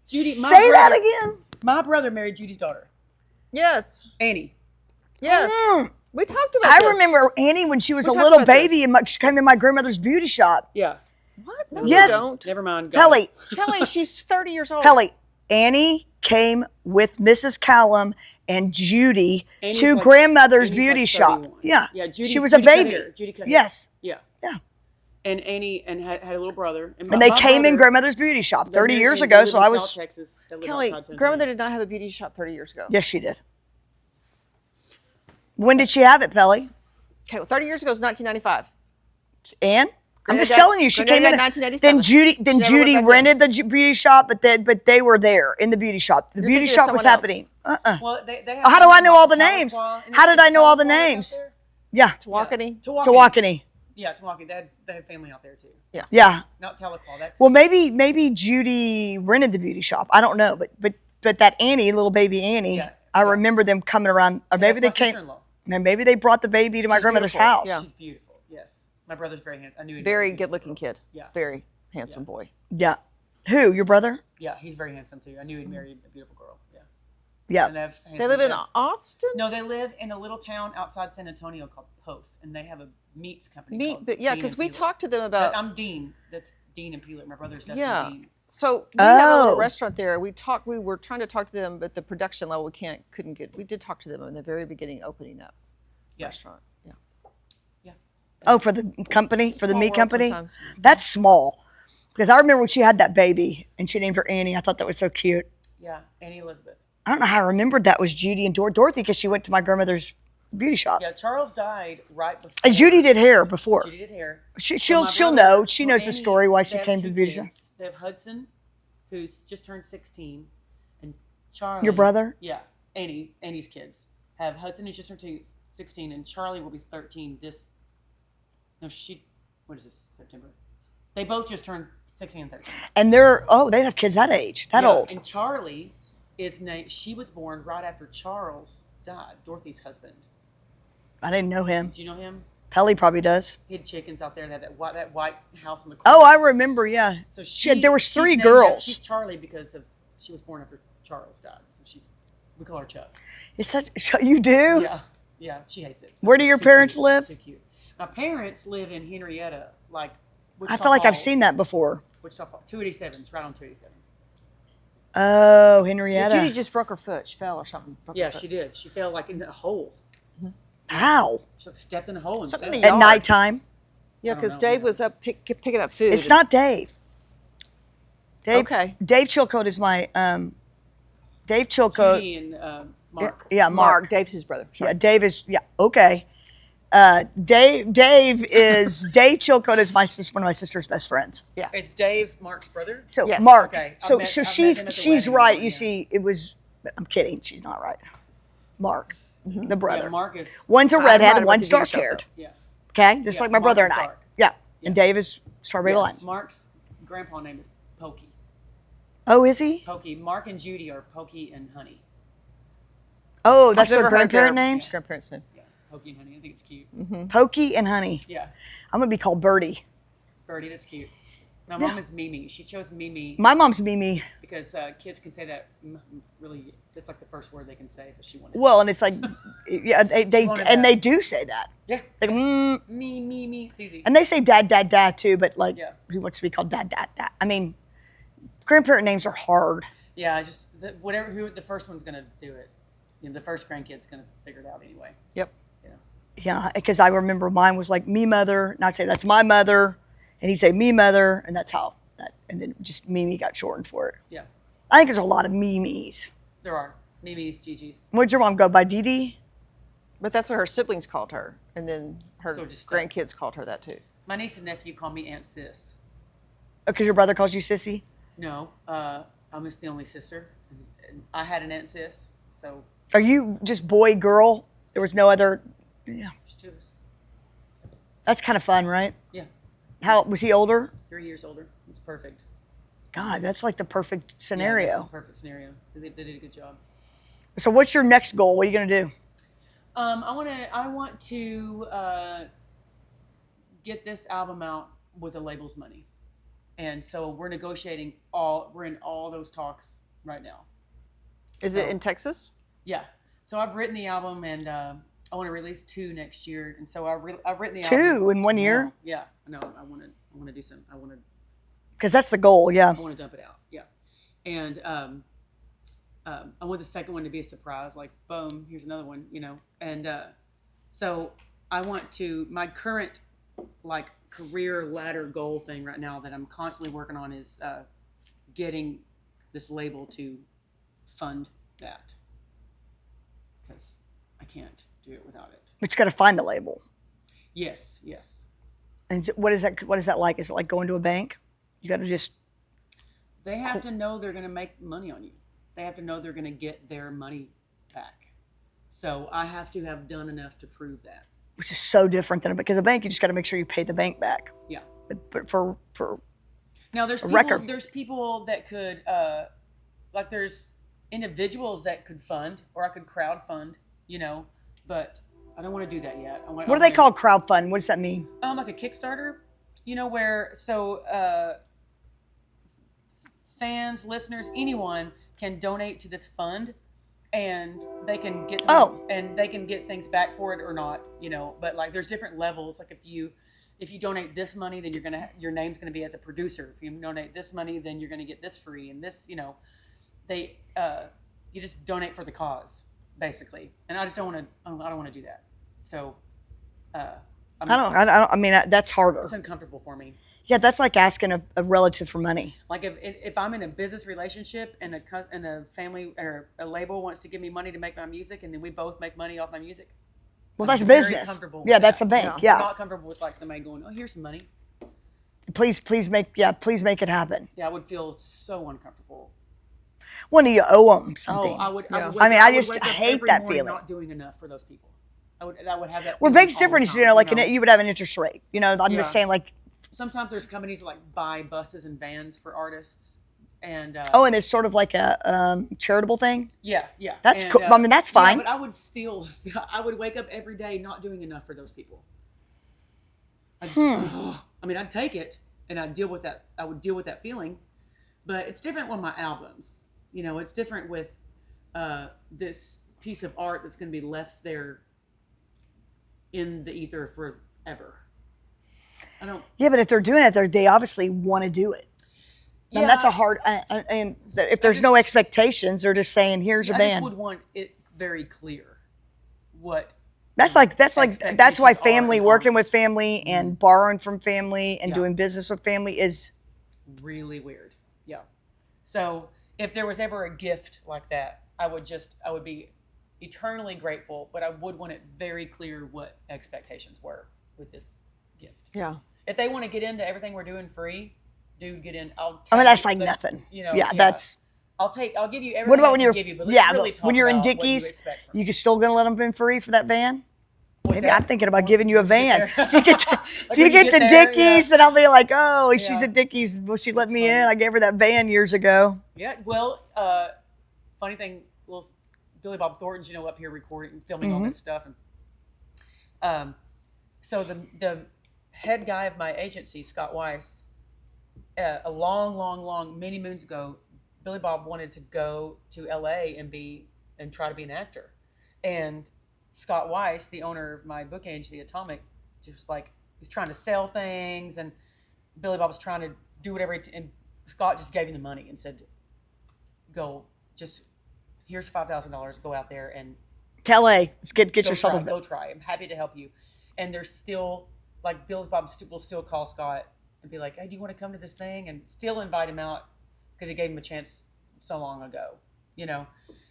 Judy.
Say that again.
My brother married Judy's daughter,
Yes.
Annie.
Yes.
Mm.
We talked about
I
this.
remember Annie when she was
We
a
talked
little
about this.
baby and she came in my grandmother's beauty shop.
Yeah.
What? No,
Yes.
you don't.
Never mind.
Pelly,
Kelly, she's 30 years old.
Pelly, Annie came with Mrs. Callum and Judy
Annie's
to
like-
grandmother's
Annie's
beauty
like
shop.
31.
Yeah.
Yeah. Judy,
She was a
Judy cut
baby.
hair. Judy cut hair.
Yes.
Yeah.
Yeah.
And Annie had a little brother.
And they
my
came in
brother-
grandmother's beauty shop 30
they
years
lived
ago.
in
So I was,
South Texas. They lived
Kelly,
outside San
grandmother
Antonio.
did not have a beauty shop 30 years ago.
yes, she did. When did she have it, Pelly?
Okay, well, 30 years ago was 1995.
And I'm
Granddad
just
died-
telling you, she
Granddad
came in.
died
Then
1987.
Judy,
She never went
Judy
back in.
rented the beauty shop, but they were there in the beauty shop. The
You're
beauty
thinking of
shop was
someone else.
happening.
Well, they have
How do I know all the
Tahlequah,
names?
and
How
it's
did I know all the
Tahlequah that's
names?
out there?
Yeah,
Tawakoni.
Tawakoni.
Yeah, Tawakoni. They had family out there too.
Yeah.
Not Tahlequah. That's
Well, maybe Judy rented the beauty shop. I don't know, but that Annie, little baby Annie,
Yeah,
I
yeah.
remember them coming around. Or maybe they
that's my
came.
sister-in-law.
And maybe they brought the baby to my
She's
grandmother's
beautiful,
house.
yeah.
She's beautiful. Yes, my brother's very handsome. I knew he was
Very
a
good
beautiful
looking
girl.
kid.
Yeah,
Very handsome boy.
Yeah. Who? Your brother?
yeah, he's very handsome too. I knew he'd married a beautiful girl. Yeah,
Yeah.
and they have
They live in
handsome-
Austin?
No, they live in a little town outside San Antonio called Poth, and they have a meats company.
Meat,
called
but yeah,
Dean
because
and
we
Peeler.
talked to them about.
I'm Dean. That's Dean and Peeler. My brother's Dustin
Yeah.
Dean.
So we have a little
Oh.
restaurant there. We were trying to talk to them, but the production level couldn't get. We did talk to them in the very beginning, opening that
Yeah.
restaurant. Yeah.
Oh, for the company, for the
Small
meat
world
company?
sometimes.
That's small. Because I remember when she had that baby and she named her Annie. I thought that was so cute.
Yeah, Annie Elizabeth.
I don't know how I remembered that was Judy and Dorothy because she went to my grandmother's beauty shop.
Yeah, Charles died right before.
And Judy did hair before.
Judy did hair.
She'll
my
know.
brother-
She
so
knows the
Annie,
story why she
they have
came to the
two
beauty shop.
kids. They have Hudson, who's just turned 16, and Charlie.
Your brother?
Yeah, Annie's kids have Hudson, who's just turned 16, and Charlie will be 13 this. No, what is this, September? They both just turned 16 and 13.
And they have kids that age, that old.
And Charlie is named. She was born right after Charles died, Dorothy's husband.
I didn't know him.
Do you know him?
Pelly probably does.
He had chickens out there. They had that white house in the corner.
Oh, I remember. Yeah.
So
there was 3
she's
girls.
She's Charlie because she was born after Charles died. So we call her Chuck.
It's you do?
Yeah. She hates it.
Where do your parents live?
Too cute. My parents live in Henrietta, like. Wichita
I feel like I've
Falls.
seen that before.
Wichita Falls. 287. It's right on 287.
Oh, Henrietta.
Judy just broke her foot. She fell or something.
Yeah, she did. She fell like into a hole.
How?
She like stepped in a hole and
Something
fell.
in the
At
yard.
nighttime?
Yeah,
I don't
because
know.
Dave was up picking up food.
It's not Dave.
Okay.
Dave Chilcote is my Dave Chilcote.
Judy and Mark.
Yeah, Mark.
Dave's his brother. Sorry.
Yeah, Dave is okay. Dave Chilcote is one of my sister's best friends.
Yeah.
It's Dave, Mark's brother.
So
Yes.
Mark.
Okay.
So
I've met him at the
she's
wedding,
right.
yeah.
You see, it was. I'm kidding. She's not right. Mark, the brother.
Yeah, Mark is.
One's a
I might have
redhead,
went
one's
to hear
dark haired.
Yeah.
Okay, just
Yeah,
like my
Mark
brother
is
and I.
dark.
Yeah.
Yeah.
And Dave is Strawberry Line.
Mark's grandpa name is Pokey.
Oh, is he?
Pokey. Mark and Judy are Pokey and Honey.
Oh, that's
I've
their
never heard
grandparent
their
names.
Grandparents' name.
Yeah. Pokey and Honey. I think it's cute.
Pokey and Honey.
Yeah.
I'm gonna be called Birdie.
Birdie, that's cute. My mom is Mimi. She chose Mimi
My mom's Mimi.
because kids can say that really. That's like the first word they can say, so she wanted.
Well, and it's like, yeah, they
wanted
and
that.
they do say that.
Yeah.
Like,
Me. It's easy.
and they say dad too, but like,
Yeah.
who wants to be called dad? I mean, grandparent names are hard.
Yeah, I just who the first one's gonna do it. You know, the first grandkid's gonna figure it out anyway.
Yep.
You know.
Yeah, because I remember mine was like me mother, and I'd say that's my mother, and he'd say me mother, and that's how that, and then just Mimi got shortened for it.
Yeah,
I think there's a lot of Mimis.
there are Mimi's, Gigi's.
What'd your mom go by, Dee Dee?
But that's what her siblings called her. And then her
So just
grandkids called her that too.
My niece and nephew call me Aunt Sis.
Because your brother calls you Sissy?
No, I'm just the only sister, and I had an Aunt Sis, so
Are you just boy, girl? There was no other, yeah.
she's 2 of us.
That's kind of fun, right?
Yeah,
How, was he older?
3 years older. It's perfect.
God, that's like the perfect
Yeah, that's
scenario.
the perfect scenario. They did a good job.
So what's your next goal? What are you going to do?
I want to get this album out with the label's money, and so we're negotiating we're in all those talks right now.
Is it in Texas?
Yeah. So I've written the album, and I want to release 2 next year, and so I've written the album.
2 in 1 year?
Yeah. No, I want to do some. I want
Because that's the goal, yeah.
to dump it out. Yeah. And I want the second one to be a surprise, like boom, here's another one, you know. And so I want to my current like career ladder goal thing right now that I'm constantly working on is getting this label to fund that, because I can't do it without it.
But you got to find the label.
Yes.
And what is that like? Is it like going to a bank? You got to just,
They have to know they're going to make money on you. They have to know they're going to get their money back. So I have to have done enough to prove that.
which is so different than because a bank, you just got to make sure you pay the bank back.
Yeah.
But for
Now there's
record.
there's people that could like there's individuals that could fund, or I could crowd fund, you know, but I don't want to do that yet.
what do they call crowdfund? What does that mean?
Like a Kickstarter, you know, where fans, listeners, anyone can donate to this fund, and they can get and they can get things back for it or not, you know. But like, there's different levels. Like if you donate this money, then your name's gonna be as a producer. If you donate this money, then you're gonna get this free, and this, you know, you just donate for the cause, basically. And I just don't want to. I don't want to do that. So,
I mean, that's harder.
It's uncomfortable for me.
Yeah, that's like asking a relative for money.
Like if I'm in a business relationship and a family or a label wants to give me money to make my music, and then we both make money off my music.
Well, that's
I'm very
business.
comfortable
Yeah,
with
that's
that.
a bank.
I'm
Yeah.
not comfortable with like somebody going, "Oh, here's some money."
Please make it happen.
Yeah, I would feel so uncomfortable.
When do you owe them something?
Oh, I would.
Yeah.
I mean, I
would
just
wake up
hate
every
that
morning
feeling.
Not doing enough for those people. I would have that.
Well,
feeling
bank's
all the
different.
time,
You know, like
you know?
you would have an interest rate. You know, I'm just
Yeah.
saying, like
sometimes there's companies that like buy buses and vans for artists. And
and it's sort of like a charitable thing.
yeah.
That's
And,
cool. I mean, that's fine.
Yeah, but I would wake up every day not doing enough for those people. I'd take it and I'd deal with that. I would deal with that feeling, but it's different with my albums. It's different with this piece of art that's going to be left there in the ether forever.
Yeah, but if they're doing it, they obviously want to do it. And that's a hard. And if there's no expectations, they're just saying, "Here's your band."
I just would want it very clear what.
That's why family, working with family and borrowing from family and doing business with family is
really weird. Yeah. So if there was ever a gift like that, I would be eternally grateful, but I would want it very clear what expectations were with this gift.
Yeah.
If they want to get into everything we're doing free, dude, get in.
That's like nothing. That's.
I'll give you everything.
What about when you're?
When
you're in Dickies, you still gonna let them in free for that van? Maybe I'm thinking about giving you a van. If you get to Dickies, then I'll be like, oh, she's at Dickies. Will she let me in? I gave her that van years ago.
Yeah. Well, funny thing, Billy Bob Thornton's, up here recording, filming all this stuff, and so the head guy of my agency, Scott Weiss, a long, many moons ago, Billy Bob wanted to go to LA and try to be an actor, and Scott Weiss, the owner of my book agency, Atomic, just he's trying to sell things, and Billy Bob was trying to do whatever, and Scott just gave him the money and said, "Go, here's $5,000. Go out there and
to LA. Let's get yourself
go try. I'm happy to help you." And there's still Billy Bob will still call Scott and be like, "Hey, do you want to come to this thing?" And still invite him out because he gave him a chance so long ago,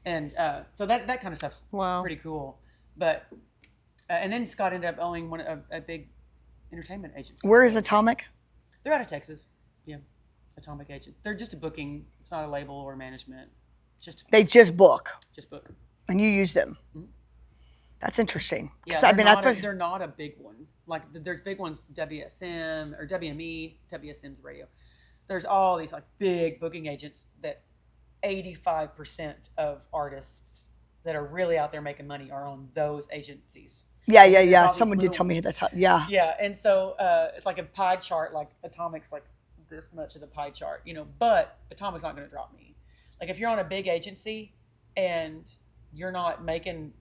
And so that kind of stuff's pretty cool. But and then Scott ended up owning a big entertainment agency.
Where is Atomic?
They're out of Texas. Yeah, Atomic agent. They're just a booking. It's not a label or management.
They just book.
Just book. And
you use them. Mm-hmm. That's interesting.
Yeah, they're not a big one. There's big ones, WSM or WME. WSM's radio. There's all these big booking agents that 85% of artists that are really out there making money are on those agencies.
Yeah. Someone did tell me that's how. Yeah.
Yeah, and so it's like a pie chart. Atomic's this much of the pie chart, But Atomic's not going to drop me. If you're on a big agency and you're not making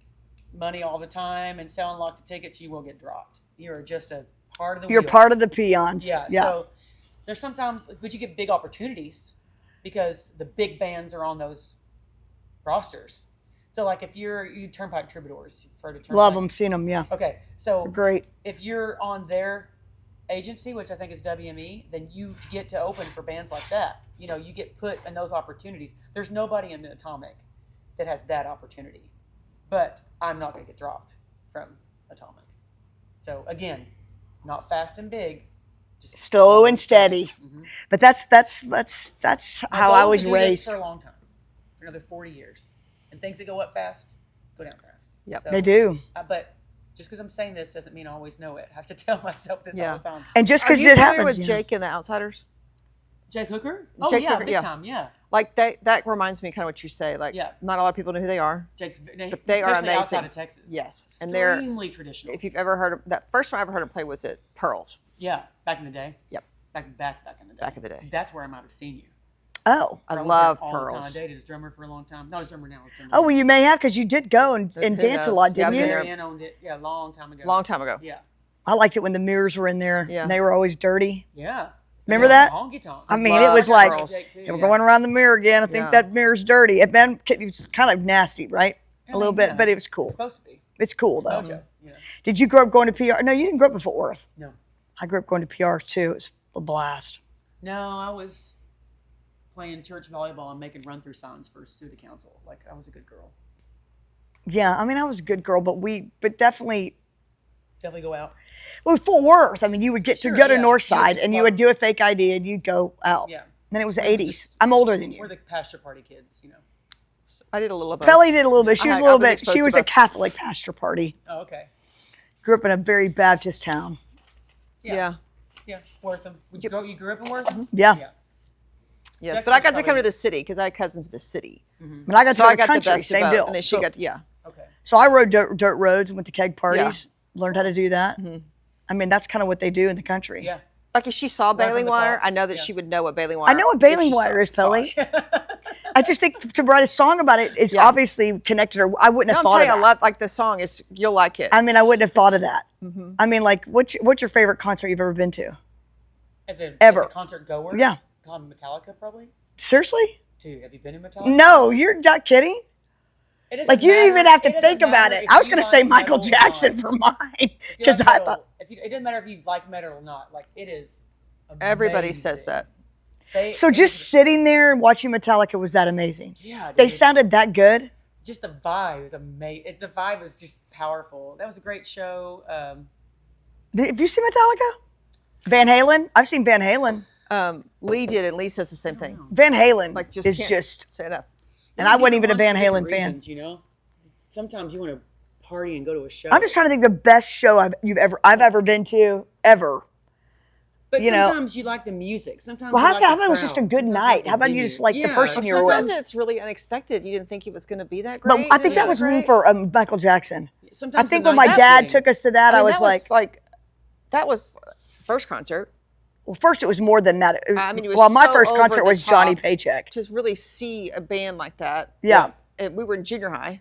money all the time and selling lots of tickets, you will get dropped. You're just a part of the.
You're
wheel.
Part of the peons.
Yeah. So there's sometimes, but you get big opportunities because the big bands are on those rosters. So if you Turnpike Troubadours, you've heard of Turnpike.
Love them, seen them, yeah.
Okay, so
they're great.
If you're on their agency, which I think is WME, then you get to open for bands like that. You get put in those opportunities. There's nobody in the Atomic that has that opportunity, but I'm not going to get dropped from Atomic. So again, not fast and big, just
slow and steady.
Mm-hmm.
But that's how I was raised.
For a long time, for another 40 years. And things that go up fast, go down fast.
Yep, so, they do.
But just because I'm saying this doesn't mean I always know it. I have to tell myself this all the time.
And just because it happens.
With Jake and the Outsiders?
Jake Hooker? Oh, Jake Hooker, big time, yeah.
That reminds me kind of what you say. Not a lot of people know who they are.
But
they are amazing.
Outside of Texas.
Yes.
And they're extremely traditional.
If you've ever heard of that, first time I ever heard him play was at Pearls.
Yeah, back in the day.
Yep.
Back in the day.
Back in the day.
That's where I might have seen you.
Oh,
I love
all
Pearls.
The time. I dated his drummer for a long time. Not his drummer now.
Oh, well, you may have because you did go and dance a lot, didn't you?
Marianne owned it. Yeah, long time ago.
Yeah.
I liked it when the mirrors were in there.
Yeah.
And they were always dirty.
Yeah.
Remember that?
Honky tonk.
I mean, it was we're going around the mirror again. I think that mirror's dirty. It was kind of nasty, right? A little bit, but it was cool.
It's supposed to be.
It's cool though.
Mojo, yeah.
Did you grow up going to PR? No, you didn't grow up in Fort Worth.
No.
I grew up going to PR too. It was a blast.
No, I was playing church volleyball and making run-through signs for student council. I was a good girl.
Yeah, I mean, I was a good girl, but definitely
go out.
Well, Fort Worth. I mean, you would get to go to Northside and you would do a fake ID and you'd go out.
Yeah.
And then it was the 80s. I'm older than you.
We're the pasture party kids,
So I did a little bit.
Pelly did a little bit. She was a Catholic pasture party.
Oh, okay.
Grew up in a very Baptist town.
Yeah.
Yeah, Wortham. You grew up in Wortham?
Yeah.
Yes,
Jackson's
but I got to come
probably-
to the city because I had cousins in the city.
But I got to
So
go
I
to
got the
country,
best of
same
both.
deal.
And then she
So,
got, yeah.
Okay.
so I rode dirt roads and went to keg parties, learned how to do that.
Mm-hmm.
I mean, that's kind of what they do in the country.
Yeah.
Like if she saw
Learn from
baling
the
wire,
cops.
I know that
Yeah.
she would know what baling wire.
I know what
if
baling
she
wire is,
saw
Pelly.
it.
I just think to write a song about it is
Yeah.
obviously connected. Or I wouldn't
No,
have
I'm
thought
telling
of
you, I
that.
love like the song. Is you'll like it.
I mean, I wouldn't have thought of that.
Mm-hmm.
I mean, like, what's your favorite concert you've ever been to?
As a concert goer?
Yeah.
Metallica, probably?
Seriously?
Dude, have you been in Metallica?
No, you're not kidding.
It doesn't
Like, you didn't even
matter-
have to
doesn't
think about
matter
it.
if
I was
you
going to say
like
Michael
metal or
Jackson
not.
for mine
If you
because
like
I
metal-
thought.
it doesn't matter if you like metal or not. Like, it is
Everybody says
amazing.
that.
So just sitting there and watching Metallica was that amazing.
Yeah,
They
dude.
sounded that good.
Just the vibe was amazing. The vibe was just powerful. That was a great show.
Have you seen Metallica? Van Halen? I've seen Van Halen.
Lee did, and Lee says the same thing.
Van Halen
Like just
is
can't
just,
say enough.
and I wasn't even a
Different
Van
ones for
Halen
different
fan.
reasons, you know, sometimes you want to party and go to a show.
I'm just trying to think the best show I've ever been to ever.
But
you know-
sometimes you like the music. Sometimes
Well,
you
how
like
about
the
it was just a
crowd.
good
Sometimes
night?
like the
How about you
venue.
just like the
Yeah,
person you're with?
Sometimes it's really unexpected. You didn't think it was going to be that great.
But I think that was room for Michael Jackson.
Sometimes
I think
the
when my
night's
dad
fitting.
took us to that, I was like,
that was first concert.
well, first it was more than that.
I mean, it was
well, my
so
first
over
concert
the
was Johnny
top.
Paycheck.
To really see a band like that.
Yeah.
We were in junior high.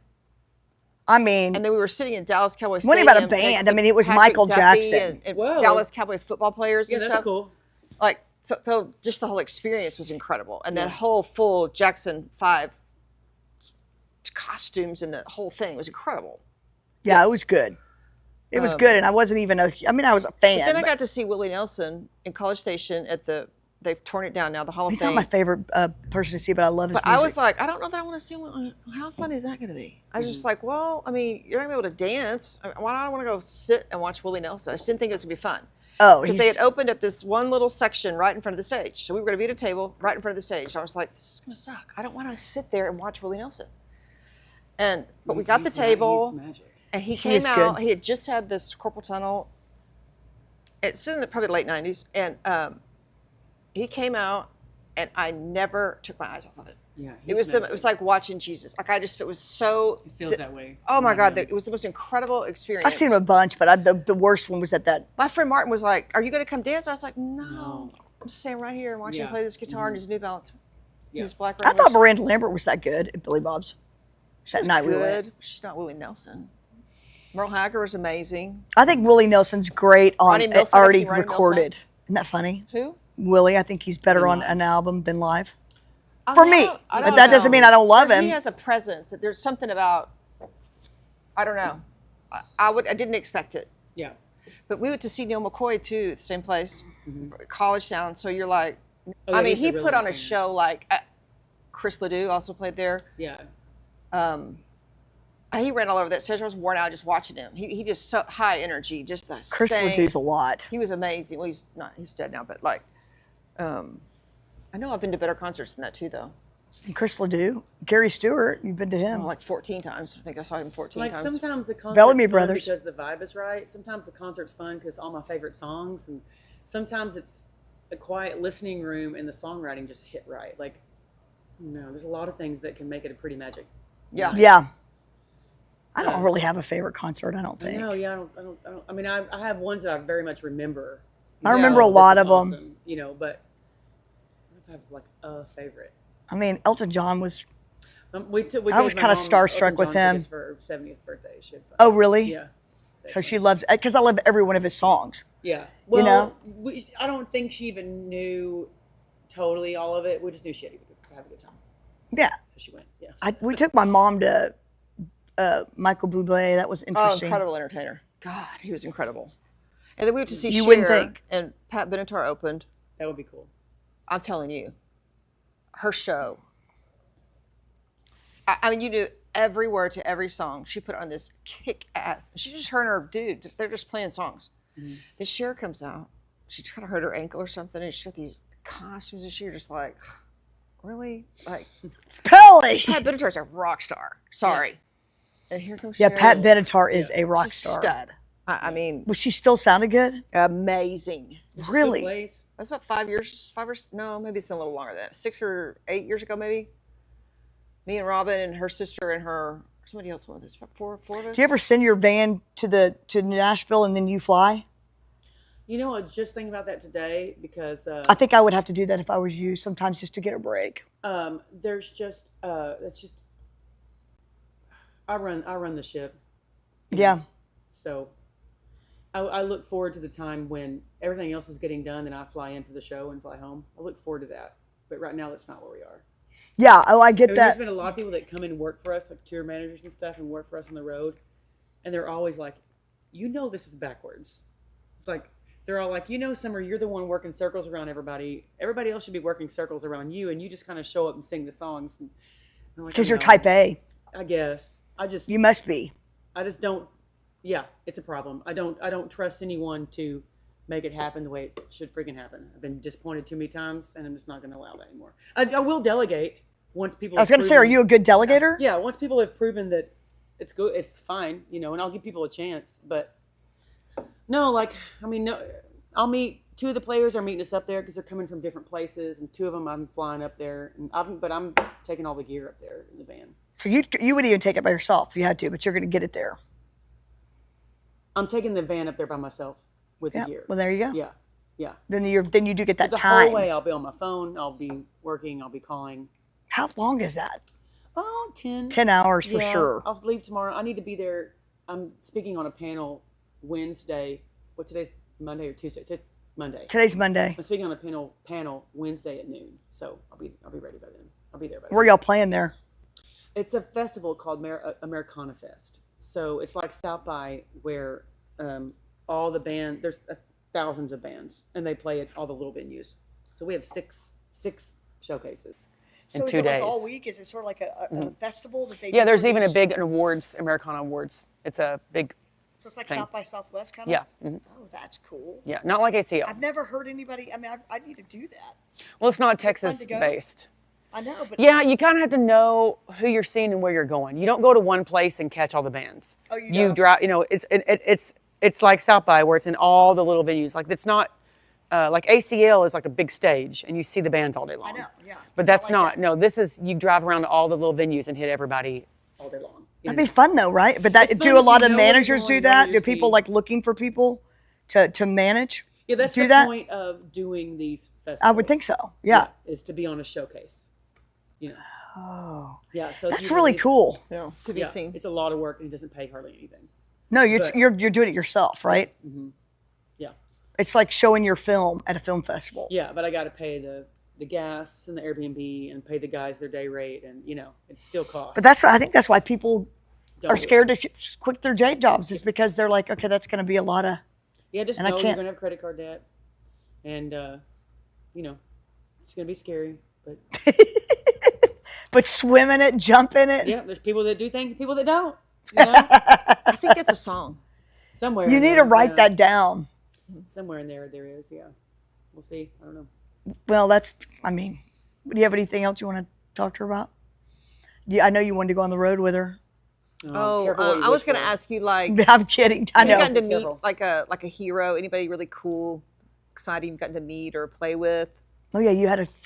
I mean,
And then we were sitting in Dallas Cowboy
Wasn't
Stadium.
about a
next
band.
to
I mean, it was
Patrick
Michael
Duffy
Jackson.
and
Whoa.
Dallas Cowboy football players
Yeah,
and
that's
stuff.
cool.
Like, so just the whole experience was incredible. And that whole full Jackson 5 costumes and the whole thing was incredible.
yeah, it was good. It was good, and I wasn't even I mean, I was a fan.
Then I
but
got to see Willie Nelson in College Station at they've torn it down now, the Hall of
he's
Fame.
not my favorite person to see, but I love his
But
music.
I was like, I don't know that I want to see him. How fun is that going to be? I was just like, well, I mean, you're not going to be able to dance. Why do I want to go sit and watch Willie Nelson? I just didn't think it was going to be fun.
oh,
Because they had opened up this one little section right in front of the stage. So we were going to be at a table right in front of the stage. I was like, this is going to suck. I don't want to sit there and watch Willie Nelson. But we got the table,
He's magic.
and he
is
came out.
good.
He had just had this carpal tunnel. It's in the probably late 90s. And he came out, and I never took my eyes off of it.
Yeah,
It was like watching Jesus. Like it was so.
It feels that way.
Oh my God!
Yeah.
It was the most incredible experience.
I've seen him a bunch, but the worst one was at that.
My friend Martin was like, "Are you going to come dance?" I was like, "No,
No.
I'm just staying right here and watching him
Yeah.
play this guitar and his New Balance,
Yeah.
his black."
I thought Miranda Lambert was that good at Billy Bob's. That night we went.
good. She's not Willie Nelson. Merle Haggard was amazing.
I think Willie Nelson's great on
Ronnie Milsap, I've
already
seen Ronnie Milsap.
recorded. Isn't that funny?
Who?
Willie, I think he's better on
live.
an album than live.
I
For
mean,
me,
I
but
don't
that doesn't
know.
mean I don't love
But
him.
He has a presence. There's something about. I don't know. I didn't expect it.
Yeah.
But we went to see Neil McCoy too, at the same place, College Town. So you're like,
Oh, yeah,
I mean,
he's a
he
really
put
good
on a
singer.
show like Chris Ledoux also played there.
Yeah.
He ran all over that stage. I was worn out just watching him. He just so high energy, just the
Chris
same.
Ledoux's a lot.
He was amazing. Well, he's dead now, but like, I know I've been to better concerts than that too, though.
And Chris Ledoux, Gary Stewart, you've been to him.
Like 14 times. I think I saw him 14
Like
times.
sometimes the concert's
Bellamy
fun
Brothers.
because the vibe is right. Sometimes the concert's fun because all my favorite songs, and sometimes it's a quiet listening room and the songwriting just hit right. Like, no, there's a lot of things that can make it a pretty magic.
Yeah.
Yeah. I don't really have a favorite concert, I don't think.
No, yeah, I don't. I mean, I have ones that I very much remember.
I remember a
This
lot
is
of them.
awesome, you know, but I don't have like a favorite.
I mean, Elton John was.
We
I
gave
was
my
kinda
mom
starstruck
Elton
with
John
him.
tickets for her 70th birthday. She had
Oh, really?
Yeah.
So she loves, because I love every one of his songs.
Yeah. Well,
know?
I don't think she even knew totally all of it. We just knew she had to have a good time.
Yeah.
So she went. Yeah.
We took my mom to Michael Bublé. That was
Oh,
interesting.
incredible entertainer. God, he was incredible. And then we went to see
You
Cher,
wouldn't think.
and Pat Benatar opened.
That would be cool.
I'm telling you, her show. I mean, you knew every word to every song. She put on this kick-ass. She just her and her dude. They're just playing songs. Then Cher comes out. She kind of hurt her ankle or something, and she's got these costumes, and she's just like, really? Like,
Pelly!
Pat Benatar's a rock star. Sorry. And here comes
Yeah,
Cher.
Pat Benatar is a rock
She's
star.
Stud. I mean,
Was she still sounded good?
amazing.
Really?
That's about 5 years. No, maybe it's been a little longer than that. 6 or 8 years ago, maybe. Me and Robin and her sister and somebody else with us. Four of us.
Do you ever send your van to Nashville and then you fly?
You know, I was just thinking about that today because
I think I would have to do that if I was you. Sometimes just to get a break.
there's just it's just I run the ship.
Yeah.
So I look forward to the time when everything else is getting done and I fly into the show and fly home. I look forward to that. But right now, that's not where we are.
Yeah. Oh, I get
I mean,
that.
there's been a lot of people that come in and work for us, like tour managers and stuff, and work for us on the road. And they're always like, this is backwards. It's like, they're all like, Summer, you're the one working circles around everybody. Everybody else should be working circles around you. And you just kind of show up and sing the songs.
Because you're type A.
I guess.
You must be.
I just don't. Yeah, it's a problem. I don't trust anyone to make it happen the way it should freaking happen. I've been disappointed too many times, and I'm just not going to allow that anymore. I will delegate once people.
I was going to say, are you a good delegator?
Yeah, once people have proven that it's good, it's fine, and I'll give people a chance. But no, no. I'll meet two of the players are meeting us up there because they're coming from different places, and two of them I'm flying up there, but I'm taking all the gear up there in the van.
So you would even take it by yourself if you had to, but you're going to get it there.
I'm taking the van up there by myself with the gear.
Well, there you go.
Yeah.
Then you do get that
the
time.
whole way I'll be on my phone. I'll be working. I'll be calling.
How long is that?
Oh, 10
hours for sure.
I'll leave tomorrow. I need to be there. I'm speaking on a panel Wednesday. Today's Monday or Tuesday? Today's Monday.
Today's Monday.
I'm speaking on a panel Wednesday at noon. So I'll be ready by then. I'll be there by then.
Where y'all playing there?
It's a festival called Americana Fest. So it's like South by where all the band, there's thousands of bands, and they play at all the little venues. So we have six showcases in 2 days.
Like all week? Is it sort of like a festival that they do?
Yeah, there's even a big Americana Awards. It's a big.
So it's like
thing.
South by Southwest kind of?
Yeah. Mm-hmm.
Oh, that's cool.
Yeah, not like ACL.
I've never heard anybody, I need to do that.
Well, it's not Texas based.
I know, but
yeah, you kind of have to know who you're seeing and where you're going. You don't go to one place and catch all the bands.
Oh, you
don't? Drive. It's like South by where it's in all the little venues. Like it's not like ACL is like a big stage and you see the bands all day long.
I know, yeah.
But that's not. No, this is you drive around to all the little venues and hit everybody all day long.
That'd be fun though, right? But do a lot of managers do that? Do people like looking for people to manage?
Yeah, that's
the
point of doing these festivals.
I would think so. Yeah.
Is to be on a showcase.
Oh.
Yeah, so
that's really cool.
Yeah, to be seen.
It's a lot of work and it doesn't pay hardly anything.
No, you're doing it yourself, right?
Mm-hmm. Yeah.
It's like showing your film at a film festival.
Yeah, but I got to pay the gas and the Airbnb and pay the guys their day rate, and it still costs.
But I think that's why people are scared to quit their day jobs, is because they're like, okay, that's going to be a lot of.
Yeah, just know you're going to have credit card debt, and it's going to be scary, but.
But swim in it, jump in it.
Yeah, there's people that do things and people that don't.
I think it's a song.
Somewhere.
You need to write that down.
Somewhere in there is, yeah. We'll see. I don't know.
Well, do you have anything else you want to talk to her about? I know you wanted to go on the road with her.
I was going to ask you, like,
I'm kidding. I know.
Have you gotten to meet like a hero, anybody really cool, exciting you've gotten to meet or play with?
Oh yeah,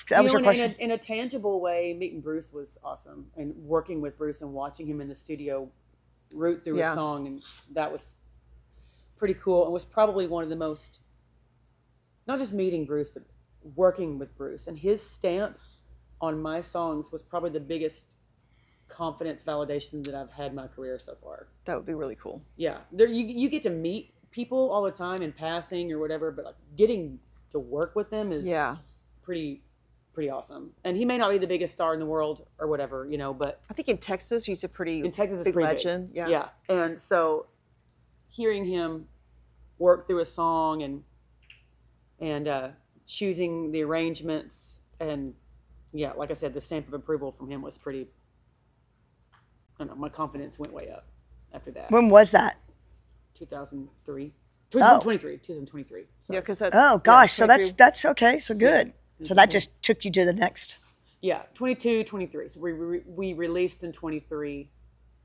that was your question.
In a tangible way, meeting Bruce was awesome, and working with Bruce and watching him in the studio root through a song, and that was pretty cool. It was probably one of the most, not just meeting Bruce, but working with Bruce, and his stamp on my songs was probably the biggest confidence validation that I've had in my career so far.
That would be really cool.
Yeah, you get to meet people all the time in passing or whatever, but like getting to work with them is pretty awesome. And he may not be the biggest star in the world or whatever, but
I think in Texas he's a pretty
big
legend.
Big. Yeah. And so hearing him work through a song and choosing the arrangements, and like I said, the stamp of approval from him was pretty. I don't know, my confidence went way up after that.
When was that?
2023. 2023.
So. Yeah, because
oh gosh, so that's okay. So good. Yeah. So that just took you to the next.
Yeah, 22, 23. So we released in 23.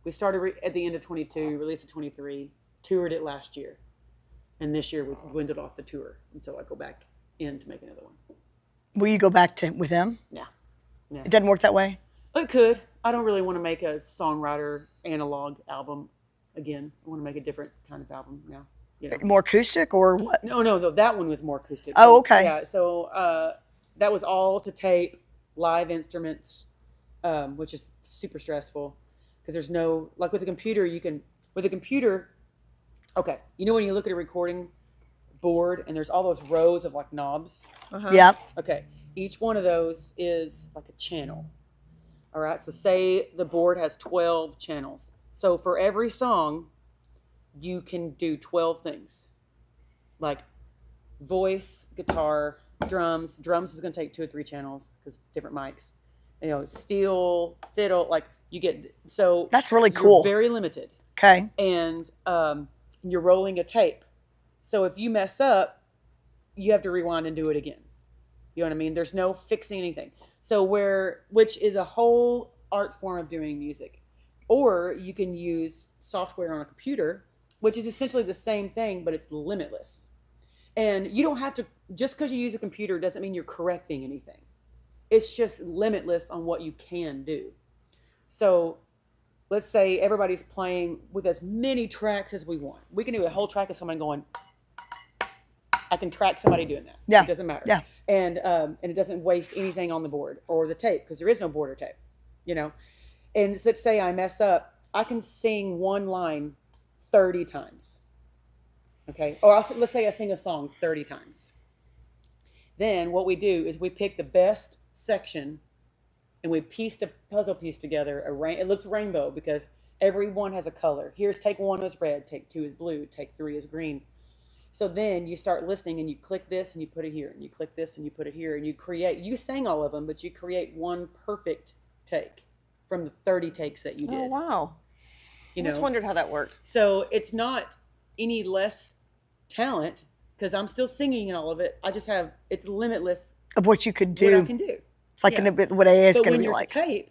We started at the end of 22, released in 23, toured it last year. And this year was dwindled off the tour. And so I go back in to make another one.
Will you go back with them?
Yeah.
It doesn't work that way?
It could. I don't really want to make a songwriter analog album again. I want to make a different kind of album now. You know?
More acoustic or what?
No, that one was more acoustic.
Oh, okay.
Yeah, so that was all to tape, live instruments, which is super stressful because there's no, like with a computer, okay, you know when you look at a recording board and there's all those rows of like knobs?
Uh-huh.
Yeah.
Okay, each one of those is like a channel. All right, so say the board has 12 channels. So for every song, you can do 12 things. Like voice, guitar, drums. Drums is going to take 2 or 3 channels because different mics. You know, steel, fiddle, like you get, so.
That's really cool.
You're very limited.
Okay.
And you're rolling a tape. So if you mess up, you have to rewind and do it again. You know what I mean? There's no fixing anything. So which is a whole art form of doing music. Or you can use software on a computer, which is essentially the same thing, but it's limitless. And you don't have to, just because you use a computer doesn't mean you're correcting anything. It's just limitless on what you can do. So let's say everybody's playing with as many tracks as we want. We can do a whole track of someone going, I can track somebody doing that.
Yeah.
It doesn't matter.
Yeah.
And it doesn't waste anything on the board or the tape because there is no board or tape, you know. And let's say I mess up, I can sing one line 30 times. Okay. Or let's say I sing a song 30 times. Then what we do is we pick the best section and we piece the puzzle piece together. It looks rainbow because every one has a color. Here's take 1 is red, take 2 is blue, take 3 is green. So then you start listening and you click this and you put it here and you click this and you put it here and you sang all of them, but you create one perfect take from the 30 takes that you did.
Oh, wow.
You
I
know?
just wondered how that worked.
So it's not any less talent because I'm still singing and all of it. It's limitless
Of what you could do.
what I can do.
It's like what AA is
But
going to
when
be
you're
like.
tape,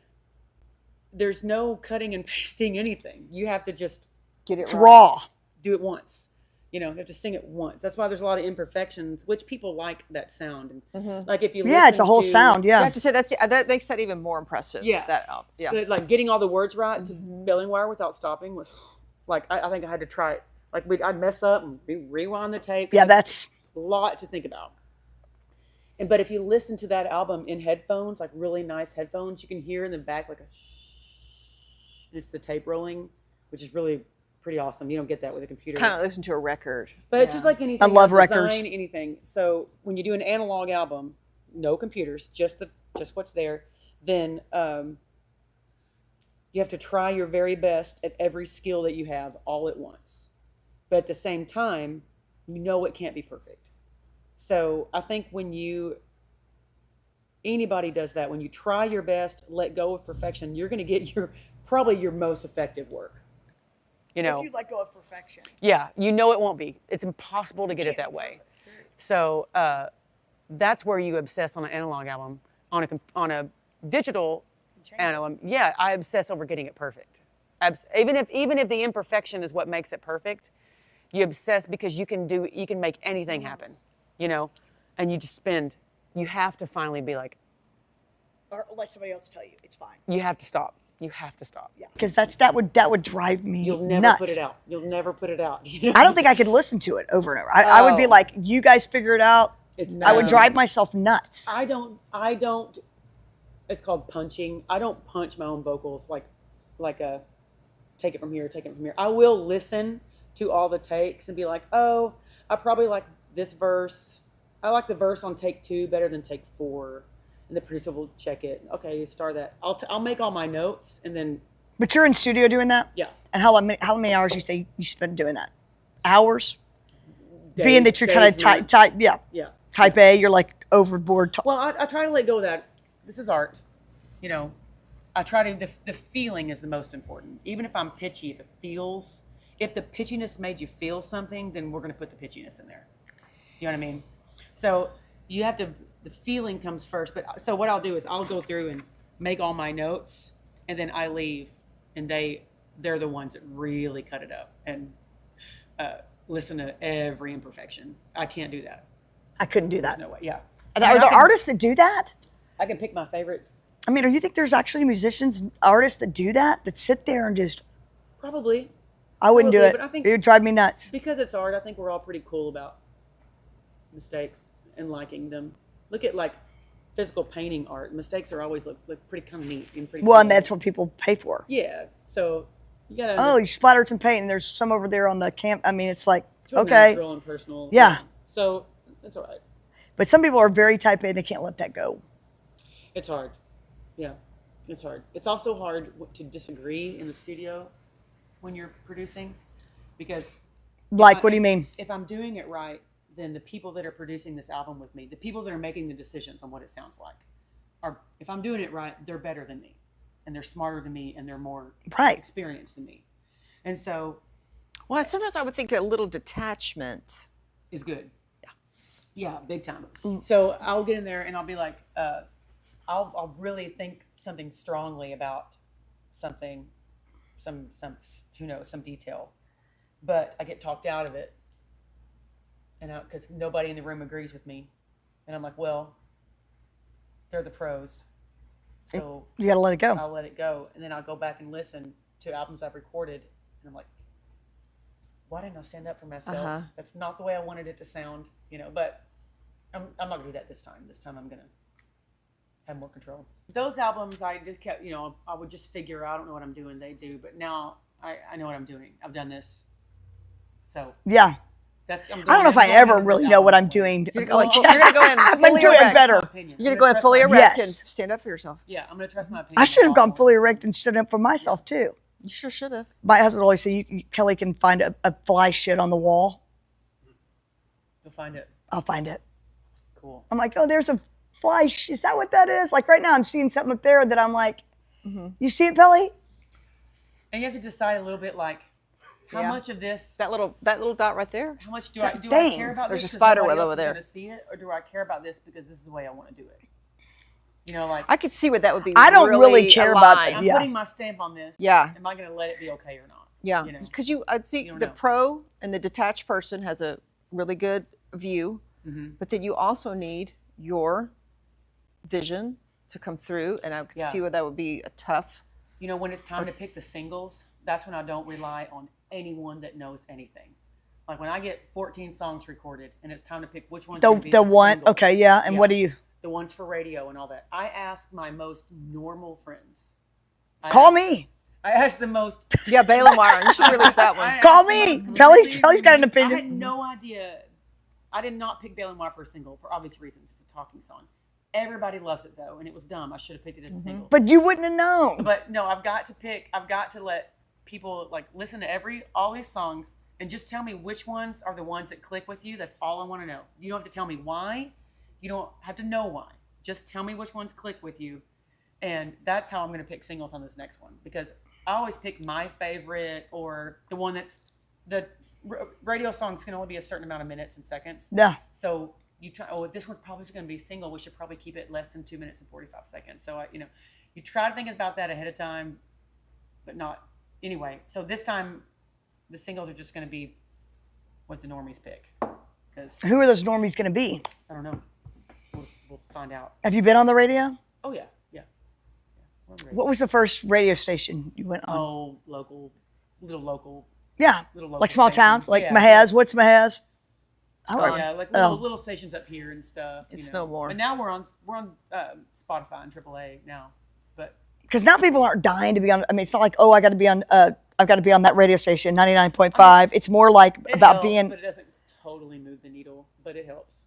there's no cutting and pasting anything. You have to just
Get it
It's
right.
raw.
do it once. You know, you have to sing it once. That's why there's a lot of imperfections, which people like that sound. And like if you
Yeah, it's a
listen
whole
to-
sound.
I
Yeah.
have to say that makes that even more impressive.
Yeah.
Yeah.
So, like getting all the words right to Billing Wire without stopping was like I think I had to try it. Like I'd mess up and rewind the tape.
Yeah,
Like,
that's
a lot to think about. But if you listen to that album in headphones, like really nice headphones, you can hear in the back like a shh. It's the tape rolling, which is really pretty awesome. You don't get that with a computer.
Kind of listen to a record.
But it's just like anything.
I love
design,
records.
Anything. So when you do an analog album, no computers, just what's there, then you have to try your very best at every skill that you have all at once. But at the same time, you know it can't be perfect. So I think when anybody does that, when you try your best, let go of perfection, you're going to get probably your most effective work. You know.
If you let go of perfection.
Yeah, you know it won't be. It's impossible to get it that way. So that's where you obsess on an analog album. On a digital album, yeah, I obsess over getting it perfect. Even if the imperfection is what makes it perfect, you obsess because you can make anything happen, you know, and you have to finally be like,
Or let somebody else tell you it's fine.
you have to stop. You have to stop.
Yeah. Because that would drive me
You'll never
nuts.
put it out. You'll never put it out. You know?
I don't think I could listen to it over and over. I would be
Oh.
like, you guys figure it out. I would
No.
drive myself nuts.
I don't, it's called punching. I don't punch my own vocals like take it from here, take it from here. I will listen to all the takes and be like, oh, I probably like this verse. I like the verse on take 2 better than take 4. And the producer will check it. Okay, start that. I'll make all my notes and then,
But you're in studio doing that?
yeah.
And how many hours you say you spend doing that? Hours?
Days,
Being that you're kind of
nights.
type A, you're like overboard.
Well, I try to let go of that. This is art, you know. I try to. The feeling is the most important. Even if I'm pitchy, if the pitchiness made you feel something, then we're going to put the pitchiness in there. You know what I mean? So you have to. The feeling comes first. But so what I'll do is I'll go through and make all my notes, and then I leave, and they're the ones that really cut it up. And listen to every imperfection. I can't do that.
I couldn't do
There's
that.
no way. Yeah.
And
I
are
mean,
there
I can-
artists that do that?
I can pick my favorites.
I mean, do you think there's actually musicians, artists that do that sit there and just?
Probably.
I wouldn't do
Probably,
it.
but I think-
It would drive me nuts.
Because it's art, I think we're all pretty cool about mistakes and liking them. Look at like physical painting art. Mistakes are always look pretty kind of neat and pretty
Well,
cool.
and that's what people pay for.
Yeah. So you gotta
Oh, you splattered some paint, and there's some over there on the camp. I mean, it's like,
it's real
okay.
natural and personal.
Yeah.
So it's all right.
But some people are very type A, they can't let that go.
It's hard. Yeah. It's hard. It's also hard to disagree in the studio when you're producing because
Like, what do you mean?
if I'm doing it right, then the people that are producing this album with me, the people that are making the decisions on what it sounds like, are, if I'm doing it right, they're better than me, and they're smarter than me, and they're more
Right.
experienced than me, and so
Well, sometimes I would think a little detachment.
is good. Yeah, big time. So I'll get in there and I'll be like, I'll really think something strongly about something, some who knows, some detail, but I get talked out of it. And because nobody in the room agrees with me, and I'm like, well, they're the pros, so
You got to let it go.
I'll let it go, and then I'll go back and listen to albums I've recorded, and I'm like, why didn't I stand up for myself?
Uh-huh.
That's not the way I wanted it to sound, But I'm not gonna do that this time. This time I'm gonna have more control. Those albums I just kept, I would just figure I don't know what I'm doing. They do, but now I know what I'm doing. I've done this, so.
Yeah. I don't know if I ever really know what I'm doing.
You're going to go in
I'm
fully
doing
erect.
better.
You're going to go in fully erect and stand up for yourself.
Yeah, I'm gonna trust my opinion.
I should have gone fully erect and stood up for myself too.
You sure should have.
My husband always said, Kelly can find a fly shit on the wall.
You'll find it.
I'll find it.
Cool.
I'm like, oh, there's a fly. Is that what that is? Like right now, I'm seeing something up there that I'm like, you see it, Pelly?
And you have to decide a little bit, like, how
Yeah.
much of this,
That little dot right there.
how much do I
Dang.
care about
There's
this?
a
'cause
spider
nobody
web
else
over
is
there.
Gonna see it, or do I care about this because this is the way I want to do it? Like
I could see what that would be.
I don't really care about
aligned.
that.
I'm
Yeah.
putting my stamp on this.
Yeah.
Am I going to let it be okay or not?
Yeah,
You know?
because I'd see
don't
the
know.
pro and the detached person has a really good view,
Mhm.
but then you also need your vision to come through, and I could
Yeah.
see where that would be a tough.
When it's time to pick the singles, that's when I don't rely on anyone that knows anything. Like when I get 14 songs recorded and it's time to pick which one's gonna be
The one,
singles.
okay, yeah. And what do you
The ones for radio and all that. I ask my most normal friends.
call me?
I ask the most.
Yeah, Balaam Wire. You should release that
I
one.
ask
Call
the
me.
most
Pelly's
completely
got an
I
opinion.
had no idea. I did not pick Balaam Wire for a single for obvious reasons. It's a talking song. Everybody loves it though, and it was dumb. I should have picked it as a single.
But you wouldn't have known.
But no, I've got to let people like listen to all these songs and just tell me which ones are the ones that click with you. That's all I want to know. You don't have to tell me why. You don't have to know why. Just tell me which ones click with you. And that's how I'm going to pick singles on this next one, because I always pick my favorite or the one that's the radio songs can only be a certain amount of minutes and seconds.
Yeah.
So you try, this one's probably going to be single. We should probably keep it less than 2 minutes and 45 seconds. So, you try to think about that ahead of time, but not anyway. So this time the singles are just going to be what the normies pick. Because
Who are those normies going to be?
I don't know. We'll find out.
Have you been on the radio?
Oh yeah. We're on the radio.
What was the first radio station you went on?
Oh, little local.
Yeah.
Little local
Like small
stations.
towns? Like
Yeah.
Mahez? What's Mahez? I
Oh,
don't
yeah, like
Oh.
little stations up here and stuff.
It's no more.
But now we're on Spotify and AAA now. But
Because now people aren't dying to be on. I mean, it's not like, oh, I've got to be on that radio station, 99.5. It's more like
it
about
helps,
being.
But it doesn't totally move the needle. But it helps.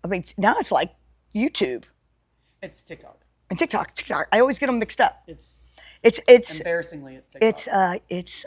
I mean, now it's like YouTube
It's TikTok.
and TikTok. I always get them mixed up.
It's
It's
embarrassingly it's TikTok.
it's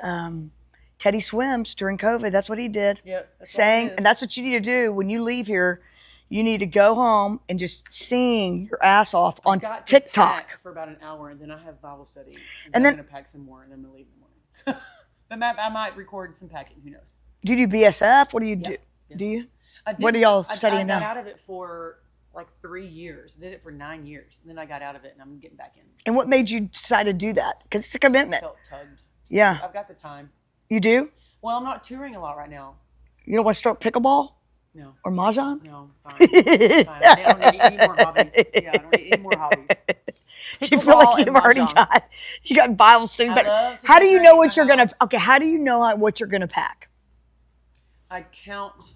Teddy Swims during COVID. That's what he did.
Yep, that's all it
Sang,
is.
and that's what you need to do when you leave here. You need to go home and just sing your ass off on
Got to
TikTok.
pack for about an hour, and then I have Bible study,
And
then
then-
I'm gonna pack some more, and then I'm gonna leave in the morning. But I might record some packing. Who knows?
Do you do BSF? What do you do?
Yeah.
Do you?
I did-
What are y'all
I
studying
got
now?
out of it for like 3 years. Did it for 9 years, and then I got out of it, and I'm getting back in.
And what made you decide to do that? Because it's a commitment.
Felt tugged.
Yeah.
I've got the time.
You do?
Well, I'm not touring a lot right now.
You don't want to start pickleball
No.
or mahjong?
No, fine. Fine. I don't need any more hobbies. Yeah, I don't need any more hobbies.
You feel
Pickleball
like
and
you've already
mahjong.
you got Bible study.
I
But
love to
how do you know
decorate
what
my
you're gonna?
house.
Okay, how do you know what you're gonna pack?
I count.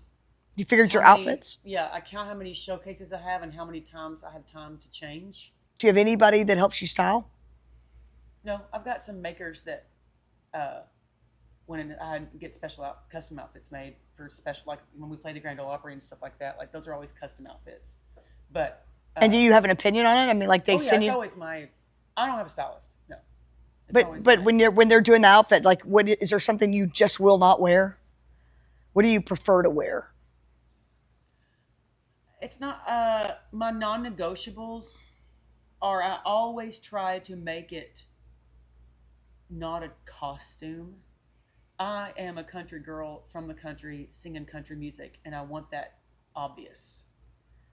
You figured your
how many-
outfits.
Yeah, I count how many showcases I have and how many times I have time to change.
Do you have anybody that helps you style?
No, I've got some makers that, when I get custom outfits made for special, like when we play the Grand Ole Opry and stuff like that. Like those are always custom outfits. But
And do you have an opinion on it? I mean, like they
oh yeah,
send
it's
you.
always I don't have a stylist. No. It's always
But
mine.
when they're doing the outfit, like what is there something you just will not wear? What do you prefer to wear?
It's not my non-negotiables are I always try to make it not a costume. I am a country girl from the country singing country music, and I want that obvious.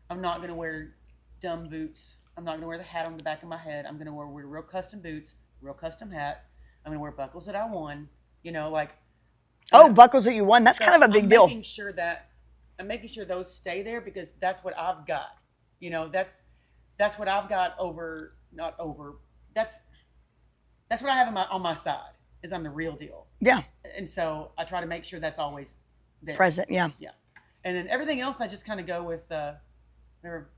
I'm not going to wear dumb boots. I'm not going to wear the hat on the back of my head. I'm going to wear real custom boots, real custom hat. I'm going to wear buckles that I won, like.
Oh, buckles that you won. That's kind of a big deal.
I'm making sure those stay there because that's what I've got. That's what I've got that's what I have on my side is I'm the real deal.
Yeah.
And so I try to make sure that's always there.
Present, yeah.
Yeah. And then everything else I just kind of go with whatever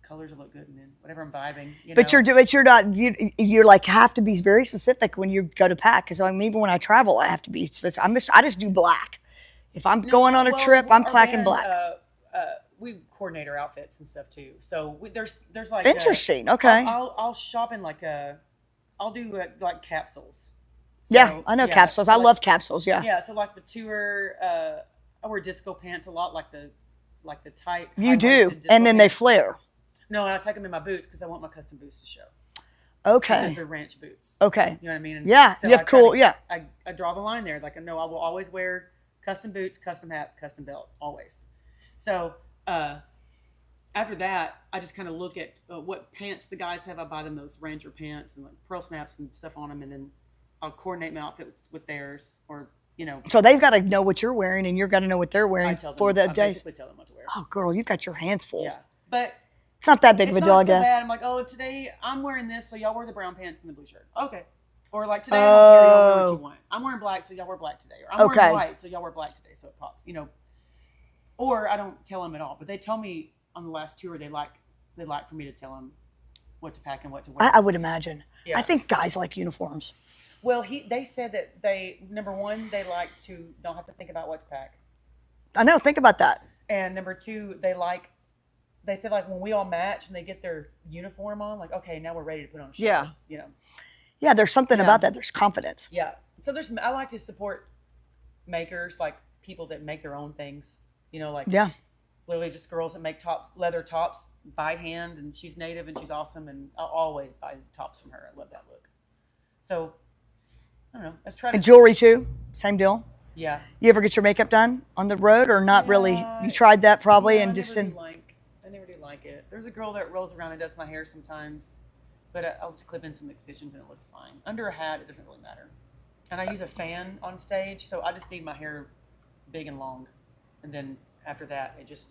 colors will look good and then whatever I'm vibing.
But you're not you're like have to be very specific when you go to pack because I mean even when I travel I have to be specific. I just do black. If I'm going on a trip, I'm packing black.
We coordinate our outfits and stuff too. So there's like
interesting. Okay.
I'll shop in I'll do like capsules. So,
yeah, I know capsules. I love capsules. Yeah.
Yeah. So like the tour, I wear disco pants a lot, like the tight.
You do,
high-waisted disco
and then they
pants.
flare.
No, and I take them in my boots because I want my custom boots to show.
Okay.
Because they're ranch boots.
Okay.
You know what I mean? And
Yeah.
so
You have cool. Yeah.
I draw the line there. Like I know I will always wear custom boots, custom hat, custom belt, always. So after that, I just kind of look at what pants the guys have. I buy them those Ranger pants and like pearl snaps and stuff on them, and then I'll coordinate my outfits with theirs, or
So they've got to know what you're wearing, and you've got to know what they're wearing
I tell them,
for the
I
days.
basically tell them what to wear.
Oh, girl, you've got your hands full.
Yeah, but
it's not that big of a
it's
deal,
not
I
so
guess.
bad. I'm like, oh, today I'm wearing this, so y'all wear the brown pants and the blue shirt. Okay. Or like today, I don't care, y'all wear what you want. I'm wearing black, so y'all wear black today. Or I'm wearing white, so y'all wear black today, so it pops. Or I don't tell them at all, but they tell me on the last tour they like for me to tell them what to pack and what to wear.
I would imagine.
Yeah.
I think guys like uniforms.
Well, they said that number one, they like to don't have to think about what to pack.
I know. Think about that.
And number two, they feel like when we all match and they get their uniform on, like, okay, now we're ready to put on a show.
Yeah.
Yeah, there's something about that. There's confidence.
Yeah. So I like to support makers, like people that make their own things, literally just girls that make leather tops by hand, and she's native and she's awesome, and I'll always buy tops from her. I love that look. So, I don't know. Let's try to.
And jewelry too. Same deal.
Yeah.
You ever get your makeup done on the road or not really? You tried that probably and just didn't.
I never do like it. There's a girl that rolls around and does my hair sometimes, but I'll just clip in some extensions and it looks fine. Under a hat, it doesn't really matter. And I use a fan on stage, so I just need my hair big and long, and then after that, it just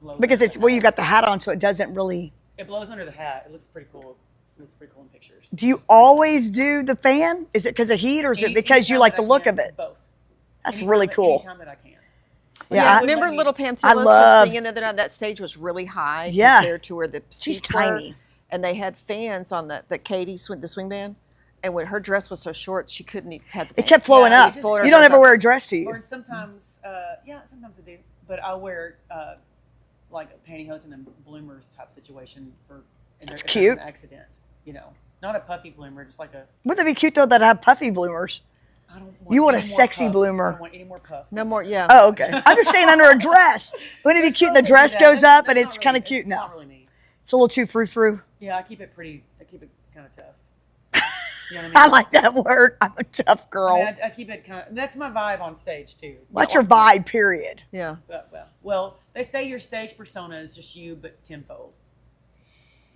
blows.
Because
under the
you
hat.
got the hat on, so it doesn't really.
It blows under the hat. It looks pretty cool. It looks pretty cool in pictures.
Do you always do the fan? Is it because of heat or is it because you
Anytime
like
that
the
I
look
can,
of it?
Both.
That's really cool.
Anytime that I can.
Yeah, I
remember Little Pam
I
Tillis
love-
was singing the other night? That stage was really high
Yeah.
compared to where the
She's
seats were.
tiny.
And they had fans on the Katie the swing band. And when her dress was so short, she couldn't even have the
It kept flowing
Yeah,
up.
you
just-
You don't ever wear a dress, do you?
Or sometimes, sometimes I do. But I'll wear like a pantyhose and a bloomers type situation
That's
if there's
cute.
an accident, not a puffy bloomer, just like a.
Wouldn't it be cute though that have puffy bloomers?
I don't want
You want
any
a
more
sexy
puff.
bloomer.
I don't want any more puff.
No more, yeah.
Oh, okay. I'm just saying under a dress. Wouldn't it be cute? The dress goes up and it's kind of cute.
It's
No,
not really me.
it's a little too frou-frou.
Yeah, I keep it kind of tough. You know what I
I
mean?
like that word. I'm a tough girl.
I mean, I keep it kind of. That's my vibe on stage too.
What's your vibe, period?
Yeah.
Well, they say your stage persona is just you, but tenfold.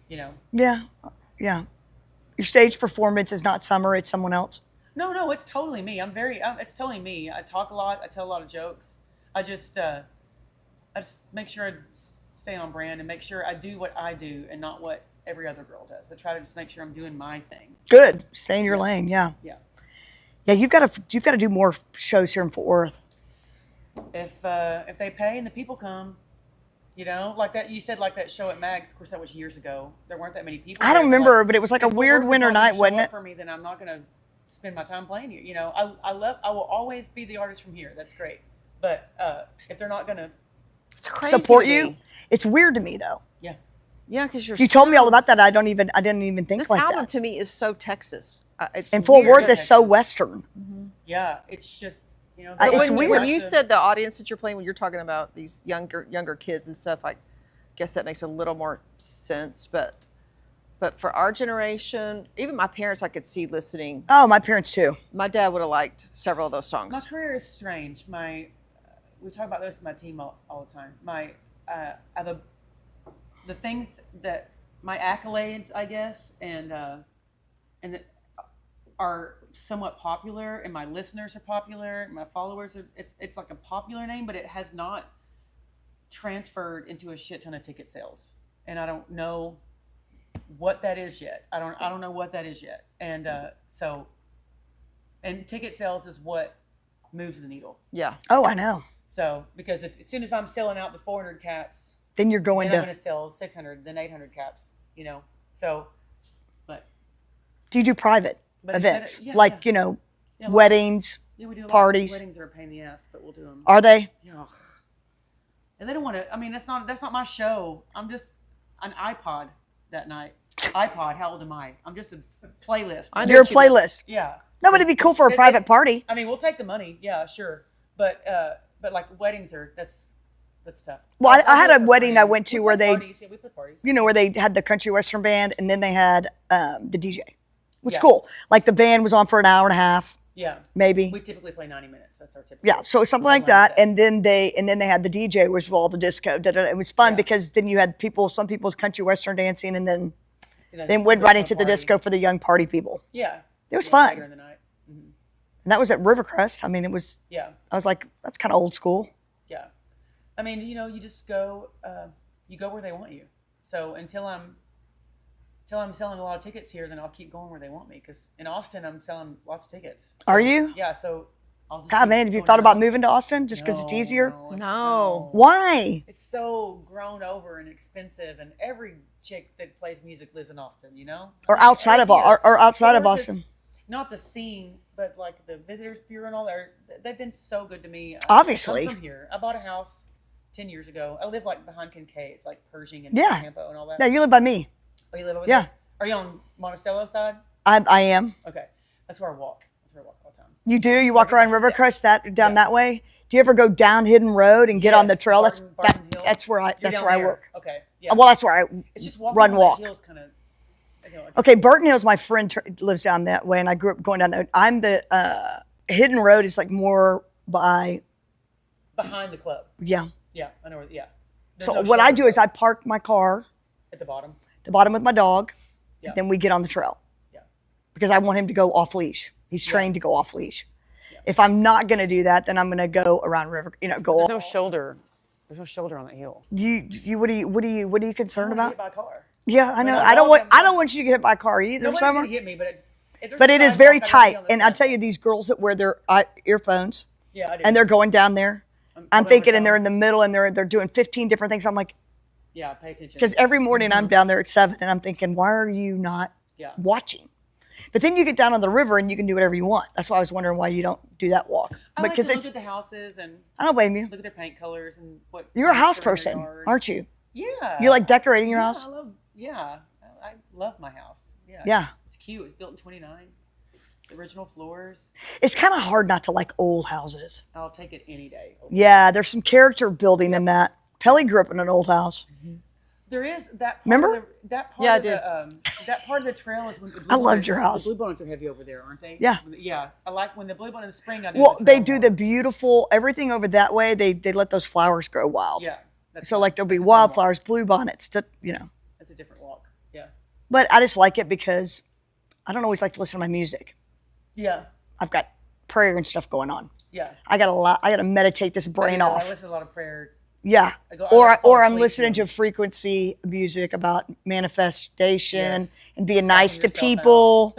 Yeah. Your stage performance is not Summer, it's someone else.
No, it's totally me. It's totally me. I talk a lot. I tell a lot of jokes. I just make sure I stay on brand and make sure I do what I do and not what every other girl does. I try to just make sure I'm doing my thing.
Good. Stay in your lane. Yeah.
Yeah.
Yeah. You've got to do more shows here in Fort Worth.
If they pay and the people come, like that. You said like that show at Mag's. Of course, that was years ago. There weren't that many people.
I don't remember, but it was like a
if
weird
work is
winter
not gonna
night,
show
wasn't
up
it?
For me, then I'm not gonna spend my time playing here. I will always be the artist from here. That's great. But if they're not gonna
Support you, it's weird to me though.
yeah.
Yeah, because
You told me all about that. I didn't even think
This
like
album
that.
to me is so Texas. It's
And Fort
weird.
Worth is so Western.
Yeah, it's just
It's
when,
weird.
when you said the audience that you're playing, when you're talking about these younger kids and stuff, I guess that makes a little more sense. But for our generation, even my parents, I could see listening.
Oh, my parents too.
My dad would have liked several of those songs.
my career is strange. We talk about this in my team all the time. I have the things that my accolades, I guess, and that are somewhat popular, and my listeners are popular, and my followers are. It's like a popular name, but it has not transferred into a shit ton of ticket sales, and I don't know what that is yet. I don't know what that is yet, and and ticket sales is what moves the needle.
Yeah.
Oh, I know.
So because as soon as I'm selling out the 400 caps,
Then you're going
then I'm
to.
going to sell 600, then 800 caps. So, but
Do you do private
But instead
events
of- yeah,
like
yeah. Yeah,
weddings?
yeah, we do a lot.
Parties.
Weddings are a pain in the ass, but we'll do them.
Are they?
Yeah. And they don't want to. I mean, that's not my show. I'm just an iPod that night. iPod. How old am I? I'm just a playlist.
I know
You're a
what you mean.
playlist.
Yeah.
No, but it'd be cool for a private party.
I mean, we'll take the money. Yeah, sure. But like weddings that's tough.
Well, I had
do it
a
for
wedding I
friends.
went to
We
where
play
they,
parties. Yeah, we play parties.
where they had the country western band and then they had the DJ, which is
Yeah.
cool. Like the band was on for an hour and a half,
Yeah.
maybe.
We typically play 90 minutes. That's our typical.
Yeah, so something like that, and then they had the DJ, which was all the disco. It was fun
Yeah.
because
because then you had some people's country western dancing, and then
And
then went right into the
party.
disco for the young party people.
Yeah.
It was
Yeah,
fun,
Later in the night. Mm-hmm.
and that was at Rivercrest. I mean, it was.
Yeah.
I was like, that's kind of old school.
Yeah. I mean, you just go, you go where they want you. So until I'm selling a lot of tickets here, then I'll keep going where they want me. Because in Austin, I'm selling lots of tickets.
Are
So,
you?
Yeah. So I'll just.
God,
keep
man, have you
going
thought about
down.
moving to Austin just because it's easier?
No.
Why?
It's so grown over and expensive, and every chick that plays music lives in Austin.
Or outside of or outside of Austin?
Not the scene, but like the visitors bureau and all that. They've been so good to me.
Obviously.
I'm from here. I bought a house 10 years ago. I live like behind Kincaid. It's like Pershing and
Yeah.
Tampa and all that.
Yeah, you live by me.
Oh, you live over
Yeah.
there? Are you on Monticello side?
I am.
Okay. That's where I walk. That's where I walk all the time.
You do? You walk around
Steps.
Rivercrest down
Yeah.
that way? Do you ever go down Hidden Road and get on the
Yes,
trail?
Barton Hill.
That's where
You're
that's
down
where I
there.
work.
Okay. Yeah.
Well, that's where I
It's just walking
run
on
walk.
that hill's kind of.
Okay, Burton Hills, my friend lives down that way, and I grew up going down there. I'm the Hidden Road is like more by
Behind the club.
yeah.
Yeah, I know where. Yeah. There's
So
no
what I
shelter
do is I park my car
at the bottom.
at the bottom with my dog,
Yeah.
and then we get on the trail.
Yeah.
Because I want him to go off leash. He's trained to go off leash.
Yeah.
If I'm not going to do that, then I'm going to go around river. Go.
There's no shoulder. There's no shoulder on that hill.
You what are you concerned
I don't
about?
wanna get by a car.
Yeah, I know.
When
I don't
walk,
want. I don't want you to get hit by a car either,
Nobody's
Summer.
gonna hit me, but
But it is very tight, and I tell you, these girls that wear their earphones
Yeah, I do.
and they're going down there. I'm
holding
thinking,
my
and they're in
phone.
the middle, and they're doing 15 different things. I'm like,
Yeah, pay attention.
because every morning I'm down there at 7, and I'm thinking, why are you not
Yeah.
watching? But then you get down on the river, and you can do whatever you want. That's why I was wondering why you don't do that walk.
I like
Because
to
it's,
look at the houses and
I don't blame you.
look at their paint colors and what.
You're a house
plants are in
person,
their yard.
aren't you?
Yeah.
You like decorating your
Yeah,
house?
I love my house. Yeah.
Yeah.
It's cute. It was built in '29. The original floors.
It's kind of hard not to like old houses.
I'll take it any day.
Yeah, there's some character building in that. Pelly grew up in an old house.
There is that. Part
Remember?
Of the, that part
Yeah, I
of the that part of the trail is when the blue
I loved
bonnets-
your house.
The blue bonnets are heavy over there, aren't they?
Yeah.
Yeah. I like when the blue bonnet in the spring. I do
Well,
the
they
trail
do
walk.
the beautiful everything over that way. They let those flowers grow wild.
Yeah. That's
So like there'll be
that's a fun walk.
wildflowers, blue bonnets,
That's a different walk. Yeah.
But I just like it because I don't always like to listen to my music.
Yeah.
I've got prayer and stuff going on.
Yeah.
I got to meditate this brain
I
off.
listen to a lot of prayer.
Yeah.
I
Or
fall
I'm
asleep
listening
to
to frequency music about manifestation
Yes.
and being
Psyching
nice to
yourself
people.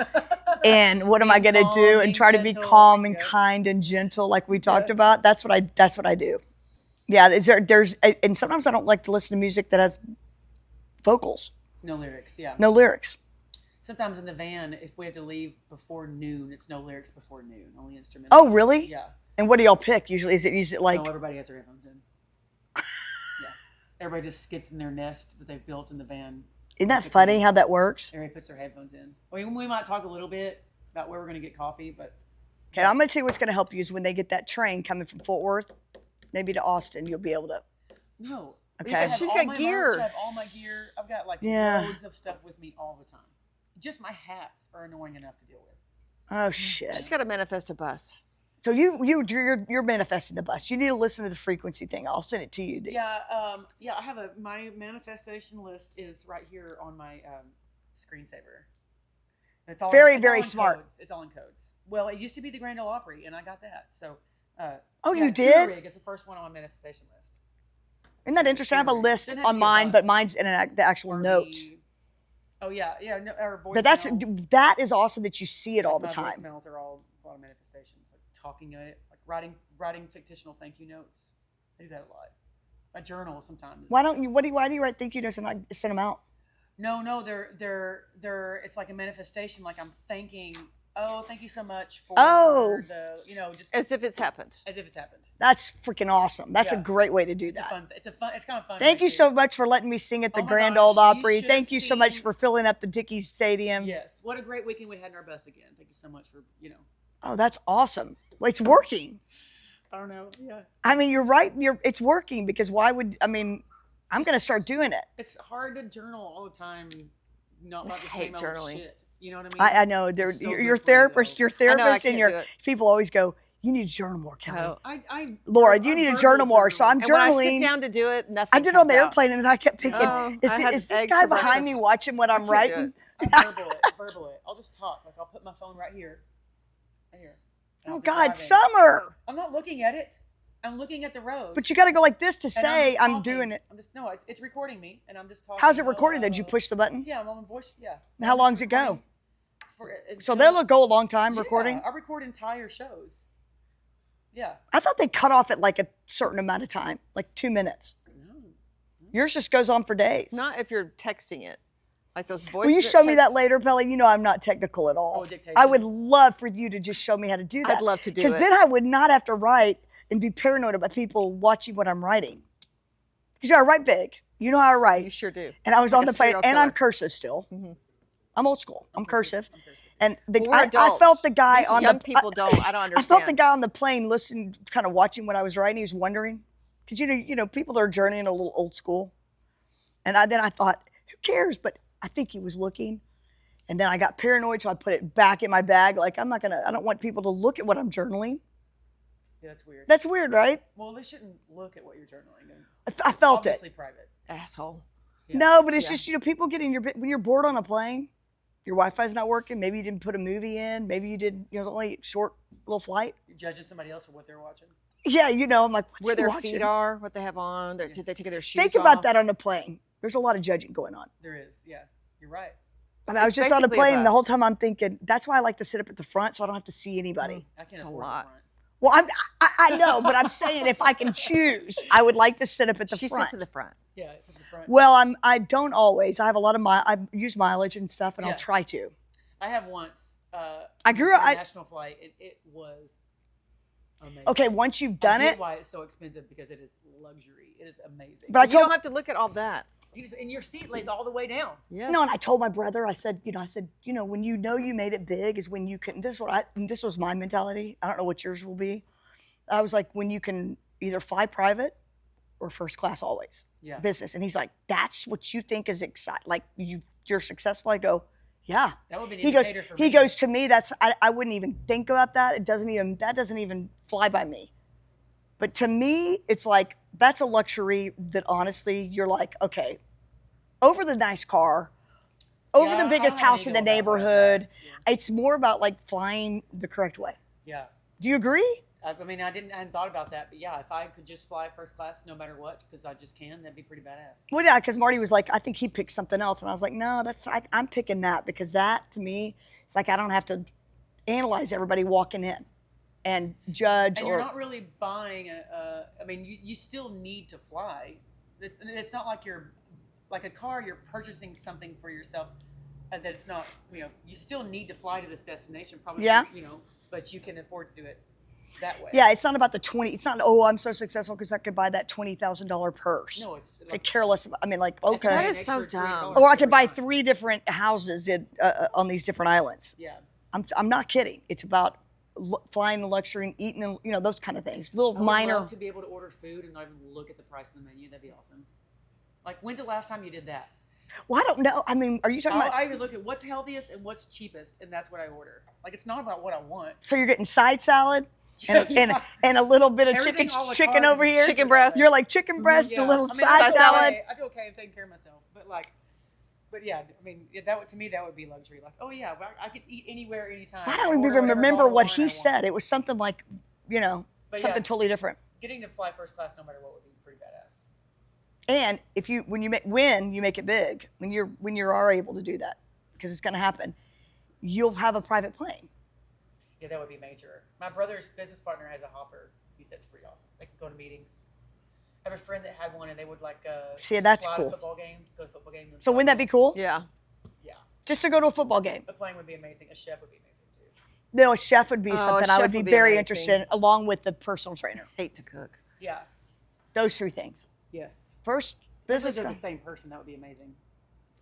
And what am I
Being
going to
calm,
do? And
being
try to be
gentle,
calm and
yeah.
kind and gentle, like we talked about. That's what I do. Yeah. And sometimes I don't like to listen to music that has vocals,
No lyrics, yeah.
no lyrics.
Sometimes in the van, if we have to leave before noon, it's no lyrics before noon, only instrumentals.
Oh, really?
Yeah.
And what do y'all pick usually? Is it like?
No, everybody has their headphones in. Yeah. Everybody just gets in their nest that they've built in the van.
Isn't that funny how that works?
Everybody puts their headphones in. I mean, we might talk a little bit about where we're going to get coffee, but
Okay, I'm going to tell you what's going to help you is when they get that train coming from Fort Worth, maybe to Austin, you'll be able to.
no.
Okay.
I have
She's
all
got
my
gear.
merch, I have all my gear. I've got like
Yeah.
loads of stuff with me all the time. Just my hats are annoying enough to deal with.
Oh shit!
She's got to manifest a bus.
So you're manifesting the bus. You need to listen to the frequency thing. I'll send it to you.
Yeah, I have my manifestation list is right here on my screensaver. It's all
Very,
it's
very
all in
smart.
Codes. It's all in codes. Well, it used to be the Grand Ole Opry, and I got that. So,
Oh,
yeah,
you
Tour
did?
Rig is the first one on my manifestation list.
Isn't that interesting? I have a list
Doesn't have to
on
be a
mine, but
bus.
mine's in the actual
Or
notes.
Oh yeah, no, or voicemails.
But that is awesome that you see it all the
My
time.
Voicemails are all a lot of manifestations, like talking at it, like writing fictional thank you notes. I do that a lot. A journal sometimes.
Why do you write thank you notes and not send them out?
No, they're it's like a manifestation. Like I'm thanking. Oh, thank you so much for the just
As if it's happened.
as if it's happened.
That's freaking awesome. That's a
Yeah.
great way to do
It's
that.
it's kind of fun.
Thank
way
you
too.
so much for letting me sing at the
Oh my
Grand
gosh,
Ole
you
Opry.
should
Thank you so much
sing.
for filling up the Dickies Stadium.
Yes, what a great weekend we had in our bus again. Thank you so much for
Oh, that's awesome. Well, it's working.
I don't know. Yeah,
I mean, you're right. It's working because I'm going to start doing it.
it's hard to journal all the time. Not about the
hate
same old
journaling.
shit. You know what I mean?
I know.
It's so
Your
good for you,
therapist,
though.
I know, I
and
can't
your
do it.
people always go, you need to journal more, Kelly.
Oh.
Laura,
I'm
you need to
verbal
journal more. So I'm
And when I
journaling.
sit down to do it, nothing
I did it on
comes
the
out.
airplane, and then I kept thinking,
Oh,
is
I had
this
eggs
guy
for
behind me
breakfast.
watching what I'm
can't do
writing?
it.
I'm verbal it. I'll just talk. Like I'll put my phone right here. Right here. And
Oh
I'll be
God,
driving.
summer!
I'm not looking at it. I'm looking at the road.
But you got to go like this to
And I'm
say
just
I'm
talking.
doing it.
It's recording me, and I'm just talking.
How's it recording? Did you push the button?
Yeah, I'm on voice. Yeah.
And how long does it go? So
until-
they'll go a long time
Yeah,
recording.
I record entire shows. Yeah.
I thought they cut off at like a certain amount of time, like 2 minutes.
No.
Yours just goes on for days.
Not if you're texting it. Like those voice.
Will you show me that later, Pelly? You know I'm not technical at all.
Oh, dictation.
I would love for you to just show me how to do that.
I'd love to do
Because
it.
then I would not have to write and be paranoid about people watching what I'm writing. Because I write big. You know how I
You
write.
sure do.
And I was
Like
on
a
the plane,
serial
and I'm
killer.
cursive still.
Mhm.
I'm old school. I'm cursive.
I'm cursive.
And
Well, we're
I
adults.
felt the guy
These
on
young
the
people don't. I don't
I
understand.
felt the guy on the plane listening, kind of watching what I was writing. He was wondering, because you know, people are journeying a little old school. And then I thought, who cares? But I think he was looking. And then I got paranoid, so I put it back in my bag. Like I don't want people to look at what I'm journaling.
Yeah, that's weird.
That's weird, right?
Well, they shouldn't look at what you're journaling.
I felt it.
Obviously private.
Asshole.
Yeah.
No, but it's
Yeah.
just, people get in when you're bored on a plane, your Wi-Fi's not working. Maybe you didn't put a movie in. Maybe you did, it was only a short little flight.
You're judging somebody else for what they're watching.
Yeah, I'm like, what's
Where
he
their
watching?
feet are, what they have on, they're taking their shoes
Think about
off.
that on the plane. There's a lot of judging going on.
There is. Yeah, you're right.
I mean, I was
It's
just on a
basically a
plane, and the
bus.
whole time I'm thinking, that's why I like to sit up at the front, so I don't have to see anybody.
I can't
It's a
afford
lot.
the front.
Well, I know, but I'm saying if I can choose, I would like to sit up at the
She
front.
sits in the front.
Yeah, it's the front.
Well, I don't always. I have a lot of I use mileage and stuff, and
Yeah.
I'll try to.
I have once.
I grew up-
on a
I-
national flight. It was amazing.
Okay, once you've done
I get
it,
why it's so expensive because it is luxury. It is amazing.
but I
You
told
don't have to look at all that.
and your seat lays all the way down.
Yes.
no, and I told my brother, I said, when you know you made it big is when you can. This was my mentality. I don't know what yours will be. I was like, when you can either fly private or first class always.
Yeah.
Business. And he's like, that's what you think is exciting. Like you're successful. I go, yeah.
That would be an
He goes,
indicator for me.
he goes to me. I wouldn't even think about that. That doesn't even fly by me. But to me, it's like, that's a luxury that honestly, you're like, okay, over the nice car, over
Yeah,
the biggest
I don't have
house in the
any go about that.
neighborhood.
Yeah.
It's more about like flying the correct way.
Yeah.
Do you agree?
I hadn't thought about that, but yeah, if I could just fly first class no matter what, because I just can, that'd be pretty badass.
Well, yeah, because Marty was like, I think he picked something else. And I was like, no, I'm picking that because that, to me, it's like I don't have to analyze everybody walking in and judge.
And you're not really buying you still need to fly. It's not like you're, like a car, you're purchasing something for yourself that it's not, you still need to fly to this destination probably, but you can afford to do it that way.
Yeah, it's not about the 20. It's not, oh, I'm so successful because I could buy that $20,000 purse.
No, it's
I care less about, okay.
That is so dumb.
Or I could buy 3 different houses on these different islands.
Yeah.
I'm not kidding. It's about flying in luxury and eating, those kind of things. Little
I would
minor.
love to be able to order food and not even look at the price of the menu. That'd be awesome. Like, when's the last time you did that?
Well, I don't know. Are you talking about?
I would look at what's healthiest and what's cheapest, and that's what I order. Like, it's not about what I want.
So you're getting side salad and a little bit of
Everything a la
chicken
carte
over
is
here.
chicken breast.
You're like chicken breast, a little side salad.
I do okay. I'm taking care of myself, but yeah, that to me that would be luxury. Like, oh yeah, I could eat anywhere, anytime.
I don't even remember what he said. It was something like, something totally different.
Getting to fly first class, no matter what, would be pretty badass.
And if you when you make it big, when you are able to do that, because it's going to happen, you'll have a private plane.
Yeah, that would be major. My brother's business partner has a hopper. He said it's pretty awesome. They can go to meetings. I have a friend that had one, and they would
see, that's
fly
cool.
To football games, go to football games.
So wouldn't that be cool?
Yeah.
Yeah.
Just to go to a football game.
A plane would be amazing. A chef would be amazing too.
No, a chef would be something I would be very
amazing.
interested in, along with the personal trainer.
Hate to cook.
Yeah.
Those 3 things.
Yes.
First,
Business
business.
they're the same person. That would be amazing.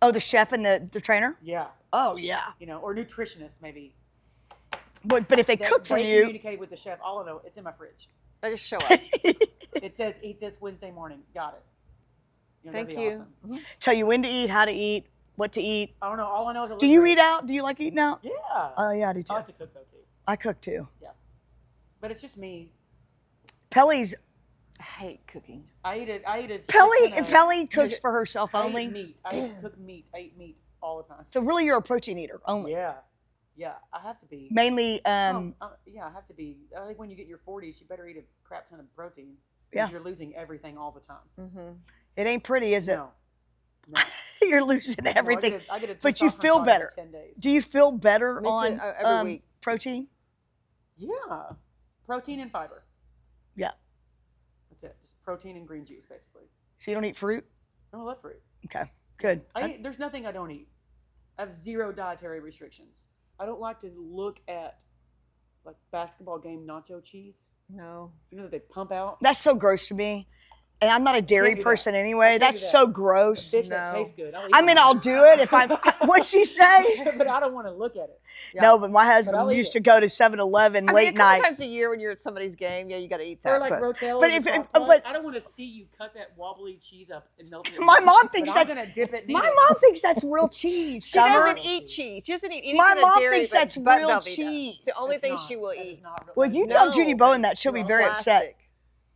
Oh, the chef and the trainer?
Yeah.
Oh, yeah.
Or nutritionist maybe.
But if they cook for
they
you.
communicate with the chef. All I know, it's in my fridge.
They just show up.
It says eat this Wednesday morning. Got it.
Thank
that'd be
you.
Awesome.
Mhm.
Tell you when to eat, how to eat, what to eat.
I don't know. All I know is
Do you eat out? Do you like eating out?
Yeah.
Oh, yeah, I do too.
I like to cook though too.
I cook too.
Yeah. But it's just me.
Pelly's.
I hate cooking.
I eat it.
Pelly cooks for herself
I
only.
eat meat. I cook meat. I eat meat all the time.
So really, you're a protein eater only.
Yeah. Yeah. I have to be.
Mainly.
Yeah, I have to be. I think when you get your 40s, you better eat a crap ton of protein. Because you're losing everything all the time.
Mm-hmm.
It ain't pretty, is it?
No.
You're losing everything.
I get a
but you
testosterone
feel
shot
better.
every 10 days.
Do you feel better
Me too,
on
every week.
protein?
Yeah. Protein and fiber.
Yeah.
That's it. Just protein and green juice, basically.
So you don't eat fruit?
No, I love fruit.
Okay, good.
There's nothing I don't eat. I have 0 dietary restrictions. I don't like to look at like basketball game nacho cheese.
No.
You know that they pump out?
That's so gross to me. And I'm not a dairy
do that.
person
I
anyway.
can't do
That's
that.
so gross.
Fish that
No.
tastes good.
I'll do it if I'm. What'd she say?
But I don't want to look at it.
Yeah.
No, but my
But I'll
husband
eat
used
it.
to go to 7-Eleven
I mean,
late
a couple
night.
times a year when you're at somebody's game, yeah, you got to eat
Or
that.
like
but
Rotel.
but
or
if
the
it-
crock pot.
but-
I don't want to see you cut that wobbly cheese up and melt it.
My mom thinks
but I'm
that's.
gonna dip it.
My mom thinks that's real cheese.
she
Summer.
doesn't eat cheese. She doesn't eat anything
My mom
dairy
thinks
but
that's
but
real
Velveeta.
cheese.
It's the only
It's
thing
not.
she will
That is
eat.
not real-
Well, if
that
you
is
tell
No,
Judy Bowen
that
that,
is
she'll be
gross.
very upset.
Plastic.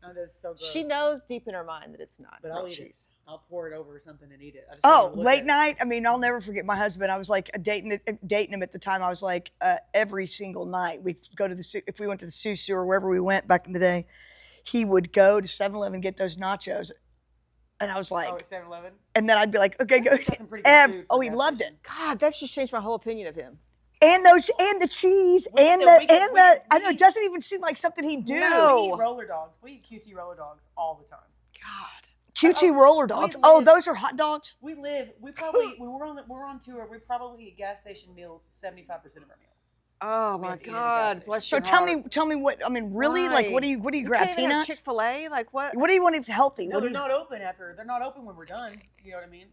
That is so gross.
She knows deep in her mind that it's not
But
real
I'll eat
cheese.
it. I'll pour it over something and eat it. I just don't
Oh,
wanna look
late
at it.
night. I mean, I'll never forget my husband. I was like dating him at the time. I was like every single night we'd go to if we went to the Susu or wherever we went back in the day, he would go to 7-Eleven get those nachos, and I was like,
Oh, at 7-Eleven?
and then I'd be like, okay, go.
He's got some pretty good food for
He
gas
loved
station.
it.
God, that's just changed my whole opinion of him.
And the cheese
We
and
eat
the
the- we
and
eat-
the.
we
I know it
eat-
doesn't even seem like something he'd do.
No.
We eat roller dogs. We eat QT roller dogs all the time.
God.
QT roller dogs.
we
Oh,
live-
those are hot dogs.
We probably when we're on tour, we probably eat gas station meals 75% of our meals.
Oh
We
my
have to eat at a gas
God,
station.
bless
So
your
tell
heart.
me what. I mean, really? Like, what do you
You
grab?
can't even have
Peanuts?
Chick-fil-A? Like what?
What do you want to eat healthy?
No,
What do
they're
you,
not open after. They're not open when we're done. You know what I mean?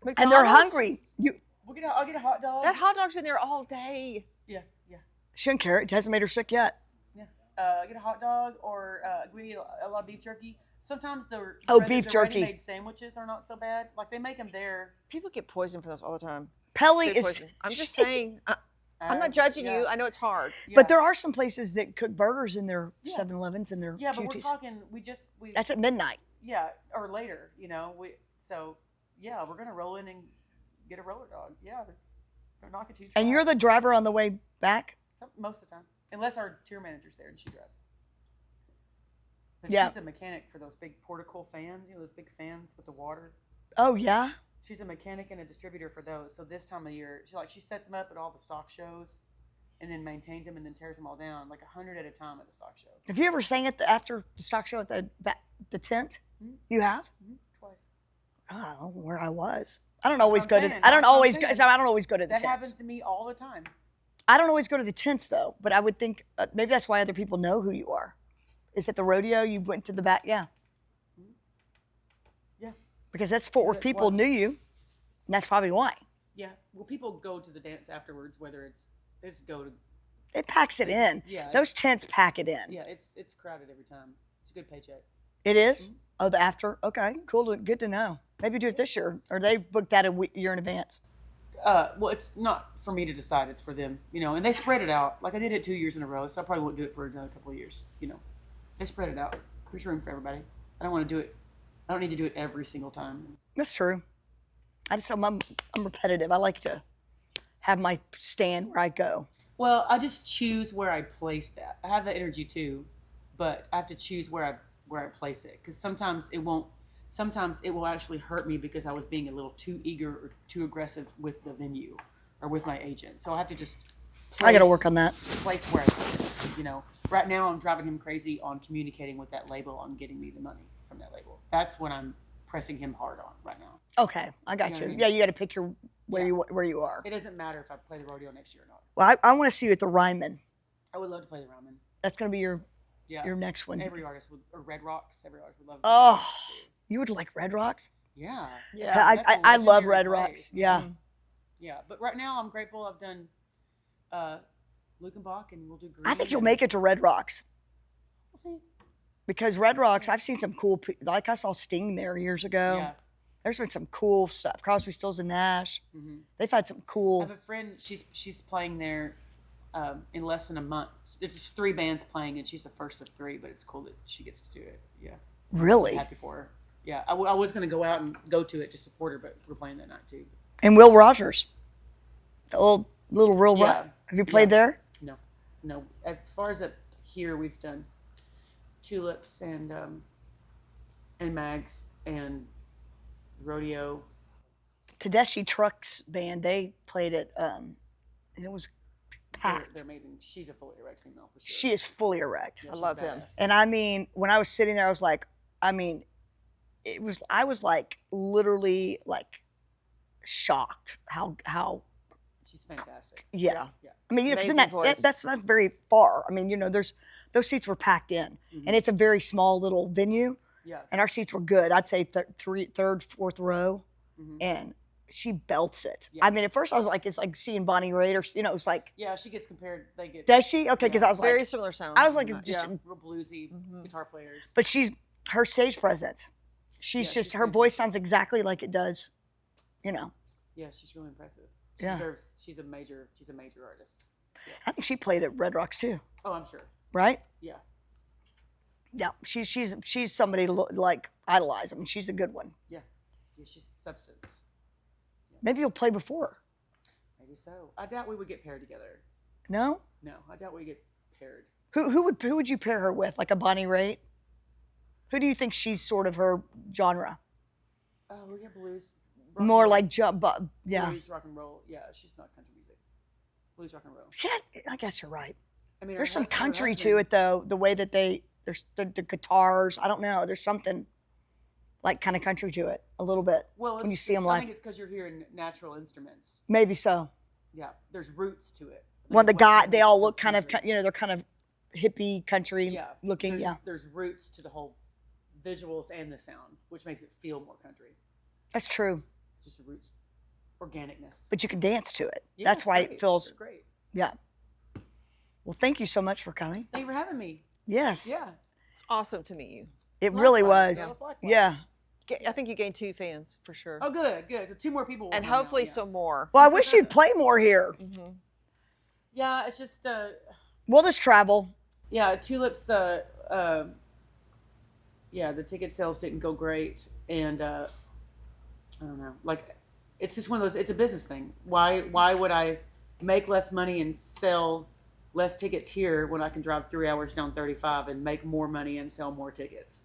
and they're
McDonald's?
hungry. You
I'll get a hot dog.
That hot dog's been there all day.
Yeah.
shouldn't care. It hasn't made her sick yet.
Yeah. Get a hot dog or we eat a lot of beef jerky. Sometimes the
Beef
the
jerky.
ready-made sandwiches are not so bad. Like they make them there.
People get poisoned for those all the time.
Pelly
Food
is.
poisoning. I'm just saying. I'm not judging you. I know it's hard.
But there are some places that cook burgers in their
Yeah.
7-Elevens and their
Yeah, but we're
QTs.
talking. We
That's at midnight.
yeah, or later. You know, we're gonna roll in and get a roller dog. Yeah, they're not too.
And you're the driver on the way back.
Most of the time. unless our tour manager's there and she drives. But
Yeah.
she's a mechanic for those big portico fans, those big fans with the water.
Oh, yeah?
She's a mechanic and a distributor for those. So this time of year, she sets them up at all the stock shows and then maintains them and then tears them all down, like 100 at a time at the stock show.
Have you ever sang after the stock show at the tent?
Mm-hmm.
You have?
Mm-hmm. Twice.
I don't know where I was. I don't always
I'm
go
saying,
to. I don't
I'm
always go.
saying.
So I don't always go to the
That
tents.
happens to me all the time.
I don't always go to the tents though, but I would think maybe that's why other people know who you are. Is at the rodeo you went to the back? Yeah.
Mm-hmm. Yeah.
Because that's Fort Worth
it
people
was.
knew you, and that's probably why.
Yeah. Well, people go to the dance afterwards, whether they just go to.
It packs it in.
Yeah.
Those tents pack it in.
Yeah, it's crowded every time. It's a good paycheck.
It is?
Mm-hmm.
Oh, the after? Okay, cool. Good to know. Maybe do it this year, or they booked that a year in advance.
Well, it's not for me to decide. It's for them, and they spread it out. Like I did it 2 years in a row, so I probably won't do it for another couple of years. They spread it out. There's room for everybody. I don't want to do it. I don't need to do it every single time.
That's true. I'm repetitive. I like to have my stand where I go.
Well, I just choose where I place that. I have that energy too, but I have to choose where I place it because sometimes it won't. Sometimes it will actually hurt me because I was being a little too eager or too aggressive with the venue or with my agent. So I have to just.
I got to work on that.
Place where I put it. Right now I'm driving him crazy on communicating with that label on getting me the money from that label. That's what I'm pressing him hard on right now.
Okay, I got
You know
you.
what I mean?
Yeah, you got to pick where
Yeah.
you are.
It doesn't matter if I play the rodeo next year or not.
Well, I want to see you at the Ryman.
I would love to play the ramen.
That's going to be your
Yeah.
next one.
Every artist would, or Red Rocks. Every artist would love.
Oh, you would like Red Rocks?
Yeah.
Yeah,
that's a
I love
legendary
Red
place.
Rocks. Yeah.
Yeah, but right now I'm grateful I've done Lukenbach and we'll do Green.
I think you'll make it to Red Rocks
We'll see.
because Red Rocks, I've seen some cool, like I saw Sting there years ago.
Yeah.
There's been some cool stuff. Crosby, Stills, and Nash.
Mm-hmm.
They've had some
I
cool.
have a friend. She's playing there in less than a month. It's 3 bands playing, and she's the first of 3. But it's cool that she gets to do it. Yeah,
Really?
I'm happy for her. Yeah, I was gonna go out and go to it to support her, but we're playing that night too.
And Will Rogers. The little real
Yeah.
rock. Have you played there?
No. As far as up here, we've done Tulips and Mags and Rodeo.
Tedeschi Trucks band, they played it, and it was packed.
They're amazing. She's a fully erect female for sure.
She is fully erect.
Yeah,
I
she's
love them.
badass.
And I mean, when I was sitting there, I was like, I was like literally like shocked how
She's fantastic.
yeah.
Yeah.
I mean, 'cause
Amazing voice.
that's not very far. I mean, those seats were packed in, and it's a very small little venue,
Yeah.
and our seats were good. I'd say third, fourth row,
Mhm.
and she belts it.
Yeah.
I mean, at first I was like, it's like seeing Bonnie Raitt, or it's like,
Yeah, she gets compared. They get
does she? Okay, because
Yeah.
I was like,
Very similar sound.
I was like,
Yeah.
just,
real bluesy
Mhm.
guitar players.
but her stage presence. She's
Yeah,
just
she's
her voice
fantastic.
sounds exactly like it does,
Yeah, she's really impressive. She
Yeah.
deserves. She's a major artist.
I think she played at Red Rocks too,
Oh, I'm sure.
right?
Yeah.
Yeah, she's somebody to like idolize. I mean, she's a good one.
Yeah, she's substance.
Maybe you'll play before.
Maybe so. I doubt we would get paired together.
No?
No, I doubt we get paired.
Who would you pair her with? Like a Bonnie Raitt? Who do you think she's sort of her genre?
Oh, we get blues. rock and
More
roll.
like yeah.
Blues, rock and roll. Yeah, she's not country music. Blues, rock and roll.
Yeah, I guess you're right.
I mean,
There's some country to it though. The way that there's the guitars. I don't know. There's something like kind of country to it a little bit.
Well,
when you see 'em
I
live.
think it's because you're hearing natural instruments.
Maybe so.
Yeah, there's roots to it.
When the
Like,
guy,
what-
they all look
what's
kind of,
country.
they're kind of hippie country
Yeah,
looking.
There's,
Yeah,
there's roots to the whole visuals and the sound, which makes it feel more country.
that's true.
It's just the roots, organicness.
But you can dance to it.
Yeah,
That's
it's
why
great.
it feels.
It's great.
Yeah. Well, thank you so much for coming.
Thank you for having me.
Yes.
Yeah,
It's awesome to meet you.
It really
Likewise.
was.
Yeah, likewise.
Yeah.
I think you gained 2 fans for sure.
Oh, good. So 2 more people. will
And
come now,
hopefully
yeah.
some more.
Well, I wish you'd play more here.
Mhm.
Yeah, it's just
We'll just travel.
yeah, Tulips. Yeah, the ticket sales didn't go great, and I don't know. Like, it's just one of those. It's a business thing. Why would I make less money and sell less tickets here when I can drive 3 hours down 35 and make more money and sell more tickets.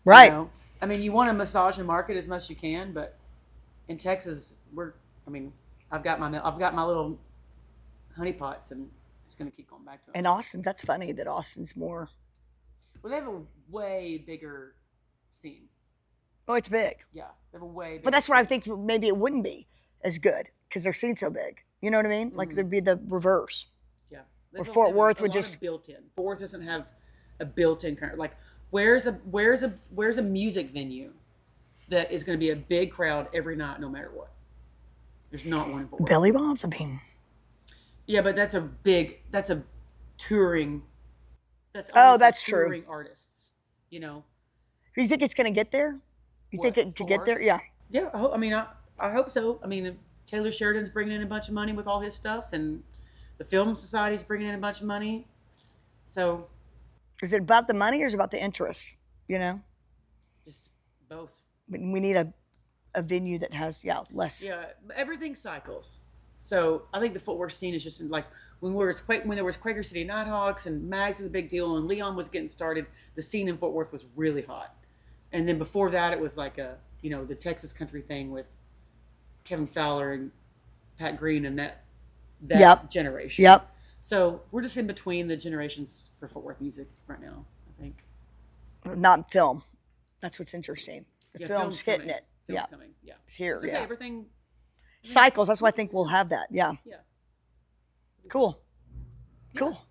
Right.
You know? I mean, you want to massage and market as much as you can, but in Texas, I've got my little honeypots, and it's going to keep going back to them.
And Austin, that's funny that Austin's more.
Well, they have a way bigger scene.
Oh, it's big.
Yeah, they have a way bigger
But that's where I
scene.
think maybe it wouldn't be as good because their scene's so big. You know what I mean? Like there'd be the reverse.
Yeah.
Or Fort Worth would just
built-in. Fort Worth doesn't have a built-in current. Like, where's a music venue that is going to be a big crowd every night, no matter what? There's not one in Fort Worth.
Billy Bob's. I mean,
yeah, but that's a touring. That's
true.
Touring artists. You know.
do you think it's going to get there? You
What,
think it could
Fort
get
Worth?
there? Yeah.
Yeah, I hope so. I mean, Taylor Sheridan's bringing in a bunch of money with all his stuff, and the Film Society's bringing in a bunch of money. So,
Is it about the money or is it about the interest? You know,
just both.
we need a venue that has less.
Yeah, everything cycles. So I think the Fort Worth scene is just like when there was Quaker City Nighthawks and Mags was a big deal and Leon was getting started. The scene in Fort Worth was really hot, and then before that it was like the Texas country thing with Kevin Fowler and Pat Green and that
Yep.
generation.
Yep.
So we're just in between the generations for Fort Worth music right now, I think.
Not film. That's what's interesting. The
Yeah,
film's hitting
coming.
it.
Film's
Yeah.
coming. Yeah.
It's here.
It's okay,
Yeah.
everything.
Cycles. That's why I think we'll have that. Yeah.
Yeah.
Cool.
Yeah.
Cool.
Well,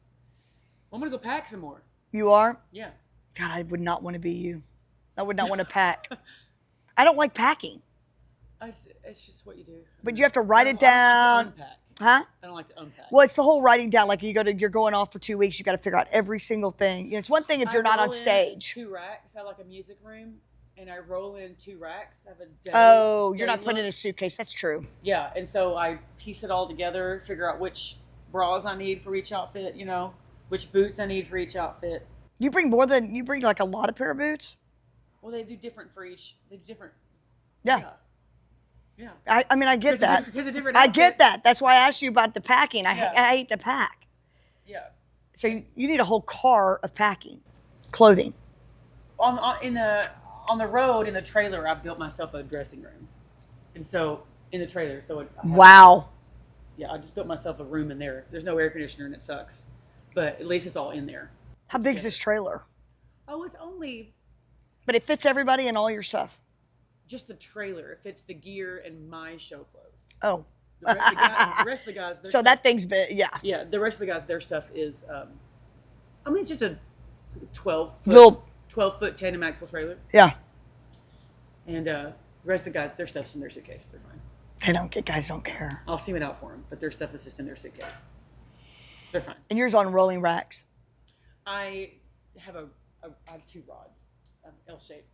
I'm gonna go pack some more.
You are?
Yeah.
God, I would not want to be you. I would not want to pack. I don't like packing.
It's just what you do.
But you have to write it
I don't
down.
like to unpack.
Huh?
I don't like to unpack.
Well, it's the whole writing down. Like you're going off for 2 weeks. You got to figure out every single thing. You know, it's one thing if you're not on
roll in
stage.
2 racks. I have like a music room, and I roll in 2 racks. I have a day.
Oh, you're not
day
putting it in a
looks.
suitcase. That's true.
Yeah, and so I piece it all together, figure out which bras I need for each outfit. You know, which boots I need for each outfit.
You bring like a lot of pair of boots.
Well, they do different for each. They do different.
Yeah.
Yeah.
I mean, I get that.
Because of different
I get
outfits.
that. That's why I asked you about the packing. I hate to pack.
Yeah.
So you need a whole car of packing, clothing.
On the road in the trailer, I built myself a dressing room, and so in the trailer,
Wow.
Yeah, I just built myself a room in there. There's no air conditioner and it sucks, but at least it's all in there.
How big's this trailer?
Oh, it's only
But it fits everybody and all your stuff.
just the trailer. It fits the gear and my show clothes.
Oh.
The rest of the guys. Their
So
stuff,
that thing's big. Yeah.
Yeah, the rest of the guys, their stuff is. It's just a 12 foot tandem axle trailer,
Yeah.
and the rest of the guys, their stuff's in their suitcase. They're fine.
Guys don't care.
I'll seam it out for them, but their stuff is just in their suitcase. They're fine.
And yours on rolling racks.
I have I have 2 rods, L shape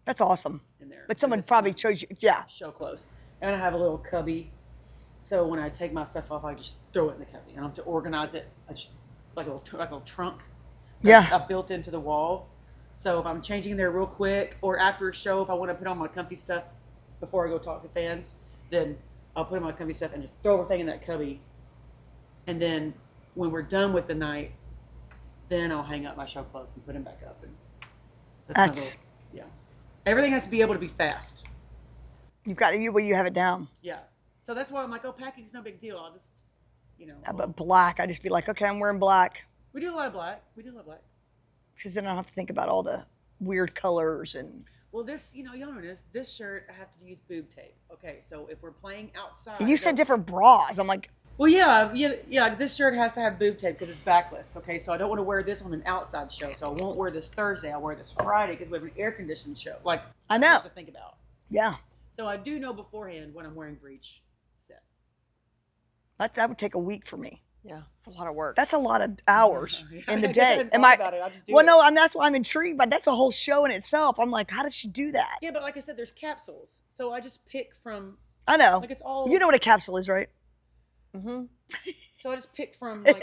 That's awesome.
in there.
But someone
It's
probably
my
chose you. Yeah.
show clothes, and I have a little cubby. So when I take my stuff off, I just throw it in the cubby. I don't have to organize it. I just like a little trunk.
Yeah.
I built into the wall. So if I'm changing there real quick, or after a show, if I want to put on my comfy stuff before I go talk to fans, then I'll put on my comfy stuff and just throw everything in that cubby. And then when we're done with the night, then I'll hang up my show clothes and put them back up. And
That's
yeah. Everything has to be able to be fast.
you have it down.
Yeah. So that's why I'm like, packing's no big deal. I'll just,
But black, I just be like, okay, I'm wearing black.
we do a lot of black. We do a lot of black.
Because then I don't have to think about all the weird colors and.
Well, this, y'all know this shirt, I have to use boob tape. Okay, so if we're playing outside.
And you said different bras. I'm like,
Well, yeah. This shirt has to have boob tape because it's backless. Okay, so I don't want to wear this on an outside show. So I won't wear this Thursday. I'll wear this Friday because we have an air conditioned show. Like
I know.
to think about.
Yeah,
So I do know beforehand what I'm wearing for each set.
that would take a week for me.
Yeah, it's a lot of work.
That's a lot of hours
Yeah,
in the
I guess I
day.
hadn't
Am
thought
I?
about it. I just do
Well,
it.
no, that's why I'm intrigued. But that's a whole show in itself. I'm like, how does she do that?
Yeah, but like I said, there's capsules. So I just pick from.
I know.
Like it's all.
You know what a capsule is, right?
Mm-hmm.
So I just pick from like.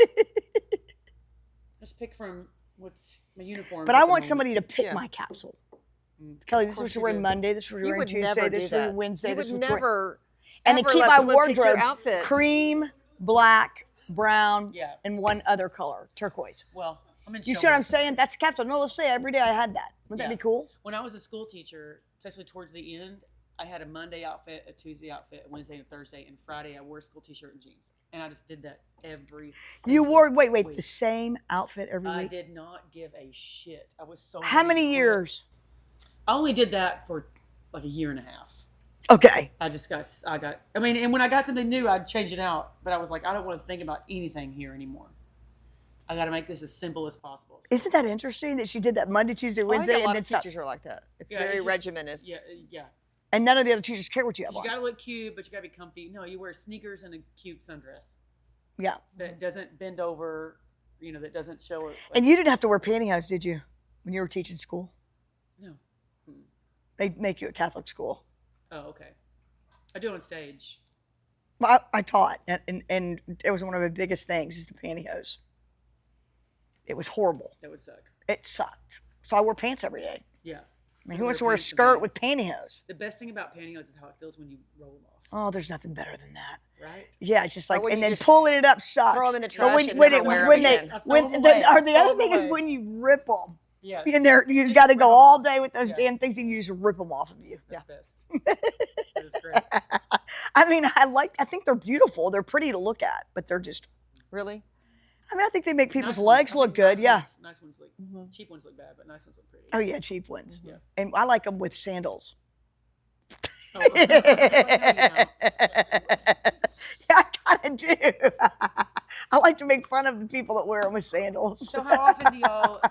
What's my uniform.
But I want somebody to pick
Yeah.
my capsule. Kelly, this is what
course
you're
you
wearing
do.
Monday. This is what you're
You
wearing
would
Tuesday.
never
This
do
is what you're
that.
Wednesday.
You
This
would
is what you're
never.
and then
ever
keep
let
my
someone pick your
wardrobe
outfit.
cream, black, brown,
Yeah.
and one other color, turquoise.
Well, I'm in
You see what I'm
showbiz.
saying? That's a capsule. No, let's say every day I had that. Wouldn't that
Yeah.
be cool?
When I was a school teacher, especially towards the end, I had a Monday outfit, a Tuesday outfit, a Wednesday and Thursday, and Friday I wore a school t-shirt and jeans. And I just did that every
You
single
wore, wait,
week.
the same outfit every
I
week?
did not give a shit. I was so
How
ready
many
to quit.
years?
I only did that for like a year and a half.
Okay.
I mean, and when I got something new, I'd change it out. But I was like, I don't want to think about anything here anymore. I got to make this as simple as possible. So,
Isn't that interesting that she did that Monday, Tuesday,
I think
Wednesday,
a
and
lot
then
of
stopped?
teachers are like that. It's
yeah,
very
just-
regimented.
Yeah.
And none of the other teachers care what you have
You
on.
got to look cute, but you got to be comfy. No, you wear sneakers and a cute sundress
Yeah.
that doesn't bend over, that doesn't show it.
And you didn't have to wear pantyhose, did you, when you were teaching school?
No. Mm.
They make you at Catholic school.
Oh, okay. I do it on stage.
Well, I taught, and it was one of the biggest things is the pantyhose. It was horrible.
That would suck.
It sucked. So I wore pants every day.
Yeah.
I mean, who wants to wear a skirt with pantyhose?
The best thing about pantyhose is how it feels when you roll them off,
Oh, there's nothing better than that.
right?
Yeah, it's just like,
when
and
you
then
just
pulling it up sucks.
throw 'em in the
But
trash
when,
and
when,
never
it,
wear 'em
when they,
again.
I throw
when
'em
the,
away.
or the
Throw
other
'em
thing is
away.
when you rip them.
Yeah.
And you've
Just
got to
rip
go
'em
all
off.
day with those
Yeah.
damn things, and you just rip them off of you.
That's best. That is great.
I mean, I think they're beautiful. They're pretty to look at, but they're just.
Really?
I mean, I think they make people's
Nice ones.
legs
I
look
think
good.
nice
Yeah.
ones- Nice ones look. Cheap ones look bad, but nice ones look pretty.
Oh yeah, cheap ones.
Yeah.
And I like them with sandals.
Oh, yeah.
Yeah, I kind of do. I like to make fun of the people that wear them with sandals.
So how often do y'all